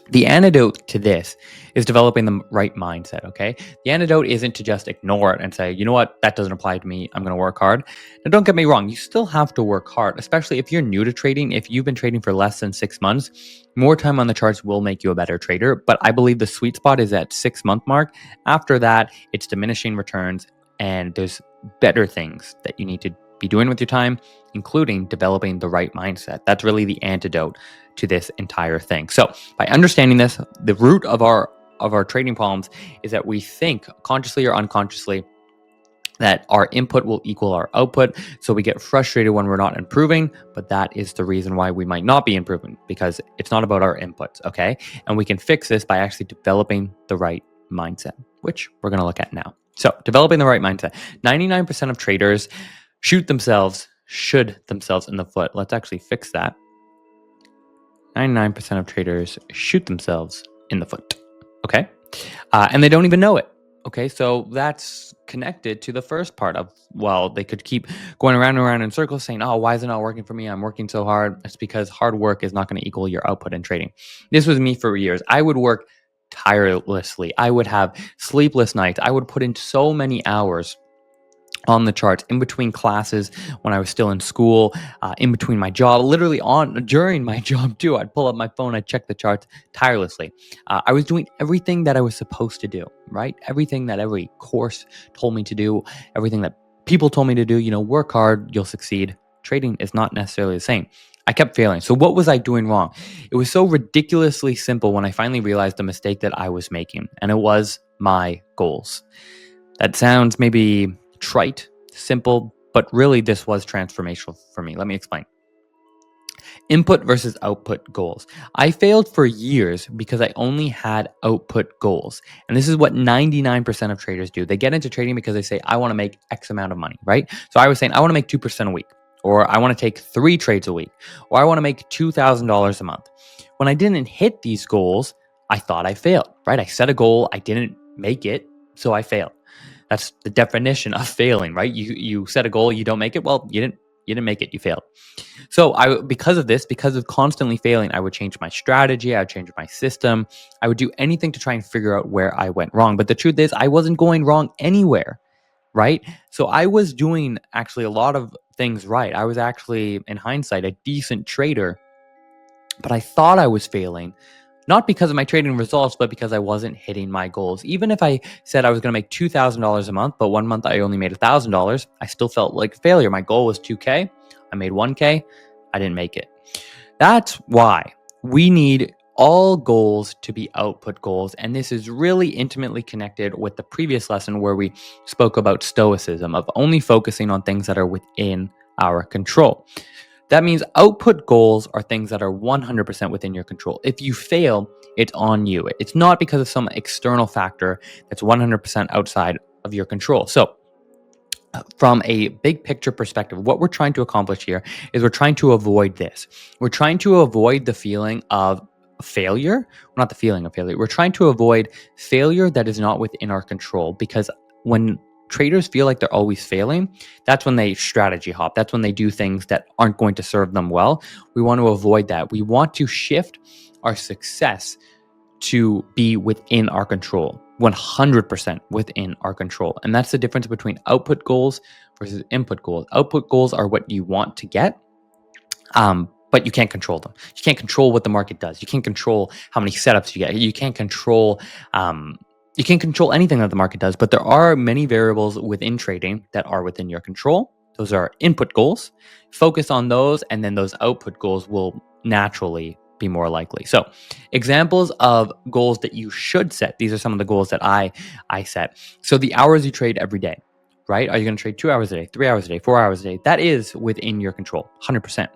The antidote to this is developing the right mindset, okay? The antidote isn't to just ignore it and say, you know what, that doesn't apply to me, I'm going to work hard. Now, don't get me wrong, you still have to work hard, especially if you're new to trading. If you've been trading for less than 6 months, more time on the charts will make you a better trader. But I believe the sweet spot is at 6-month mark. After that, it's diminishing returns, and there's better things that you need to be doing with your time, including developing the right mindset. That's really the antidote to this entire thing. So by understanding this, the root of our trading problems is that we think consciously or unconsciously that our input will equal our output. So we get frustrated when we're not improving, but that is the reason why we might not be improving, because it's not about our inputs, okay? And we can fix this by actually developing the right mindset, which we're going to look at now. So developing the right mindset. 99% of traders shoot themselves in the foot. Let's actually fix that. 99% of traders shoot themselves in the foot, okay? And they don't even know it, okay? So that's connected to the first part of, well, they could keep going around and around in circles saying, oh, why is it not working for me? I'm working so hard. It's because hard work is not going to equal your output in trading. This was me for years. I would work tirelessly. I would have sleepless nights. I would put in so many hours on the charts in between classes when I was still in school, in between my job, literally during my job too. I'd pull up my phone, I'd check the charts tirelessly. I was doing everything that I was supposed to do, right? Everything that every course told me to do, everything that people told me to do, work hard, you'll succeed. Trading is not necessarily the same. I kept failing. So what was I doing wrong? It was so ridiculously simple when I finally realized the mistake that I was making, and it was my goals. That sounds maybe trite, simple, but really this was transformational for me. Let me explain. Input versus output goals. I failed for years because I only had output goals. And this is what 99% of traders do. They get into trading because they say, I want to make X amount of money, right? So I was saying, I want to make 2% a week, or I want to take 3 trades a week, or I want to make $2,000 a month. When I didn't hit these goals, I thought I failed, right? I set a goal, I didn't make it, so I failed. That's the definition of failing, right? You set a goal, you don't make it. Well, you didn't make it, you failed. So because of constantly failing, I would change my strategy, I would change my system, I would do anything to try and figure out where I went wrong. But the truth is, I wasn't going wrong anywhere, right? So I was doing actually a lot of things right. I was actually, in hindsight, a decent trader, but I thought I was failing. Not because of my trading results, but because I wasn't hitting my goals. Even if I said I was going to make $2,000 a month, but one month I only made $1,000, I still felt like a failure. My goal was $2K. I made $1K. I didn't make it. That's why we need all goals to be output goals. And this is really intimately connected with the previous lesson where we spoke about stoicism, of only focusing on things that are within our control. That means output goals are things that are 100% within your control. If you fail, it's on you. It's not because of some external factor that's 100% outside of your control. So from a big picture perspective, what we're trying to accomplish here is we're trying to avoid this. We're trying to avoid the feeling of failure, not the feeling of failure. We're trying to avoid failure that is not within our control, because when traders feel like they're always failing, that's when they strategy hop. That's when they do things that aren't going to serve them well. We want to avoid that. We want to shift our success to be within our control, 100% within our control. And that's the difference between output goals versus input goals. Output goals are what you want to get, but you can't control them. You can't control what the market does. You can't control how many setups you get. You can't control You can't control anything that the market does, but there are many variables within trading that are within your control. Those are input goals. Focus on those, and then those output goals will naturally be more likely. So, examples of goals that you should set. These are some of the goals that I set. So, the hours you trade every day, right? Are you going to trade 2 hours a day, 3 hours a day, 4 hours a day? That is within your control, 100%.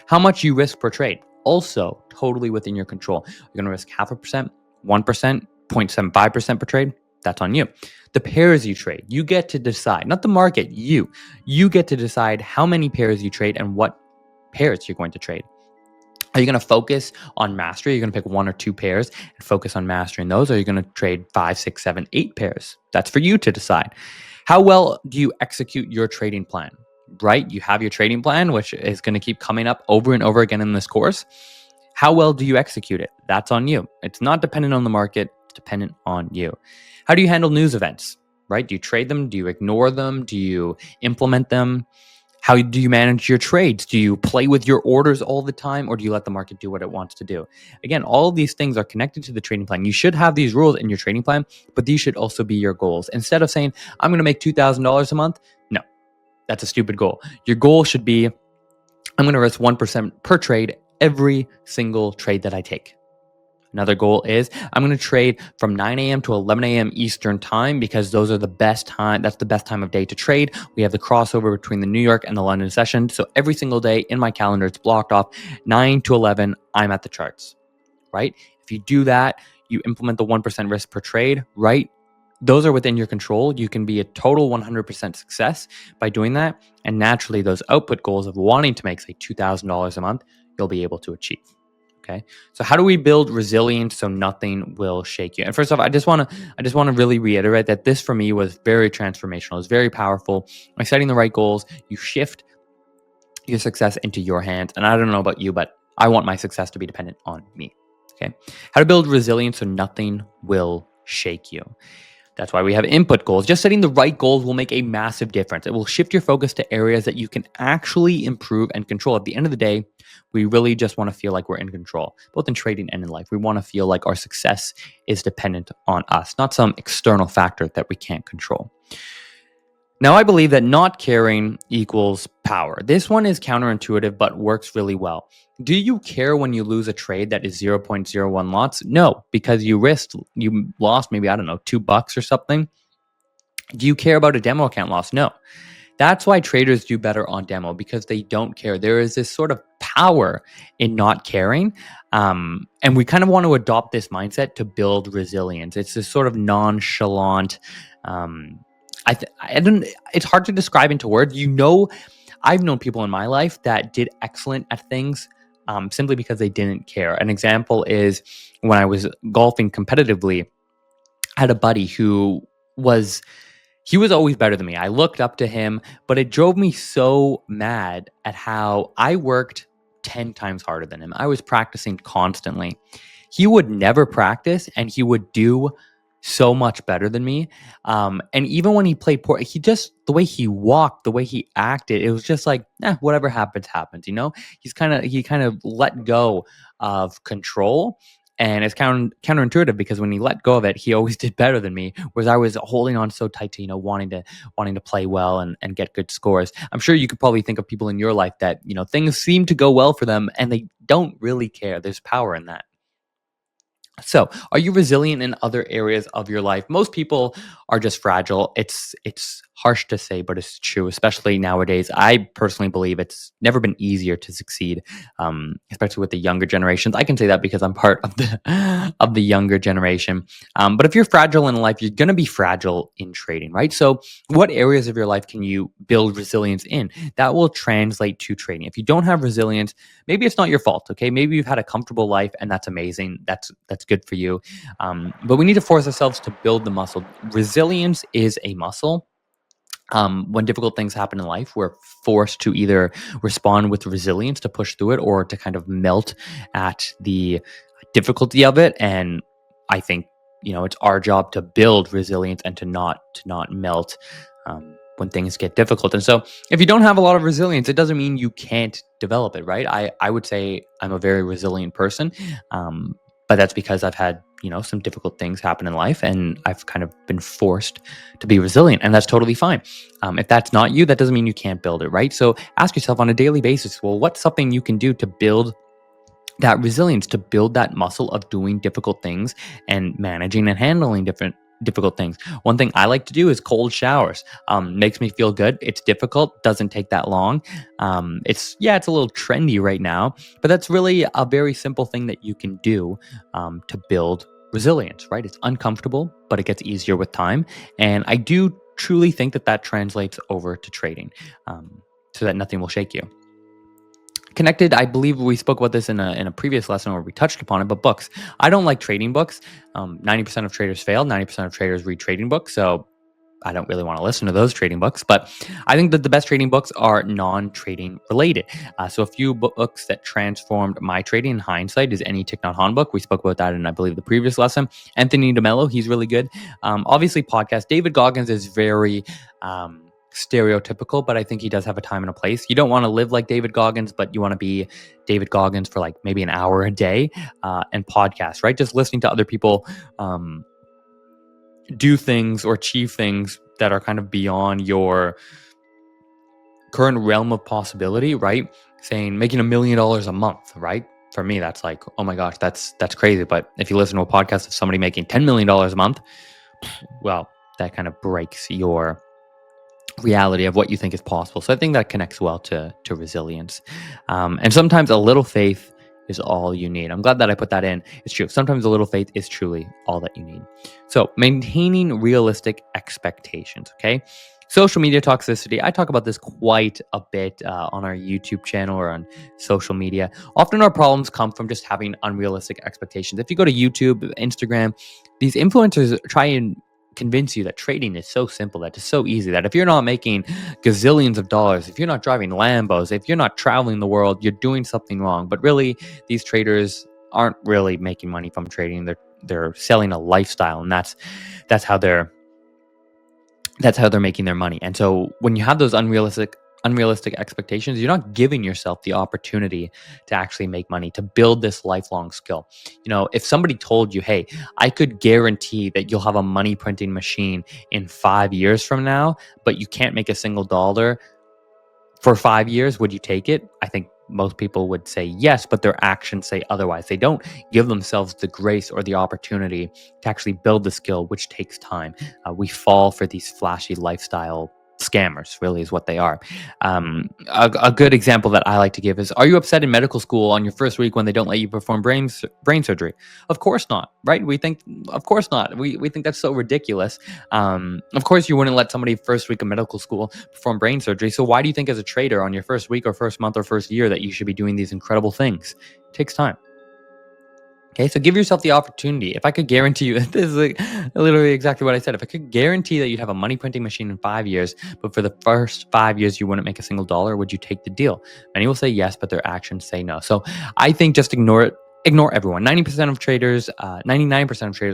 How much you risk per trade, also totally within your control. You're going to risk 0.5%, 1%, 0.75% per trade. That's on you. The pairs you trade, you get to decide, not the market, you get to decide how many pairs you trade and what pairs you're going to trade. Are you going to focus on mastery? You're going to pick 1 or 2 pairs and focus on mastering those? Or are you going to trade 5, 6, 7, 8 pairs? That's for you to decide. How well do you execute your trading plan, right? You have your trading plan, which is going to keep coming up over and over again in this course. How well do you execute it? That's on you. It's not dependent on the market. It's dependent on you. How do you handle news events, right? Do you trade them? Do you ignore them? Do you implement them? How do you manage your trades? Do you play with your orders all the time, or do you let the market do what it wants to do? Again, all of these things are connected to the trading plan. You should have these rules in your trading plan, but these should also be your goals. Instead of saying, I'm going to make $2,000 a month, no, that's a stupid goal. Your goal should be, I'm going to risk 1% per trade every single trade that I take. Another goal is I'm going to trade from 9 a.m. to 11 a.m. Eastern time because those are the best time. That's the best time of day to trade. We have the crossover between the New York and the London session. So every single day in my calendar, it's blocked off 9 to 11. I'm at the charts, right? If you do that, you implement the 1% risk per trade, right? Those are within your control. You can be a total 100% success by doing that. And naturally, those output goals of wanting to make, say, $2,000 a month, you'll be able to achieve. Okay. So how do we build resilience so nothing will shake you? And first off, I just want to really reiterate that this for me was very transformational. It was very powerful. By setting the right goals, you shift your success into your hands. And I don't know about you, but I want my success to be dependent on me. Okay. How to build resilience so nothing will shake you. That's why we have input goals. Just setting the right goals will make a massive difference. It will shift your focus to areas that you can actually improve and control. At the end of the day, we really just want to feel like we're in control, both in trading and in life. We want to feel like our success is dependent on us, not some external factor that we can't control. Now, I believe that not caring equals power. This one is counterintuitive, but works really well. Do you care when you lose a trade that is 0.01 lots? No, because you lost maybe, I don't know, $2 or something. Do you care about a demo account loss? No. That's why traders do better on demo, because they don't care. There is this sort of power in not caring. And we kind of want to adopt this mindset to build resilience. It's this sort of nonchalant, it's hard to describe into words. I've known people in my life that did excellent at things simply because they didn't care. An example is when I was golfing competitively, I had a buddy who was always better than me. I looked up to him, but it drove me so mad at how I worked 10 times harder than him. I was practicing constantly. He would never practice, and he would do so much better than me. And even when he played poor, the way he walked, the way he acted, it was just like, whatever happens, happens. He kind of let go of control. And it's counterintuitive because when he let go of it, he always did better than me. Whereas I was holding on so tight to, wanting to play well and get good scores. I'm sure you could probably think of people in your life that, things seem to go well for them and they don't really care. There's power in that. So, are you resilient in other areas of your life? Most people are just fragile. It's harsh to say, but it's true, especially nowadays. I personally believe it's never been easier to succeed, especially with the younger generations. I can say that because I'm part of the younger generation. But if you're fragile in life, you're going to be fragile in trading, right? So, what areas of your life can you build resilience in? That will translate to trading. If you don't have resilience, maybe it's not your fault, okay? Maybe you've had a comfortable life and that's amazing. That's good for you. But we need to force ourselves to build the muscle. Resilience is a muscle. When difficult things happen in life, we're forced to either respond with resilience to push through it or to kind of melt at the difficulty of it. And I think, it's our job to build resilience and to not melt when things get difficult. And so if you don't have a lot of resilience, it doesn't mean you can't develop it, right? I would say I'm a very resilient person. But that's because I've had, some difficult things happen in life, and I've kind of been forced to be resilient, and that's totally fine. If that's not you, that doesn't mean you can't build it, right? So ask yourself on a daily basis, well, what's something you can do to build that resilience, to build that muscle of doing difficult things and managing and handling difficult things. One thing I like to do is cold showers. Makes me feel good. It's difficult, doesn't take that long. It's a little trendy right now, but that's really a very simple thing that you can do to build resilience, right? It's uncomfortable, but it gets easier with time. And I do truly think that translates over to trading, so that nothing will shake you. Connected, I believe we spoke about this in a previous lesson where we touched upon it, but books. I don't like trading books. 90% of traders fail. 90% of traders read trading books. So I don't really want to listen to those trading books, but I think that the best trading books are non-trading related. So a few books that transformed my trading in hindsight is Any Tick Not Han book. We spoke about that in, I believe, the previous lesson. Anthony DeMello, he's really good. Obviously, podcast. David Goggins is very stereotypical, but I think he does have a time and a place. You don't want to live like David Goggins, but you want to be David Goggins for like maybe an hour a day. And podcasts, right? Just listening to other people do things or achieve things that are kind of beyond your current realm of possibility, right? Saying making $1 million a month, right? For me, that's like, oh my gosh, that's crazy. But if you listen to a podcast of somebody making $10 million a month, well, that kind of breaks your reality of what you think is possible. So I think that connects well to resilience. And sometimes a little faith is all you need. I'm glad that I put that in. It's true. Sometimes a little faith is truly all that you need. So maintaining realistic expectations, okay? Social media toxicity. I talk about this quite a bit on our YouTube channel or on social media. Often our problems come from just having unrealistic expectations. If you go to YouTube, Instagram, these influencers try and convince you that trading is so simple, that it's so easy, that if you're not making gazillions of dollars, if you're not driving Lambos, if you're not traveling the world, you're doing something wrong. But really, these traders aren't really making money from trading. They're selling a lifestyle, and that's how they're making their money. And so when you have those unrealistic expectations, you're not giving yourself the opportunity to actually make money, to build this lifelong skill. If somebody told you, hey, I could guarantee that you'll have a money printing machine in 5 years from now, but you can't make a single dollar for 5 years, would you take it? I think most people would say yes, but their actions say otherwise. They don't give themselves the grace or the opportunity to actually build the skill, which takes time. We fall for these flashy lifestyle scammers, really is what they are. A good example that I like to give is, are you upset in medical school on your first week when they don't let you perform brain surgery? Of course not, right? Of course not. We think that's so ridiculous. Of course you wouldn't let somebody first week of medical school perform brain surgery. So why do you think as a trader on your first week or first month or first year that you should be doing these incredible things? It takes time. Okay, so give yourself the opportunity. If I could guarantee you, this is literally exactly what I said. If I could guarantee that you'd have a money printing machine in 5 years, but for the first 5 years you wouldn't make a single dollar, would you take the deal? Many will say yes, but their actions say no. So I think just ignore it. Ignore everyone. 99% of traders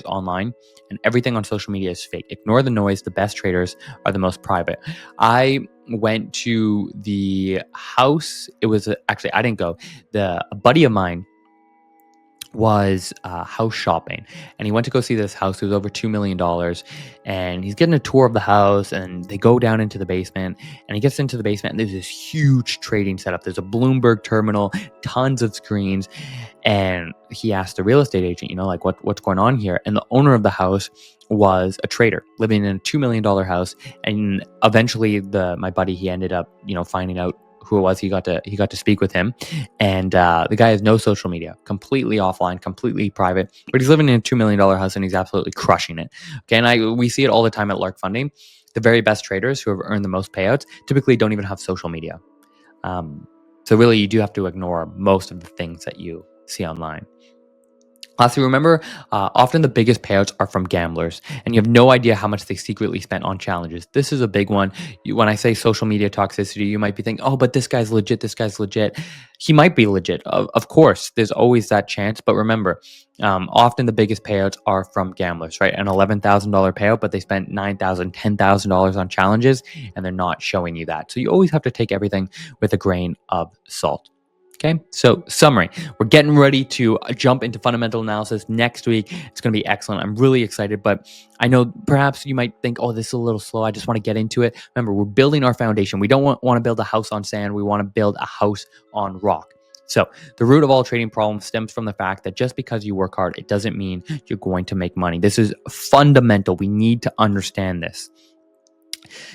online and everything on social media is fake. Ignore the noise. The best traders are the most private. I went to the house. It was actually, I didn't go. A buddy of mine was house shopping, and he went to go see this house. It was over $2 million, and he's getting a tour of the house, and they go down into the basement, and he gets into the basement, and there's this huge trading setup. There's a Bloomberg terminal, tons of screens, and he asked the real estate agent, what's going on here? And the owner of the house was a trader living in a $2 million house, and eventually my buddy, he ended up finding out who it was. He got to speak with him, and the guy has no social media, completely offline, completely private, but he's living in a $2 million house and he's absolutely crushing it. Okay, and we see it all the time at Lark Funding. The very best traders who have earned the most payouts typically don't even have social media. So really, you do have to ignore most of the things that you see online. Lastly, remember, often the biggest payouts are from gamblers, and you have no idea how much they secretly spent on challenges. This is a big one. When I say social media toxicity, you might be thinking, oh, but this guy's legit, He might be legit. Of course, there's always that chance. But remember, often the biggest payouts are from gamblers, right? An $11,000 payout, but they spent $9,000, $10,000 on challenges, and they're not showing you that. So you always have to take everything with a grain of salt. Okay, so summary. We're getting ready to jump into fundamental analysis next week. It's going to be excellent. I'm really excited, but I know perhaps you might think, oh, this is a little slow. I just want to get into it. Remember, we're building our foundation. We don't want to build a house on sand. We want to build a house on rock. So the root of all trading problems stems from the fact that just because you work hard, it doesn't mean you're going to make money. This is fundamental. We need to understand this.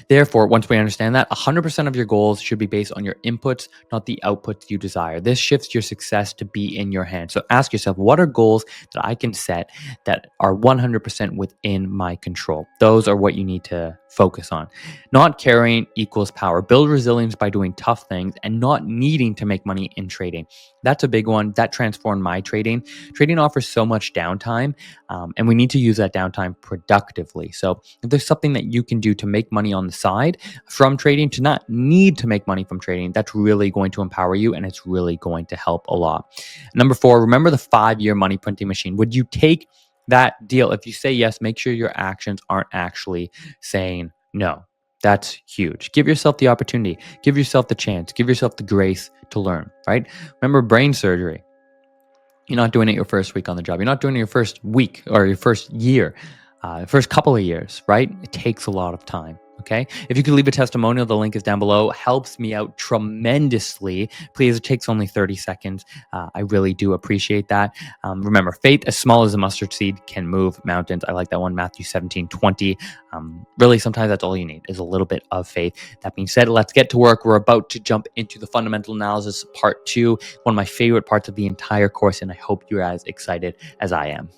Therefore, once we understand that, 100% of your goals should be based on your inputs, not the outputs you desire. This shifts your success to be in your hands. So ask yourself, what are goals that I can set that are 100% within my control? Those are what you need to focus on. Not caring equals power. Build resilience by doing tough things and not needing to make money in trading. That's a big one. That transformed my trading. Trading offers so much downtime, and we need to use that downtime productively. So if there's something that you can do to make money on the side from trading, to not need to make money from trading, that's really going to empower you, and it's really going to help a lot. Number 4, remember the 5-year money printing machine. Would you take that deal? If you say yes, make sure your actions aren't actually saying no. That's huge. Give yourself the opportunity, give yourself the chance, give yourself the grace to learn, right? Remember brain surgery. You're not doing it your first week on the job. You're not doing it your first week or your first year, first couple of years, right? It takes a lot of time. Okay. If you could leave a testimonial, the link is down below. Helps me out tremendously. Please, it takes only 30 seconds. I really do appreciate that. Remember, faith as small as a mustard seed can move mountains. I like that one, Matthew 17:20. Really, sometimes that's all you need is a little bit of faith. That being said, let's get to work. We're about to jump into the fundamental analysis part 2, one of my favorite parts of the entire course, and I hope you're as excited as I am.